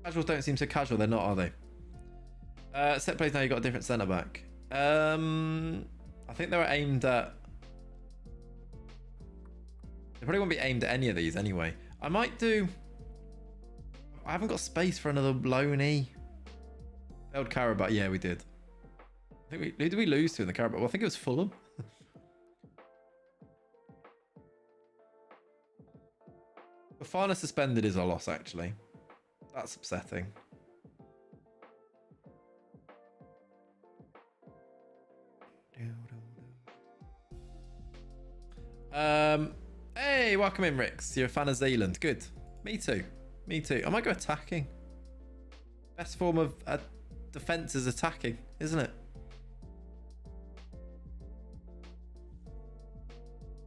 Speaker 4: Casuals don't seem so casual. They're not, are they? Set plays now. You've got a different centre back. I think they were aimed at... They probably won't be aimed at any of these anyway. I might do... I haven't got space for another loanee. Failed Carabao. Yeah, we did. I think who did we lose to in the Carabao? Well, I think it was Fulham. Fafana suspended is a loss, actually. That's upsetting. Hey, welcome in, Rix. You're a fan of Zealand. Good. Me too. Me too. I might go attacking. Best form of defense is attacking, isn't it?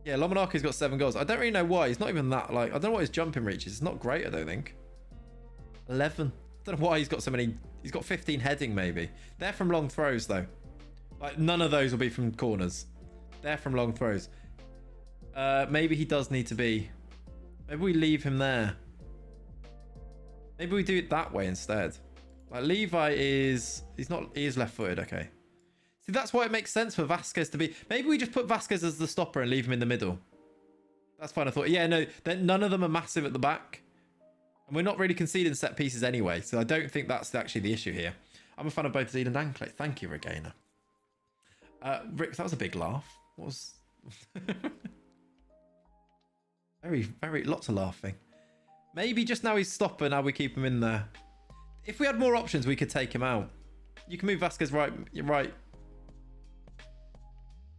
Speaker 4: Yeah, Lomonaki's got 7 goals. I don't really know why. He's not even that, like... I don't know what his jumping reach is. It's not great, I don't think. 11. I don't know why he's got so many... He's got 15 heading, maybe. They're from long throws, though. Like, none of those will be from corners. They're from long throws. Maybe he does need to be... Maybe we leave him there. Maybe we do it that way instead. Like, Levi is... He's not... He is left-footed, okay. See, that's why it makes sense for Vasquez to be... Maybe we just put Vasquez as the stopper and leave him in the middle. That's fine, I thought. Yeah, no, none of them are massive at the back. And we're not really conceding set pieces anyway, so I don't think that's actually the issue here. I'm a fan of both Zealand and Clay. Thank you, Regainer. Rick, that was a big laugh. What was... lots of laughing. Maybe just now he's stopper, now we keep him in there. If we had more options, we could take him out. You can move Vasquez right. You're right.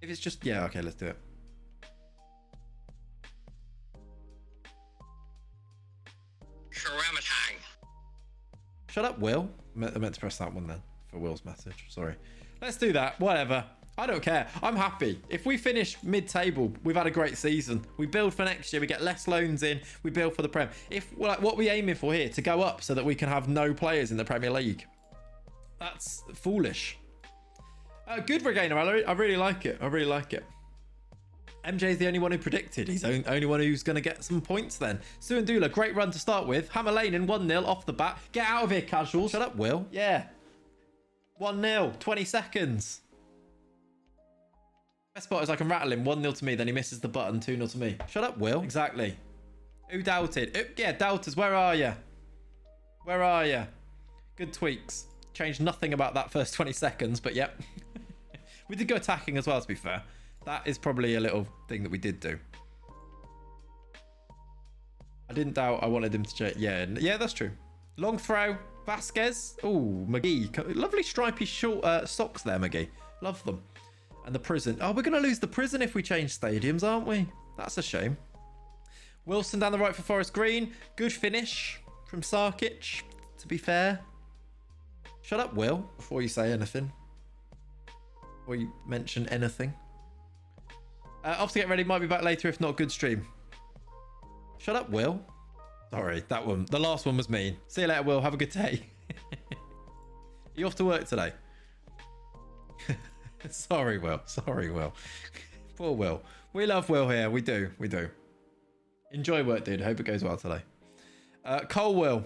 Speaker 4: If it's just... Yeah, okay, let's do it.
Speaker 3: Sharamatang.
Speaker 4: Shut up, Will. I meant to press that one then for Will's message. Sorry. Let's do that. Whatever. I don't care. I'm happy. If we finish mid-table, we've had a great season. We build for next year. We get less loans in. We build for the Prem. If like, what we aiming for here, to go up so that we can have no players in the Premier League. That's foolish. Good Regainer. I really like it. I really like it. MJ's the only one who predicted. He's the only one who's going to get some points then. Suandula, great run to start with. Hammer Lane in 1-0 off the bat. Get out of here, casual. Shut up, Will. Yeah. 1-0. 20 seconds. Best part is I can rattle him. 1-0 to me. Then he misses the button. 2-0 to me. Shut up, Will. Exactly. Who doubted? Yeah, doubters. Where are you? Where are you? Good tweaks. Changed nothing about that first 20 seconds, but yep. We did go attacking as well, to be fair. That is probably a little thing that we did do. I didn't doubt I wanted him to change. Yeah, that's true. Long throw. Vasquez. Oh, McGee. Lovely stripy short socks there, McGee. Love them. And the prison. Oh, we're going to lose the prison if we change stadiums, aren't we? That's a shame. Wilson down the right for Forest Green. Good finish from Sarkic, to be fair. Shut up, Will, before you say anything. Before you mention anything. Off to get ready. Might be back later, if not, good stream. Shut up, Will. Sorry, that one. The last one was mean. See you later, Will. Have a good day. Are you off to work today? Sorry, Will. Sorry, Will. Poor Will. We love Will here. We do. We do. Enjoy work, dude. Hope it goes well today. Cole Will.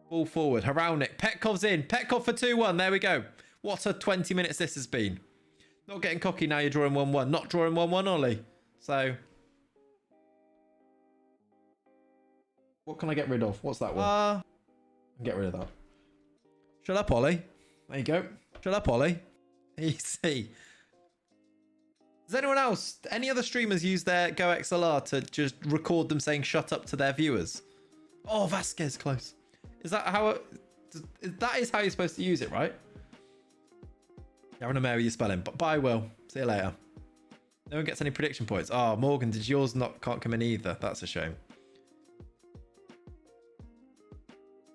Speaker 4: Ball forward. Haralnik. Petkov's in. Petkov for 2-1. There we go. What a 20 minutes this has been. Not getting cocky now. You're drawing 1-1. Not drawing 1-1, Ollie. So... What can I get rid of? What's that one? Get rid of that. Shut up, Ollie. There you go. Shut up, Ollie. Easy. Does anyone else, any other streamers use their Go XLR to just record them saying shut up to their viewers? Oh, Vasquez, close. Is that how that is how you're supposed to use it, right? You're having a mare with your spelling. But bye, Will. See you later. No one gets any prediction points. Oh, Morgan, did yours can't come in either? That's a shame.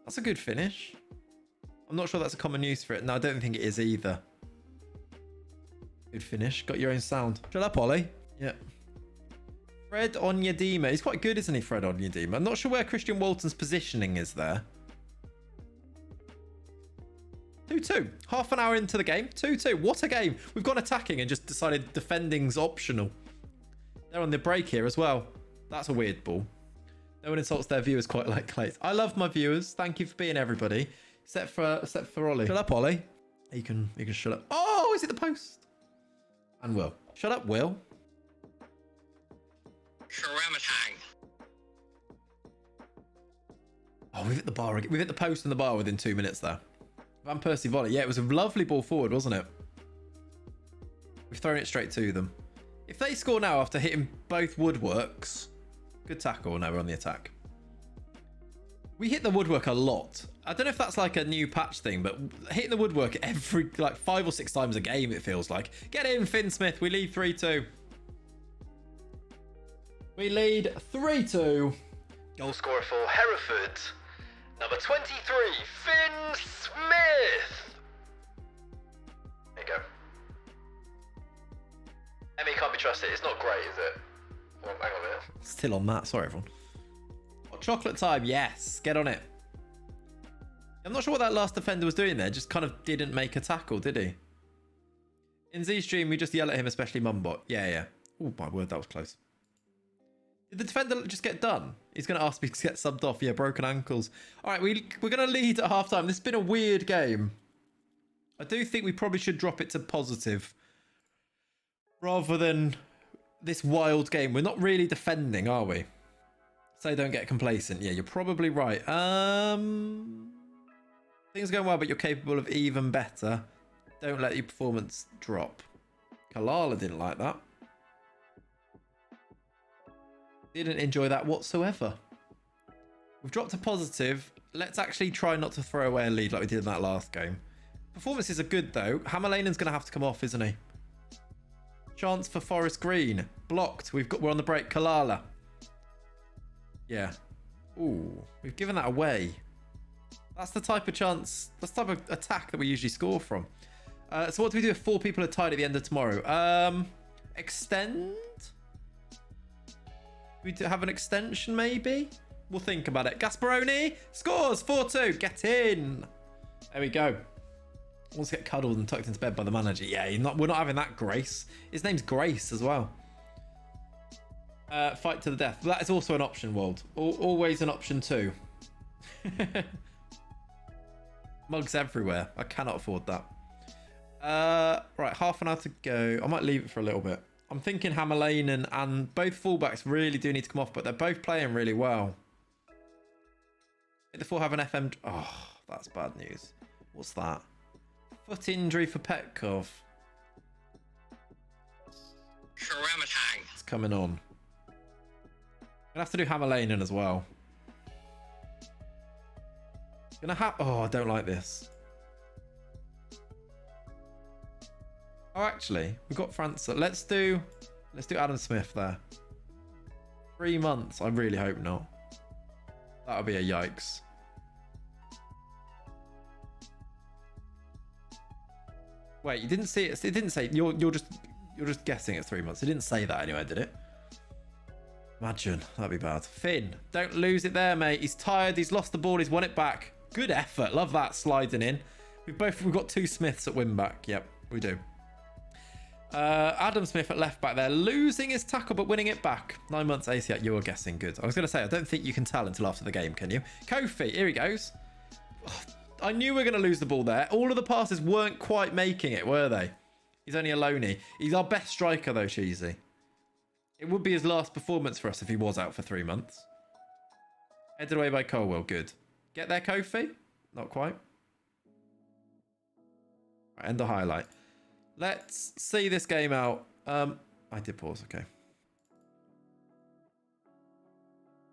Speaker 4: That's a good finish. I'm not sure that's a common use for it. No, I don't think it is either. Good finish. Got your own sound. Shut up, Ollie. Yeah. Fred Onyedema. He's quite good, isn't he, Fred Onyedema? I'm not sure where Christian Walton's positioning is there. 2-2. Half an hour into the game. 2-2. What a game. We've gone attacking and just decided defending's optional. They're on the break here as well. That's a weird ball. No one insults their viewers quite like Clay. I love my viewers. Thank you for being everybody. Except for Ollie. Shut up, Ollie. You can shut up. Oh, is it the post? And Will. Shut up, Will.
Speaker 3: Sharamatang.
Speaker 4: Oh, we've hit the bar again. We've hit the post and the bar within 2 minutes there. Van Persie volley. Yeah, it was a lovely ball forward, wasn't it? We've thrown it straight to them. If they score now after hitting both woodworks, good tackle. Now we're on the attack. We hit the woodwork a lot. I don't know if that's like a new patch thing, but hitting the woodwork every like 5 or 6 times a game, it feels like. Get in, Finn Smith. We lead 3-2. We lead 3-2. Goal scorer for Hereford, number 23, Finn Smith. There you go. Emmy can't be trusted. It's not great, is it? Well, hang on a minute. Still on that. Sorry, everyone. Hot chocolate time. Yes. Get on it. I'm not sure what that last defender was doing there. Just kind of didn't make a tackle, did he? In Z stream, we just yell at him, especially Mumbot. Yeah. Oh, my word. That was close. Did the defender just get done? He's going to ask me to get subbed off. Yeah, broken ankles. All right, we're going to lead at half-time. This has been a weird game. I do think we probably should drop it to positive rather than this wild game. We're not really defending, are we? So don't get complacent. Yeah, you're probably right. Things are going well, but you're capable of even better. Don't let your performance drop. Kalala didn't like that. Didn't enjoy that whatsoever. We've dropped to positive. Let's actually try not to throw away a lead like we did in that last game. Performances are good though. Hammerlanen's going to have to come off, isn't he? Chance for Forest Green. Blocked. We're on the break. Kalala. Yeah. Ooh, we've given that away. That's the type of chance. That's the type of attack that we usually score from. So what do we do if 4 people are tied at the end of tomorrow? Extend? We have an extension, maybe? We'll think about it. Gasparoni scores 4-2. Get in. There we go. Wants to get cuddled and tucked into bed by the manager. Yeah, we're not having that, Grace. His name's Grace as well. Fight to the death. That is also an option, Wald. Always an option too. Mugs everywhere. I cannot afford that. Right, half an hour to go. I might leave it for a little bit. I'm thinking Hammerlanen and both fullbacks really do need to come off, but they're both playing really well. The 4 have an FM... Oh, that's bad news. What's that? Foot injury for Petkov.
Speaker 3: Sharamatang.
Speaker 4: It's coming on. Gonna have to do Hammerlanen as well. Gonna have... Oh, I don't like this. Oh, actually, we've got France. Let's do Adam Smith there. 3 months. I really hope not. That'll be a yikes. Wait, you didn't see it. It didn't say you're just guessing it's 3 months. It didn't say that anyway, did it? Imagine that'd be bad. Finn, don't lose it there, mate. He's tired. He's lost the ball. He's won it back. Good effort. Love that sliding in. We've got 2 Smiths at win back. Yep, we do. Adam Smith at left back there, losing his tackle but winning it back. 9 months ACL. You were guessing good. I was going to say I don't think you can tell until after the game, can you? Kofi, here he goes. Oh, I knew we were going to lose the ball there. All of the passes weren't quite making it, were they? He's only a loanee. He's our best striker though, Cheesy. It would be his last performance for us if he was out for 3 months. Headed away by Colwell. Good. Get there, Kofi? Not quite. Right, end the highlight. Let's see this game out. I did pause. Okay.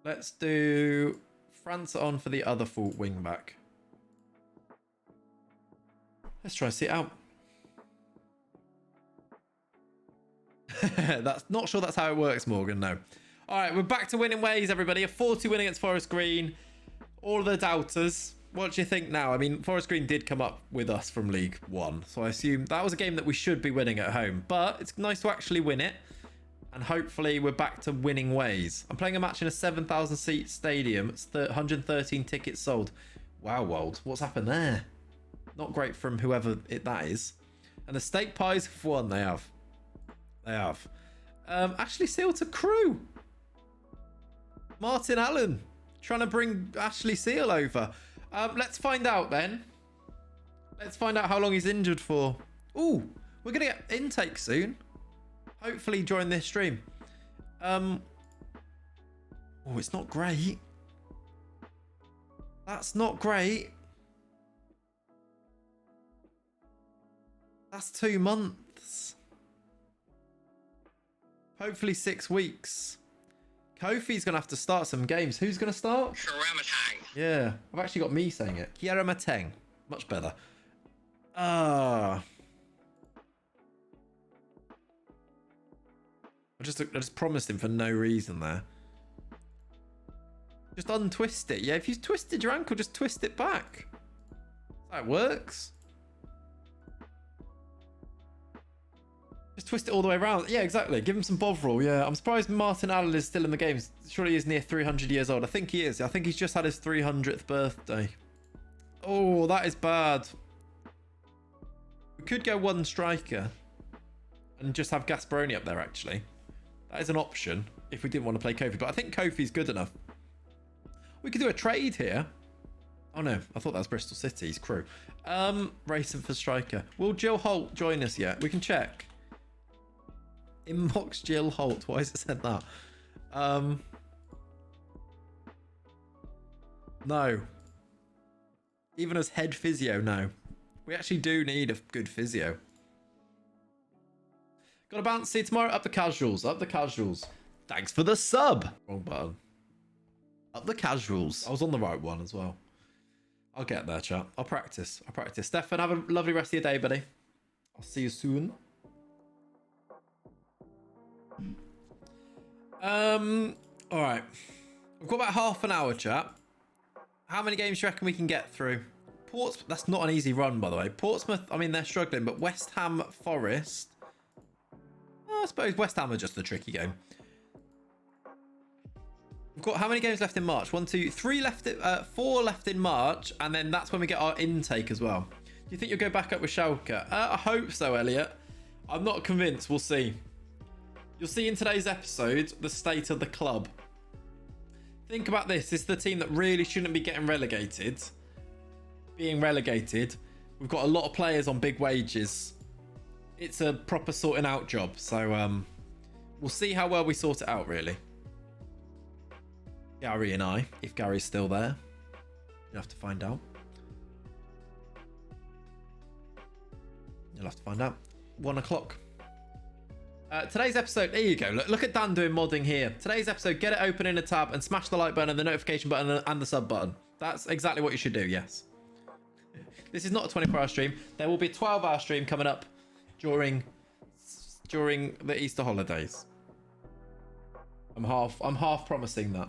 Speaker 4: Let's do France on for the other full wing back. Let's try and see it out. That's not sure that's how it works, Morgan. No. All right, we're back to winning ways, everybody. A 4-2 win against Forest Green. All of the doubters. What do you think now? I mean, Forest Green did come up with us from League One, so I assume that was a game that we should be winning at home. But it's nice to actually win it, and hopefully we're back to winning ways. I'm playing a match in a 7,000-seat stadium. It's 113 tickets sold. Wow, Wold, what's happened there? Not great from whoever that is. And the steak pies have won. They have. They have. Ashley Seal to crew. Martin Allen trying to bring Ashley Seal over. Let's find out then. Let's find out how long he's injured for. Ooh, we're going to get intake soon. Hopefully during this stream. Oh, it's not great. That's not great. That's 2 months. Hopefully 6 weeks. Kofi's going to have to start some games. Who's going to start?
Speaker 3: Karamatang.
Speaker 4: Yeah, I've actually got me saying it. Kiara Mateng. Much better. I just promised him for no reason there. Just untwist it. Yeah, if you've twisted your ankle, just twist it back. That works. Just twist it all the way around. Yeah, exactly. Give him some Bovril. Yeah, I'm surprised Martin Allen is still in the game. Surely he's near 300 years old. I think he is. I think he's just had his 300th birthday. Oh, that is bad. We could go one striker and just have Gasparoni up there, actually. That is an option if we didn't want to play Kofi. But I think Kofi's good enough. We could do a trade here. Oh, no. I thought that was Bristol City's crew. Racing for striker. Will Jill Holt join us yet? We can check. Inbox Jill Holt. Why has it said that? No. Even as head physio, no. We actually do need a good physio. Got a bouncy tomorrow. Up the casuals. Up the casuals. Thanks for the sub. Wrong button. Up the casuals. I was on the right one as well. I'll get there, chat. I'll practice. Stefan, have a lovely rest of your day, buddy. I'll see you soon. All right. We've got about half an hour, chat. How many games do you reckon we can get through? Portsmouth, that's not an easy run, by the way. Portsmouth, I mean, they're struggling, but West Ham, Forest. I suppose West Ham are just the tricky game. We've got how many games left in March? 1, 2, 3 left. 4 left in March, and then that's when we get our intake as well. Do you think you'll go back up with Schalke? I hope so, Elliot. I'm not convinced. We'll see. You'll see in today's episode the state of the club. Think about this. This is the team that really shouldn't be getting relegated. Being relegated. We've got a lot of players on big wages. It's a proper sorting out job. So we'll see how well we sort it out, really. Gary and I, if Gary's still there. You'll have to find out. You'll have to find out. 1 o'clock. Today's episode, there you go. Look at Dan doing modding here. Today's episode, get it open in a tab and smash the like button and the notification button and the sub button. That's exactly what you should do, yes. This is not a 24-hour stream. There will be a 12-hour stream coming up during the Easter holidays. I'm half promising that.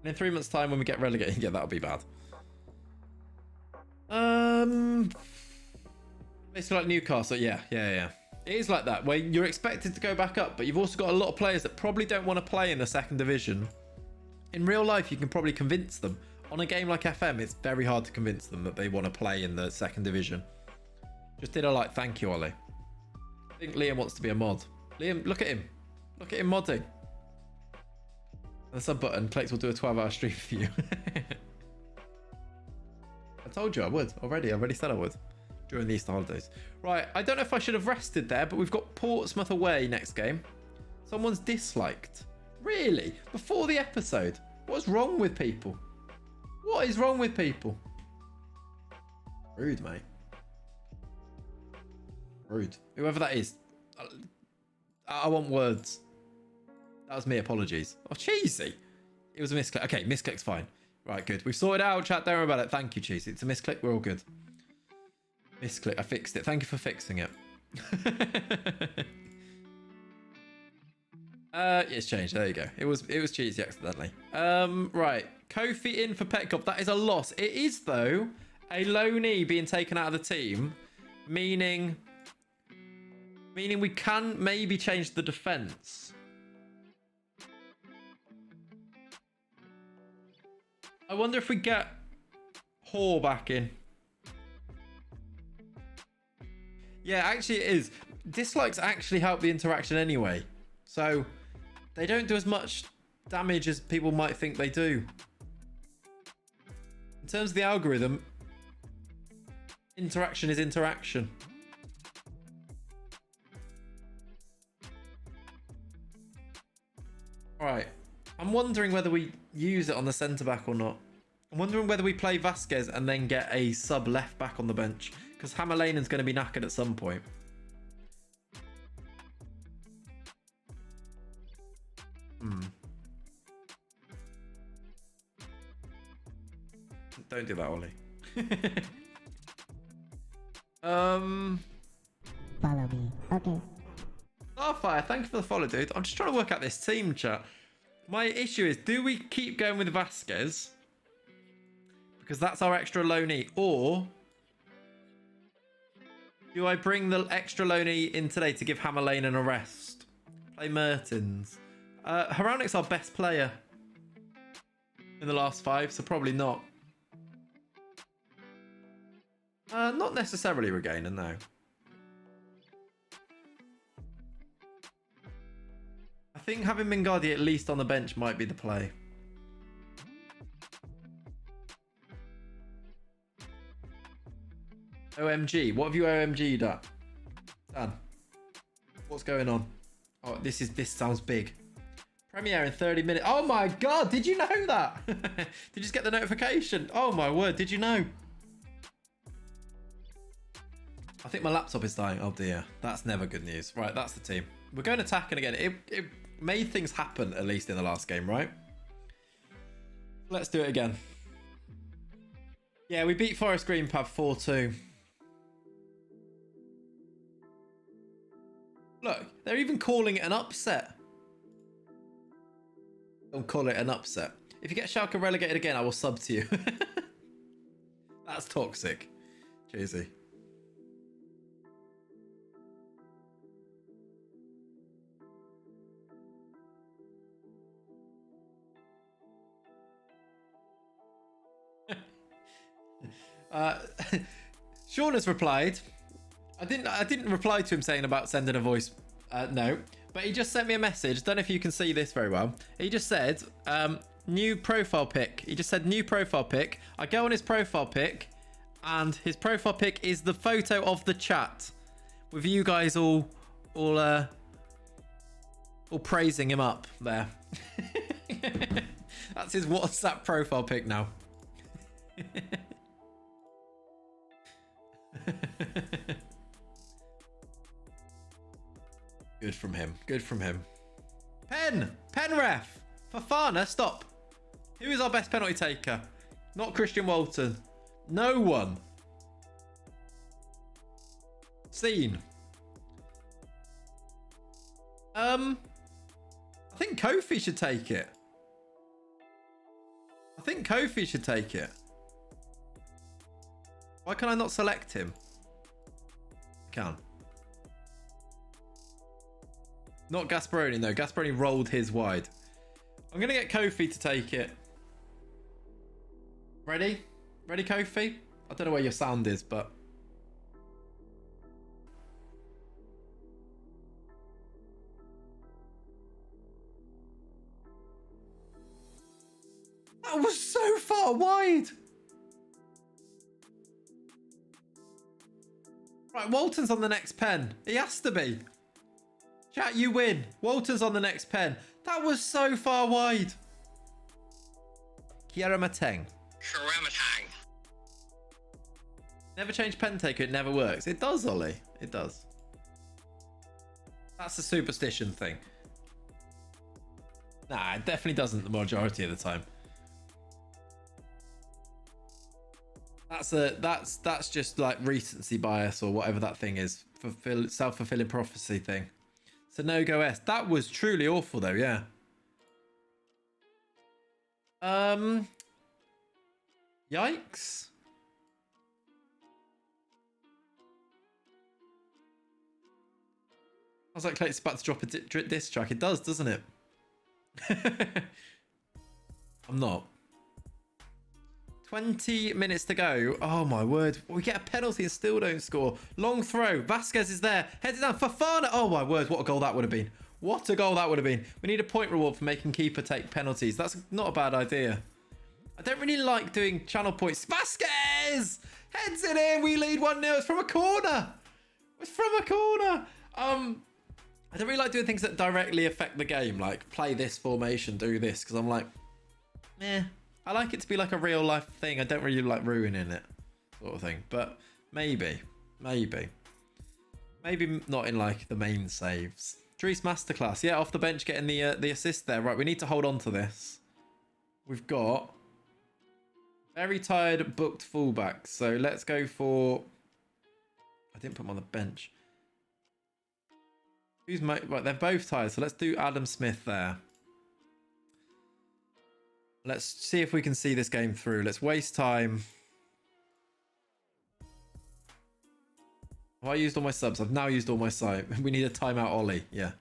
Speaker 4: And in 3 months' time when we get relegated, yeah, that'll be bad. Basically like Newcastle, yeah. It is like that, where you're expected to go back up, but you've also got a lot of players that probably don't want to play in the second division. In real life, you can probably convince them. On a game like FM, it's very hard to convince them that they want to play in the second division. Just did a like, thank you, Ollie. I think Liam wants to be a mod. Liam, look at him. Look at him modding. The sub button, Clex will do a 12-hour stream for you. I told you I would already. I already said I would. During the Easter holidays. Right, I don't know if I should have rested there, but we've got Portsmouth away next game. Someone's disliked. Really? Before the episode? What's wrong with people? What is wrong with people? Rude, mate. Rude. Whoever that is. I want words. That was me, apologies. Oh, cheesy. It was a misclick. Okay, misclick's fine. Right, good. We've sorted it out, chat. Don't worry about it. Thank you, cheesy. It's a misclick. We're all good. Misclick. I fixed it. Thank you for fixing it. It's changed. There you go. It was cheesy accidentally. Right. Kofi in for Petkov. That is a loss. It is, though, a low knee being taken out of the team, meaning we can maybe change the defense. I wonder if we get Hor back in. Yeah, actually it is. Dislikes actually help the interaction anyway. So they don't do as much damage as people might think they do. In terms of the algorithm, interaction is interaction. Alright. I'm wondering whether we use it on the centre-back or not. I'm wondering whether we play Vasquez and then get a sub left-back on the bench. Because Hammerlanen's going to be knackered at some point. Don't do that, Ollie.
Speaker 5: Follow me. Okay.
Speaker 4: Starfire, thank you for the follow, dude. I'm just trying to work out this team chat. My issue is, do we keep going with Vasquez? Because that's our extra loanee. Or do I bring the extra loanee in today to give Hammerlane a rest? Play Mertens. Haranic's our best player in the last 5, so probably not. Not necessarily Regainer, no. I think having Mingardi at least on the bench might be the play. OMG, what have you OMG'd at? Dan, what's going on? Oh, this sounds big. Premiere in 30 minutes. Oh my god, did you know that? Did you just get the notification? Oh my word, did you know? I think my laptop is dying. Oh dear, that's never good news. Right, that's the team. We're going attacking again. It made things happen, at least in the last game, right? Let's do it again. Yeah, we beat Forest Green Pub 4-2. Look, they're even calling it an upset. Don't call it an upset. If you get Schalke relegated again, I will sub to you. That's toxic. Cheesy. Sean has replied. I didn't reply to him saying about sending a voice note, but he just sent me a message. Don't know if you can see this very well. He just said new profile pic. He just said new profile pic. I go on his profile pic, and his profile pic is the photo of the chat with you guys all praising him up there. That's his WhatsApp profile pic now. Good from him. Good from him. Pen ref. Fafana, stop. Who is our best penalty taker? Not Christian Walton. No one. Scene. I think Kofi should take it. Why can I not select him? I can. Not Gasparoni, though. Gasparoni rolled his wide. I'm going to get Kofi to take it. Ready? Ready, Kofi? I don't know where your sound is, but... That was so far wide! Right, Walton's on the next pen. He has to be. Chat, you win. Walton's on the next pen. That was so far wide. Kiaramateng.
Speaker 3: Karamatang.
Speaker 4: Never change pen taker. It never works. It does, Ollie. It does. That's a superstition thing. Nah, it definitely doesn't the majority of the time. That's just like recency bias or whatever that thing is. Self-fulfilling prophecy thing. Sonogo S. That was truly awful though, yeah. Yikes. I was like, Clayton's about to drop a diss track. It does, doesn't it? I'm not. 20 minutes to go. Oh my word. We get a penalty and still don't score. Long throw. Vasquez is there. Heads it down. Fofana. Oh my word. What a goal that would have been. What a goal that would have been. We need a point reward for making keeper take penalties. That's not a bad idea. I don't really like doing channel points. Vasquez! Heads it in. We lead 1-0. It's from a corner. It's from a corner. I don't really like doing things that directly affect the game. Like play this formation, do this. Because I'm like, meh. I like it to be like a real life thing. I don't really like ruining it, sort of thing. But maybe not in like the main saves. Dries masterclass, yeah, off the bench getting the assist there. Right, we need to hold on to this. We've got very tired booked fullbacks, so let's go for. I didn't put him on the bench. Who's right? They're both tired, so let's do Adam Smith there. Let's see if we can see this game through. Let's waste time. Have I used all my subs? I've now used all my subs. We need a timeout Ollie. Yeah.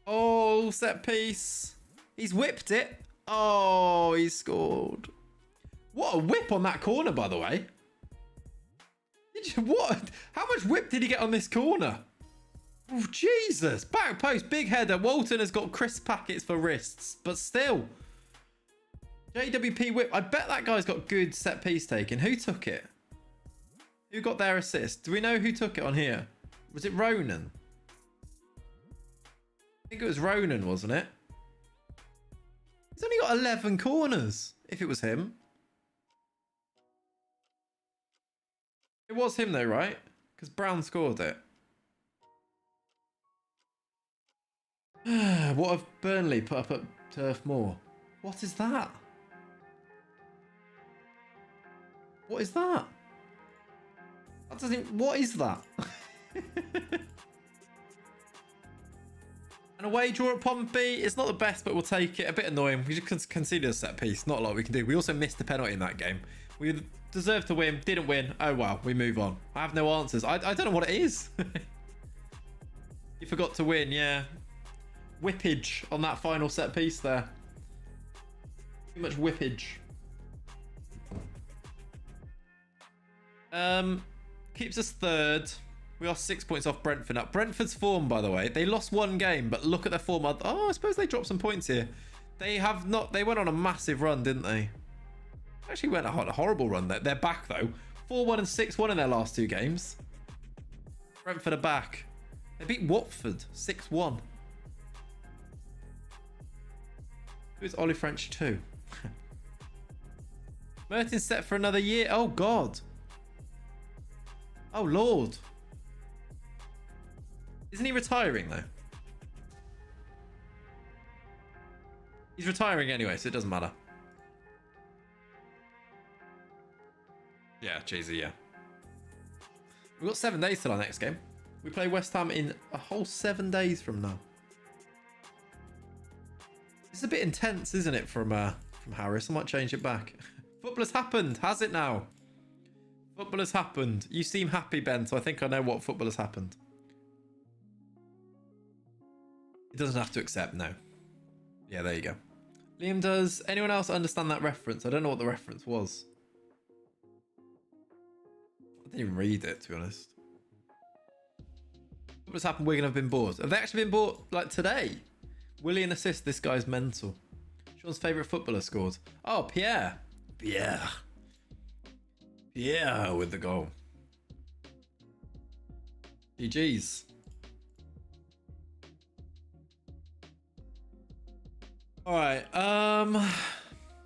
Speaker 4: Oh, set piece. He's whipped it. Oh, he scored. What a whip on that corner, by the way. What? How much whip did he get on this corner? Oh, Jesus. Back post, big header. Walton has got crisp packets for wrists, but still. JWP whip. I bet that guy's got good set piece taking. Who took it? Who got their assist? Do we know who took it on here? Was it Ronan? I think it was Ronan, wasn't it? He's only got 11 corners, if it was him. It was him though, right? Because Brown scored it. What have Burnley put up at Turf Moor? What is that? What is that? That doesn't. What is that? An away draw at Pompey. It's not the best, but we'll take it. A bit annoying. We just conceded a set piece. Not a lot we can do. We also missed the penalty in that game. We deserved to win. Didn't win. Oh well. We move on. I have no answers. I don't know what it is. You forgot to win. Yeah. Whippage on that final set piece there. Too much whippage. Keeps us third. We are 6 points off Brentford now. Brentford's form, by the way, they lost one game, but look at their form. Oh, I suppose they dropped some points here. They have not. They went on a massive run, didn't they? Actually went on a horrible run. They're back though. 4-1 and 6-1 in their last two games. Brentford are back. They beat Watford 6-1. Who's Ollie French 2? Merton's set for another year. Oh, God. Oh, Lord. Isn't he retiring, though? He's retiring anyway, so it doesn't matter. Yeah, Cheesy, yeah. We've got 7 days till our next game. We play West Ham in a whole 7 days from now. It's a bit intense, isn't it, from Harris? I might change it back. Football has happened, has it now? Football has happened. You seem happy, Ben, so I think I know what football has happened. It doesn't have to accept, no. Yeah, there you go. Liam does. Anyone else understand that reference? I don't know what the reference was. I didn't even read it, to be honest. What's happened? Wigan have been bought. Have they actually been bought, like, today? Willian assist. This guy's mental. Sean's favourite footballer scored. Oh, Pierre. Pierre with the goal. GG's. Alright,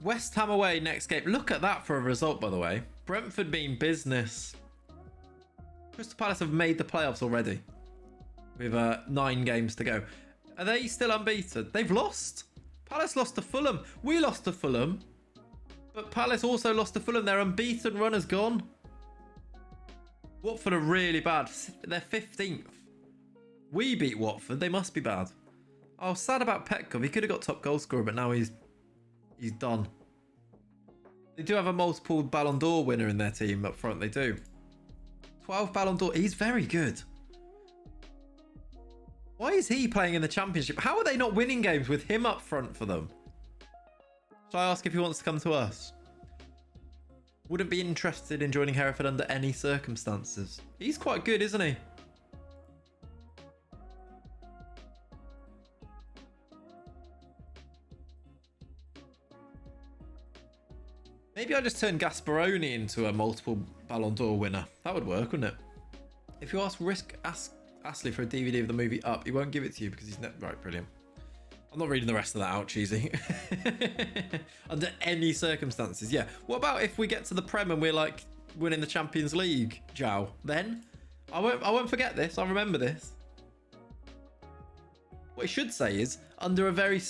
Speaker 4: West Ham away next game. Look at that for a result, by the way. Brentford being business. Crystal Palace have made the playoffs already. With 9 games to go. Are they still unbeaten? They've lost. Palace lost to Fulham. We lost to Fulham. But Palace also lost to Fulham. Their unbeaten run has gone. Watford are really bad. They're 15th. We beat Watford. They must be bad. I was sad about Petkov. He could have got top goal scorer, but now he's done. They do have a multiple Ballon d'Or winner in their team up front. They do. 12 Ballon d'Or. He's very good. Why is he playing in the Championship? How are they not winning games with him up front for them? Shall I ask if he wants to come to us? Wouldn't be interested in joining Hereford under any circumstances. He's quite good, isn't he? Maybe I just turn Gasparoni into a multiple Ballon d'Or winner. That would work, wouldn't it? If you ask Astley for a DVD of the movie Up, he won't give it to you because he's not... Right, brilliant. I'm not reading the rest of that out, cheesy. Under any circumstances, yeah. What about if we get to the Prem and we're like winning the Champions League, Jow? Then I won't forget this. I'll remember this. What he should say is under a very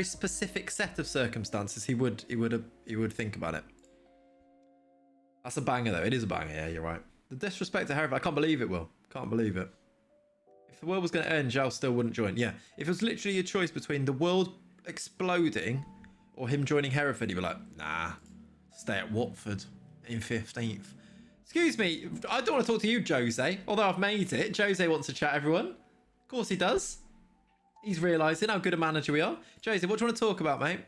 Speaker 4: specific set of circumstances, he would think about it. That's a banger, though. It is a banger. Yeah, you're right. The disrespect to Hereford, I can't believe it. Will can't believe it. If the world was going to end, Zhao still wouldn't join. Yeah, if it was literally a choice between the world exploding or him joining Hereford, he'd be like, nah, stay at Watford in 15th. Excuse me, I don't want to talk to you, Jose. Although I've made it. Jose wants to chat, everyone. Of course he does. He's realising how good a manager we are. Jose, what do you want to talk about, mate?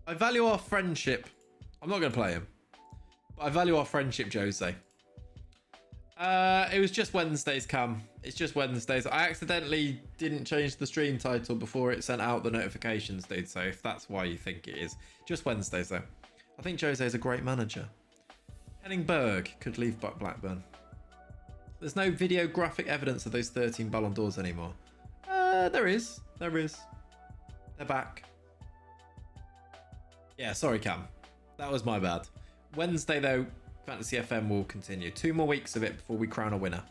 Speaker 4: I value our friendship. I'm not going to play him. But I value our friendship, Jose. It was just Wednesdays, Cam. It's just Wednesdays. I accidentally didn't change the stream title before it sent out the notifications, dude. So if that's why you think it is. Just Wednesdays, though. I think Jose is a great manager. Henning Berg could leave Blackburn. There's no videographic evidence of those 13 Ballon d'Ors anymore. There is. There is. They're back. Yeah, sorry, Cam. That was my bad. Wednesday, though, Fantasy FM will continue. 2 more weeks of it before we crown a winner.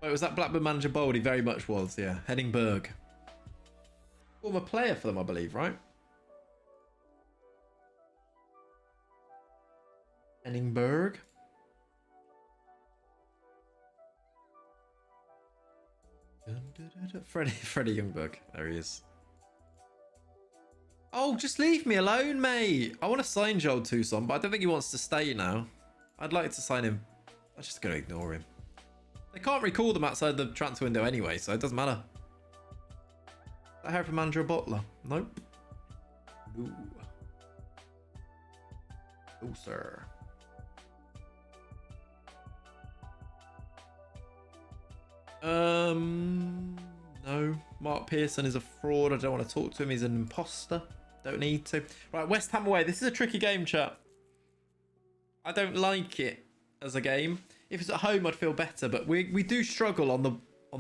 Speaker 4: Wait, was that Blackburn manager bold? He very much was, yeah. Henning Berg. Former player for them, I believe, right? Henning Berg. Freddie Youngberg. There he is. Oh, just leave me alone, mate. I want to sign Joel Tucson, but I don't think he wants to stay now. I'd like to sign him. I'm just going to ignore him. They can't recall them outside the transfer window anyway, so it doesn't matter. Is that Hereford manager or Bottler? Nope. No. Oh, sir. No. Mark Pearson is a fraud. I don't want to talk to him. He's an imposter. Don't need to. Right, West Ham away. This is a tricky game, chat. I don't like it as a game. If it's at home, I'd feel better, but we do struggle on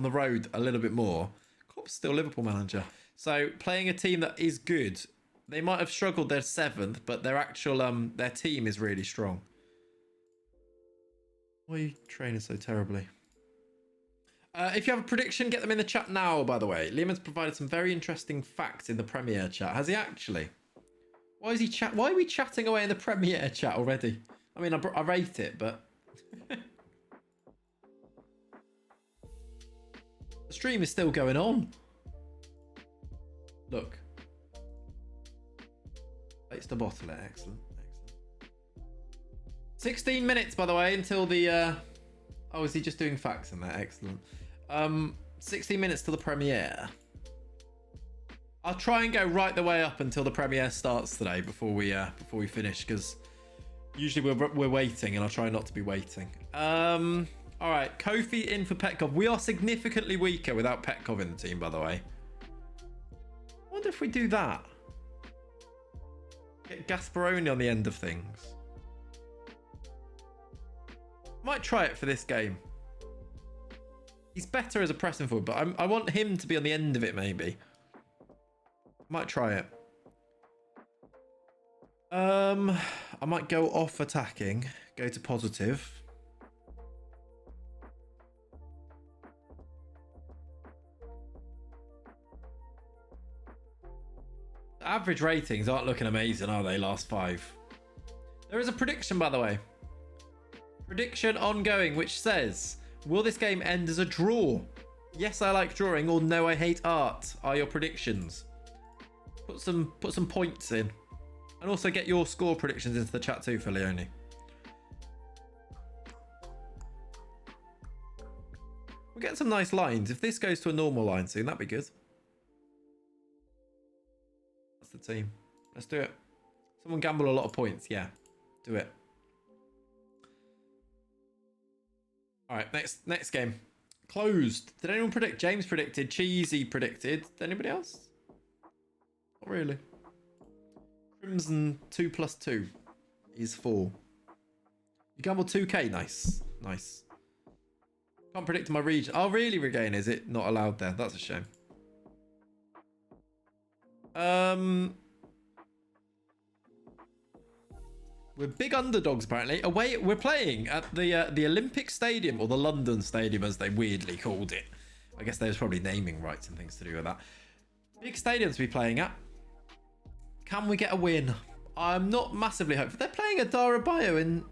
Speaker 4: the road a little bit more. Klopp's still Liverpool manager, so playing a team that is good. They might have struggled their 7th, but their actual their team is really strong. Why are you training so terribly? If you have a prediction, get them in the chat now, by the way. Liam has provided some very interesting facts in the Premiere chat. Has he actually? Why is he Why are we chatting away in the Premiere chat already? I mean, I rate it, but... The stream is still going on. Look. It's the bottle. Excellent. 16 minutes, by the way, until the... Oh, is he just doing facts in there? Excellent. 16 minutes to the premiere. I'll try and go right the way up until the premiere starts today before we finish, because usually we're waiting, and I'll try not to be waiting. All right, Kofi in for Petkov. We are significantly weaker without Petkov in the team, by the way. I wonder if we do that. Get Gasparoni on the end of things. Might try it for this game. He's better as a pressing forward, but I want him to be on the end of it, maybe. Might try it. I might go off attacking, go to positive. Average ratings aren't looking amazing, are they? Last 5. There is a prediction, by the way. Prediction ongoing, which says, will this game end as a draw? Yes, I like drawing, or no, I hate art, are your predictions. Put some points in. And also get your score predictions into the chat too for Leone. We're getting some nice lines. If this goes to a normal line soon, that'd be good. That's the team. Let's do it. Someone gamble a lot of points. Yeah, do it. All right, next game. Closed. Did anyone predict? James predicted. Cheesy predicted. Did anybody else? Not really. Crimson 2 + 2 is 4. You gambled 2k. Nice. Nice. Can't predict my region. Oh, really, Regain? Is it not allowed there? That's a shame. We're big underdogs, apparently. Away, we're playing at the Olympic Stadium, or the London Stadium, as they weirdly called it. I guess there's probably naming rights and things to do with that. Big stadium to be playing at. Can we get a win? I'm not massively hopeful. They're playing a Darabayo in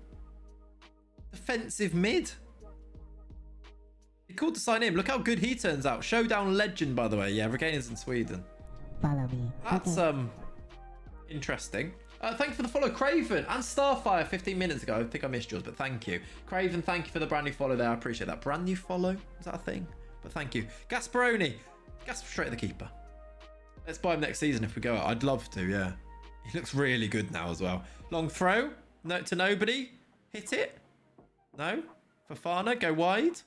Speaker 4: defensive mid. He called to sign in. Look how good he turns out. Showdown legend, by the way. Yeah, Regain is in Sweden.
Speaker 5: Follow me.
Speaker 4: That's
Speaker 5: Okay.
Speaker 4: Interesting. Thank you for the follow, Craven and Starfire 15 minutes ago. I think I missed yours, but thank you. Craven, thank you for the brand new follow there. I appreciate that. Brand new follow? Is that a thing? But thank you. Gasparoni. Straight at the keeper. Let's buy him next season if we go out. I'd love to, yeah. He looks really good now as well. Long throw. No, to nobody. Hit it. No. Fofana, go wide.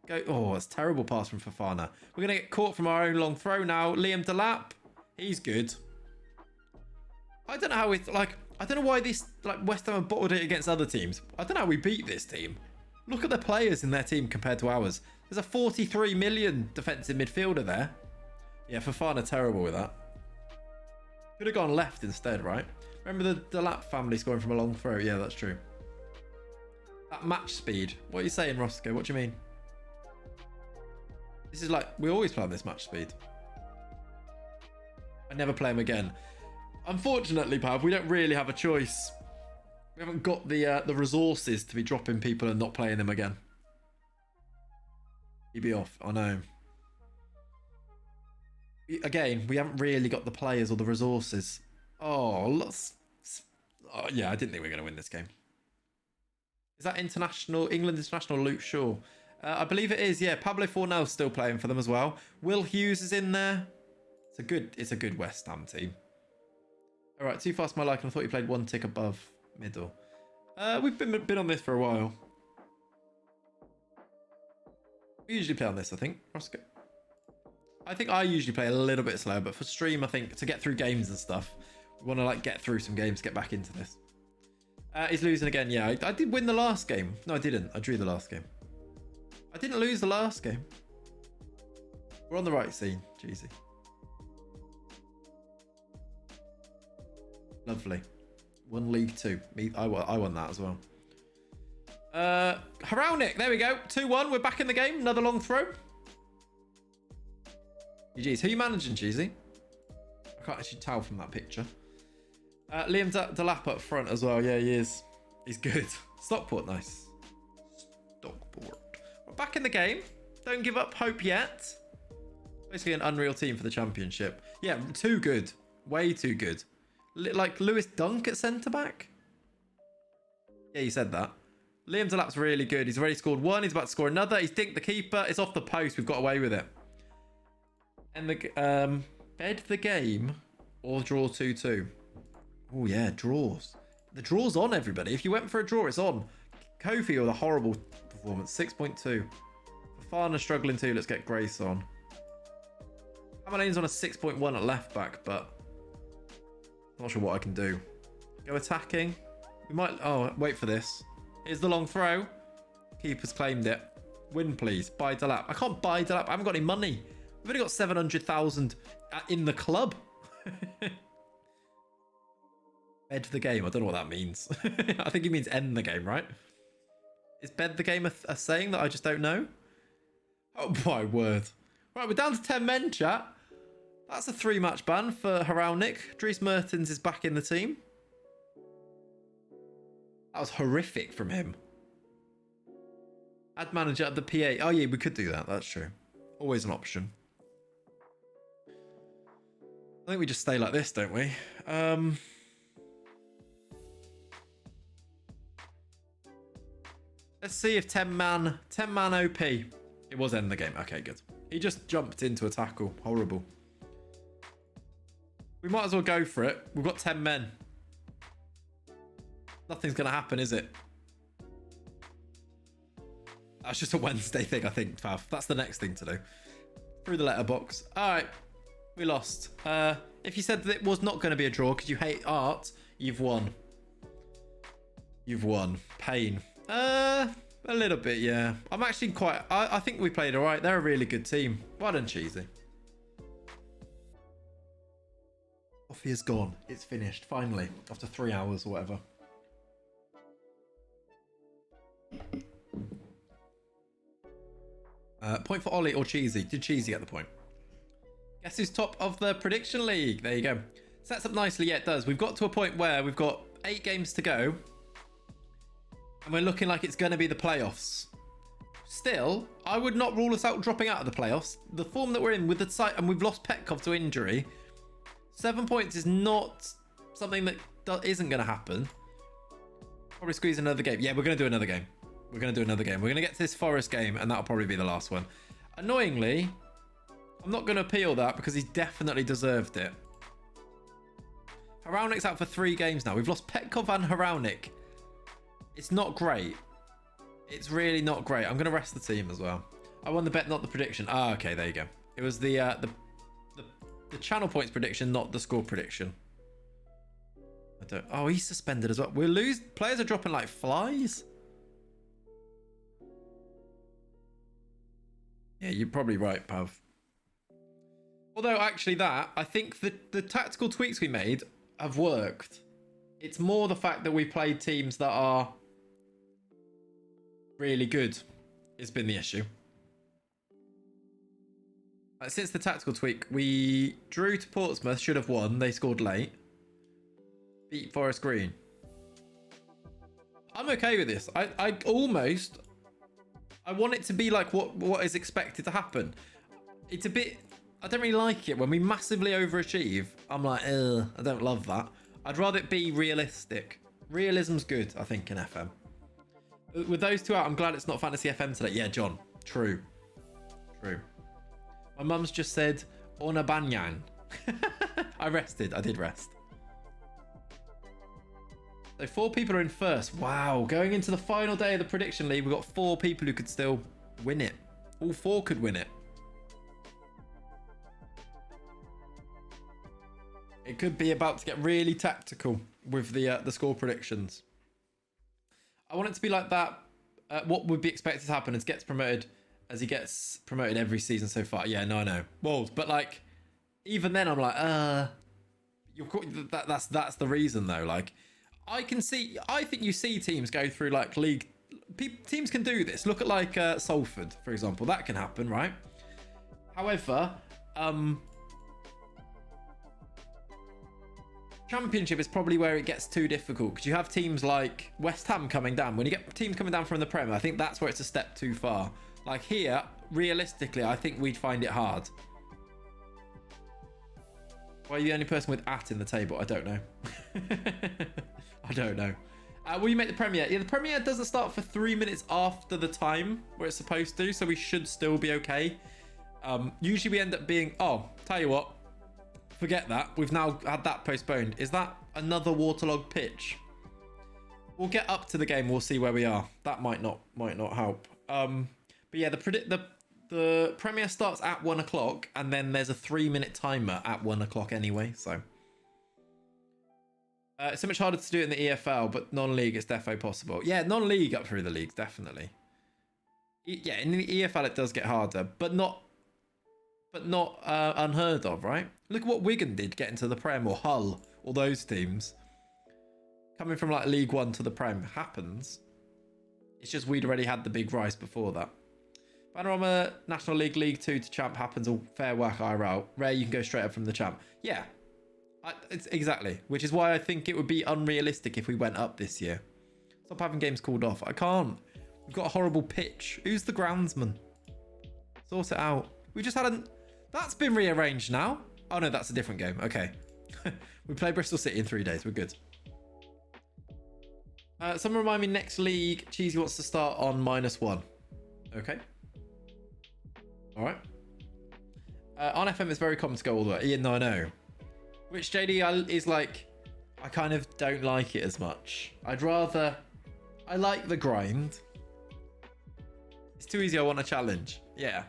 Speaker 4: Go. Oh, that's a terrible pass from Fofana. We're going to get caught from our own long throw now. Liam Delap. He's good. I don't know how it's like. I don't know why this West Ham have bottled it against other teams. I don't know how we beat this team. Look at the players in their team compared to ours. There's a 43 million defensive midfielder there. Yeah, Fofana terrible with that. Could have gone left instead, right? Remember the Delap family scoring from a long throw? Yeah, that's true. That match speed. What are you saying, Roscoe? What do you mean? This is like we always play on this match speed. I never play him again. Unfortunately, Pav, we don't really have a choice. We haven't got the resources to be dropping people and not playing them again. He'd be off. I know. Again, we haven't really got the players or the resources. Oh, yeah, I didn't think we were going to win this game. Is that international? England international Luke Shaw? I believe it is. Yeah, Pablo Fornell's still playing for them as well. Will Hughes is in there. It's a good West Ham team. All right, too fast my liking. I thought you played one tick above middle. We've been on this for a while. We usually play on this, I think. Roscoe. I think I usually play a little bit slower, but for stream, I think to get through games and stuff, we want to like get through some games, get back into this. He's losing again. Yeah, I did win the last game. No, I didn't. I drew the last game. I didn't lose the last game. We're on the right scene. Jeezy. Lovely. Won League 2. I won that as well. Haraunic. There we go. 2-1. We're back in the game. Another long throw. GG's. Who are you managing, Cheesy? I can't actually tell from that picture. Liam Delap up front as well. Yeah, he is. He's good. Stockport, nice. Stockport. We're back in the game. Don't give up hope yet. Basically an unreal team for the championship. Yeah, too good. Way too good. Like Lewis Dunk at centre-back? Yeah, you said that. Liam Delap's really good. He's already scored one. He's about to score another. He's dinked the keeper. It's off the post. We've got away with it. And the bed the game or draw 2-2. Oh, yeah, draws. The draw's on, everybody. If you went for a draw, it's on. Kofi with a horrible performance. 6.2. Fafana struggling too. Let's get Grace on. Hamalane's on a 6.1 at left back, but not sure what I can do. Go attacking. We might... Oh, wait for this. Here's the long throw. Keeper's claimed it. Win, please. Buy Delap. I can't buy Delap. I haven't got any money. We've only got 700,000 in the club. Bed the game. I don't know what that means. I think it means end the game, right? Is bed the game a saying that I just don't know? Oh, my word. Right, we're down to 10 men, chat. That's a 3-match ban for Heralnik. Dries Mertens is back in the team. That was horrific from him. Add manager at the PA. Oh yeah, we could do that. That's true. Always an option. I think we just stay like this, don't we? Let's see if 10-man OP. It was end the game. Okay, good. He just jumped into a tackle. Horrible. We might as well go for it. We've got 10 men. Nothing's going to happen, is it? That's just a Wednesday thing, I think, Fav. That's the next thing to do. Through the letterbox. All right. We lost. If you said that it was not going to be a draw because you hate art, you've won. You've won. Pain. A little bit, yeah. I'm actually quite... I think we played all right. They're a really good team. Well done, Cheesy. Coffee is gone. It's finished, finally. After 3 hours or whatever. Point for Ollie or Cheesy. Did Cheesy get the point? Guess who's top of the prediction league? There you go. Sets up nicely. Yeah, it does. We've got to a point where we've got 8 games to go. And we're looking like it's going to be the playoffs. Still, I would not rule us out dropping out of the playoffs. The form that we're in with the site, and we've lost Petkov to injury. 7 points is not something that isn't going to happen. Probably squeeze another game. Yeah, we're going to do another game. We're going to do another game. We're going to get to this Forest game, and that'll probably be the last one. Annoyingly, I'm not going to appeal that because he's definitely deserved it. Heralnik's out for 3 games now. We've lost Petkov and Heralnik. It's not great. It's really not great. I'm going to rest the team as well. I won the bet, not the prediction. Ah, okay, there you go. It was the channel points prediction, not the score prediction. I don't... Oh, he's suspended as well. We'll lose... Players are dropping like flies. Yeah, you're probably right, Pav. Although, actually that, I think the tactical tweaks we made have worked. It's more the fact that we played teams that are really good has been the issue. Since the tactical tweak, we drew to Portsmouth, should have won. They scored late. Beat Forest Green. I'm okay with this. I want it to be like what is expected to happen. It's a bit... I don't really like it when we massively overachieve. I'm like, ugh, I don't love that. I'd rather it be realistic. Realism's good, I think, in FM. With those two out, I'm glad it's not Fantasy FM today. Yeah, John. True. True. My mum's just said, Ona Banyan. I rested. I did rest. So 4 people are in first. Wow. Going into the final day of the prediction league, we've got 4 people who could still win it. All 4 could win it. It could be about to get really tactical with the score predictions. I want it to be like that. What would be expected to happen is gets promoted as he gets promoted every season so far. Yeah, no, I know. Well, but like, even then I'm like, that's the reason though. Like, I think you see teams go through like league. Teams can do this. Look at like Salford, for example. That can happen, right? However, Championship is probably where it gets too difficult because you have teams like West Ham coming down. When you get teams coming down from the Premier, I think that's where it's a step too far. Like here, realistically, I think we'd find it hard. Why are you the only person with in the table? I don't know. I don't know. Will you make the Premier? Yeah, the Premier doesn't start for 3 minutes after the time where it's supposed to, so we should still be okay. Usually we end up being... Oh, tell you what. Forget that. We've now had that postponed. Is that another waterlogged pitch? We'll get up to the game. We'll see where we are. That might not help. But yeah, the Premier starts at 1 o'clock, and then there's a 3-minute timer at 1 o'clock anyway. So it's so much harder to do it in the EFL, but non-league it's defo possible. Yeah, non-league up through the leagues definitely. Yeah, in the EFL it does get harder, but not unheard of, right? Look at what Wigan did getting to the Prem, or Hull, all those teams. Coming from like League 1 to the Prem happens. It's just we'd already had the big rise before that. Panorama, National League, League 2 to champ happens all fair whack IRL. Rare, you can go straight up from the champ. Yeah, it's exactly. Which is why I think it would be unrealistic if we went up this year. Stop having games called off. I can't. We've got a horrible pitch. Who's the groundsman? Sort it out. We just had a... That's been rearranged now. Oh no, that's a different game. Okay. We play Bristol City in 3 days. We're good. Someone remind me next league. Cheesy wants to start on -1. Okay. All right. On FM, it's very common to go all the way. Yeah, no, I know. Which JD is like, I kind of don't like it as much. I'd rather... I like the grind. It's too easy. I want a challenge. Yeah.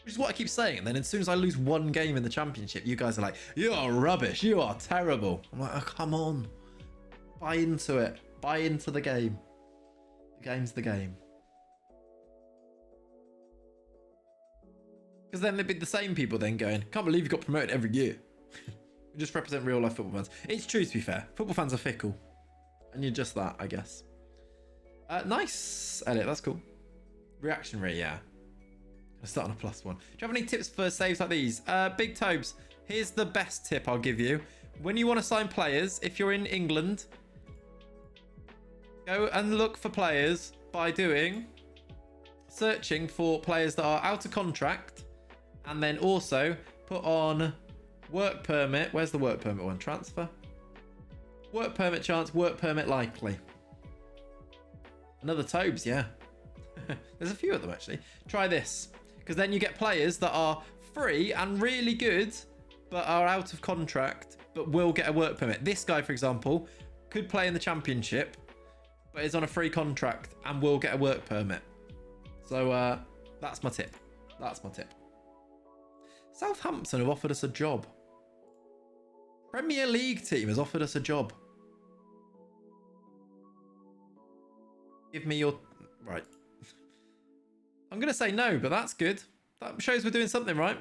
Speaker 4: Which is what I keep saying. And then as soon as I lose one game in the championship, you guys are like, you are rubbish. You are terrible. I'm like, oh, come on. Buy into it. Buy into the game. The game's the game. Because then there'd be the same people then going, can't believe you got promoted every year. We just represent real life football fans. It's true, to be fair. Football fans are fickle. And you're just that, I guess. Nice, Elliot. That's cool. Reaction rate, yeah. Gonna start on a +1. Do you have any tips for saves like these? Big Tobes, here's the best tip I'll give you. When you want to sign players, if you're in England, go and look for players by searching for players that are out of contract, and then also put on work permit. Where's the work permit one? Transfer. Work permit chance, work permit likely. Another Tobes, yeah. There's a few of them actually. Try this, because then you get players that are free and really good, but are out of contract, but will get a work permit. This guy, for example, could play in the championship, but is on a free contract and will get a work permit. So that's my tip. That's my tip. Southampton have offered us a job. Premier League team has offered us a job. Give me your... Right. I'm going to say no, but that's good. That shows we're doing something right.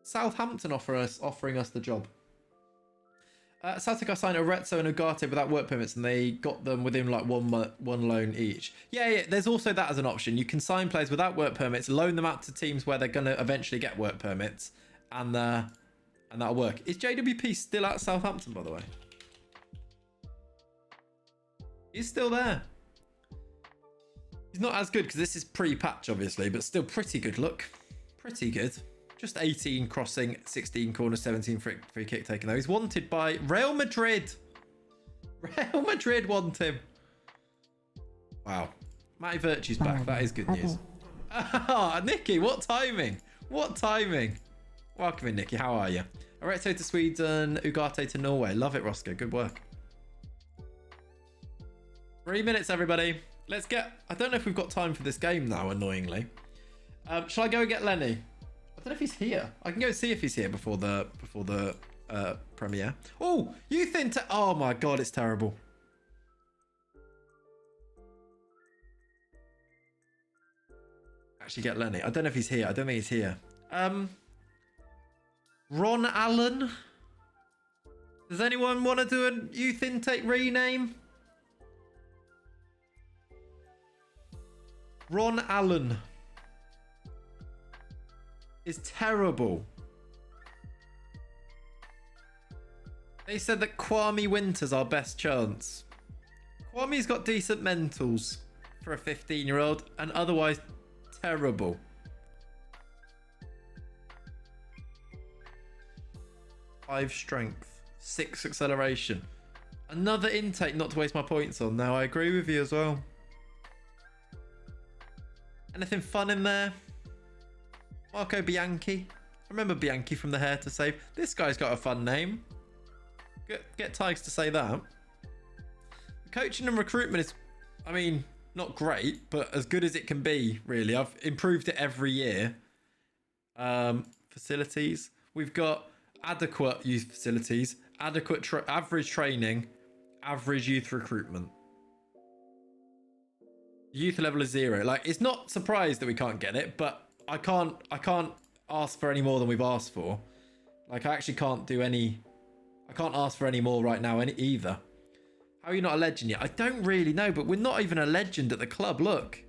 Speaker 4: Southampton offering us the job. Celtic are signed Arezzo and Ugarte without work permits, and they got them within like one loan each. Yeah, there's also that as an option. You can sign players without work permits, loan them out to teams where they're going to eventually get work permits, and that'll work. Is JWP still at Southampton, by the way? He's still there. He's not as good because this is pre-patch, obviously, but still pretty good look. Pretty good. Just 18 crossing, 16 corner, 17 free kick taken though. He's wanted by Real Madrid. Real Madrid want him. Wow. Matty Virtue's back. That is good news. Ah, Nikki, what timing? What timing? Welcome in, Nikki. How are you? Arezzo to Sweden, Ugarte to Norway. Love it, Roscoe. Good work. 3 minutes, everybody. Let's get... I don't know if we've got time for this game now, annoyingly. Shall I go and get Lenny? I don't know if he's here. I can go see if he's here before the premiere. Oh, Youth Inter... Oh my God, it's terrible. Actually get Lenny. I don't know if he's here. I don't think he's here. Ron Allen? Does anyone want to do a youth intake rename? Ron Allen is terrible. They said that Kwame Winter's our best chance. Kwame's got decent mentals for a 15-year-old and otherwise terrible. Five strength, 6 acceleration. Another intake not to waste my points on. Now I agree with you as well. Anything fun in there? Marco Bianchi. I remember Bianchi from the Hair to Save. This guy's got a fun name. Get Tigers to say that. The coaching and recruitment is, I mean, not great, but as good as it can be, really. I've improved it every year. Facilities. We've got adequate youth facilities, adequate average training, average youth recruitment. Youth level is 0. Like, it's not surprised that we can't get it, but I can't ask for any more than we've asked for. Like, I actually can't do any... I can't ask for any more right now either. How are you not a legend yet? I don't really know, but we're not even a legend at the club. Look.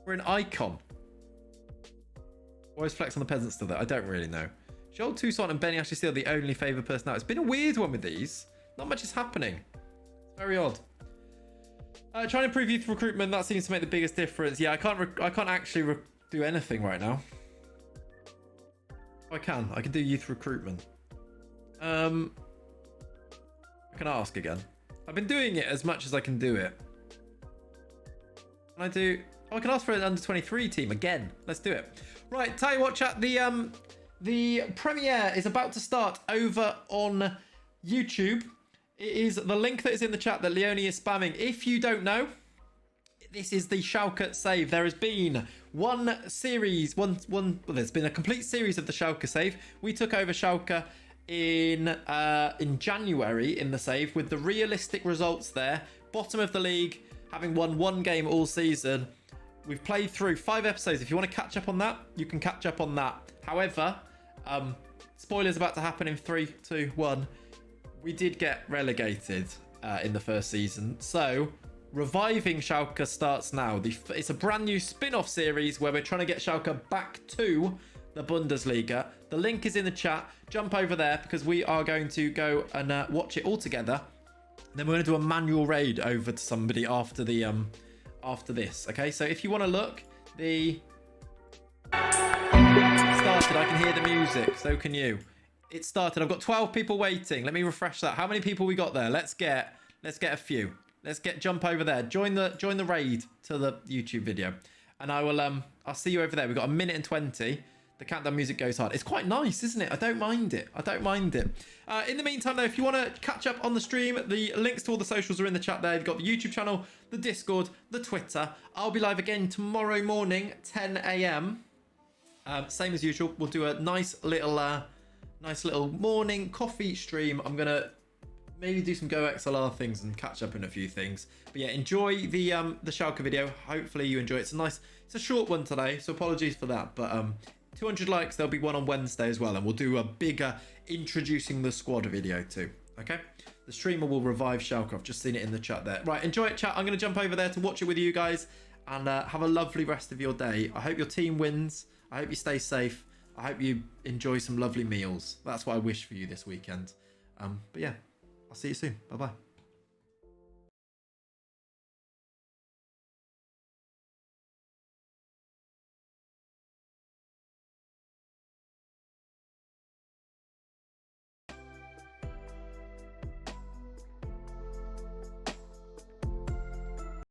Speaker 4: We're an icon. Always flex on the peasants still there. I don't really know. Joel Toussaint and Benny Ashley Steele are the only favoured person now. It's been a weird one with these. Not much is happening. It's very odd. Trying to improve youth recruitment. That seems to make the biggest difference. Yeah, I can't actually do anything right now. I can do youth recruitment. I can ask again. I've been doing it as much as I can do it. Can I do... Oh, I can ask for an under 23 team again. Let's do it. Right, tell you what, chat. The premiere is about to start over on YouTube. It is the link that is in the chat that Leonie is spamming. If you don't know, this is the Schalke save. There has been there's been a complete series of the Schalke save. We took over Schalke in January in the save with the realistic results there. Bottom of the league, having won one game all season. We've played through 5 episodes. If you want to catch up on that, you can catch up on that. However, spoilers about to happen in 3, 2, 1. We did get relegated in the first season. So, Reviving Schalke starts now. It's a brand new spin-off series where we're trying to get Schalke back to the Bundesliga. The link is in the chat. Jump over there because we are going to go and watch it all together. Then we're going to do a manual raid over to somebody after the after this. Okay, so if you want to look, the started. I can hear the music. So can you. It started. I've got 12 people waiting. Let me refresh that. How many people we got there? Let's get a few. Let's jump over there. Join the raid to the YouTube video, and I will I'll see you over there. We've got 1 minute and 20. The countdown music goes hard. It's quite nice, isn't it? I don't mind it. In the meantime, though, if you want to catch up on the stream, the links to all the socials are in the chat there. You've got the YouTube channel, the Discord, the Twitter. I'll be live again tomorrow morning, 10 a.m. Same as usual. We'll do a nice little morning coffee stream. I'm gonna maybe do some Go XLR things and catch up in a few things. But yeah, enjoy the Schalke video. Hopefully you enjoy it. It's a short one today, so apologies for that. But 200 likes, there'll be one on Wednesday as well, and we'll do a bigger introducing the squad video too. Okay, the streamer will revive Schalke. I've just seen it in the chat there. Right, enjoy it, chat. I'm going to jump over there to watch it with you guys, and have a lovely rest of your day. I hope your team wins. I hope you stay safe. I hope you enjoy some lovely meals. That's what I wish for you this weekend. But yeah, I'll see you soon. Bye bye.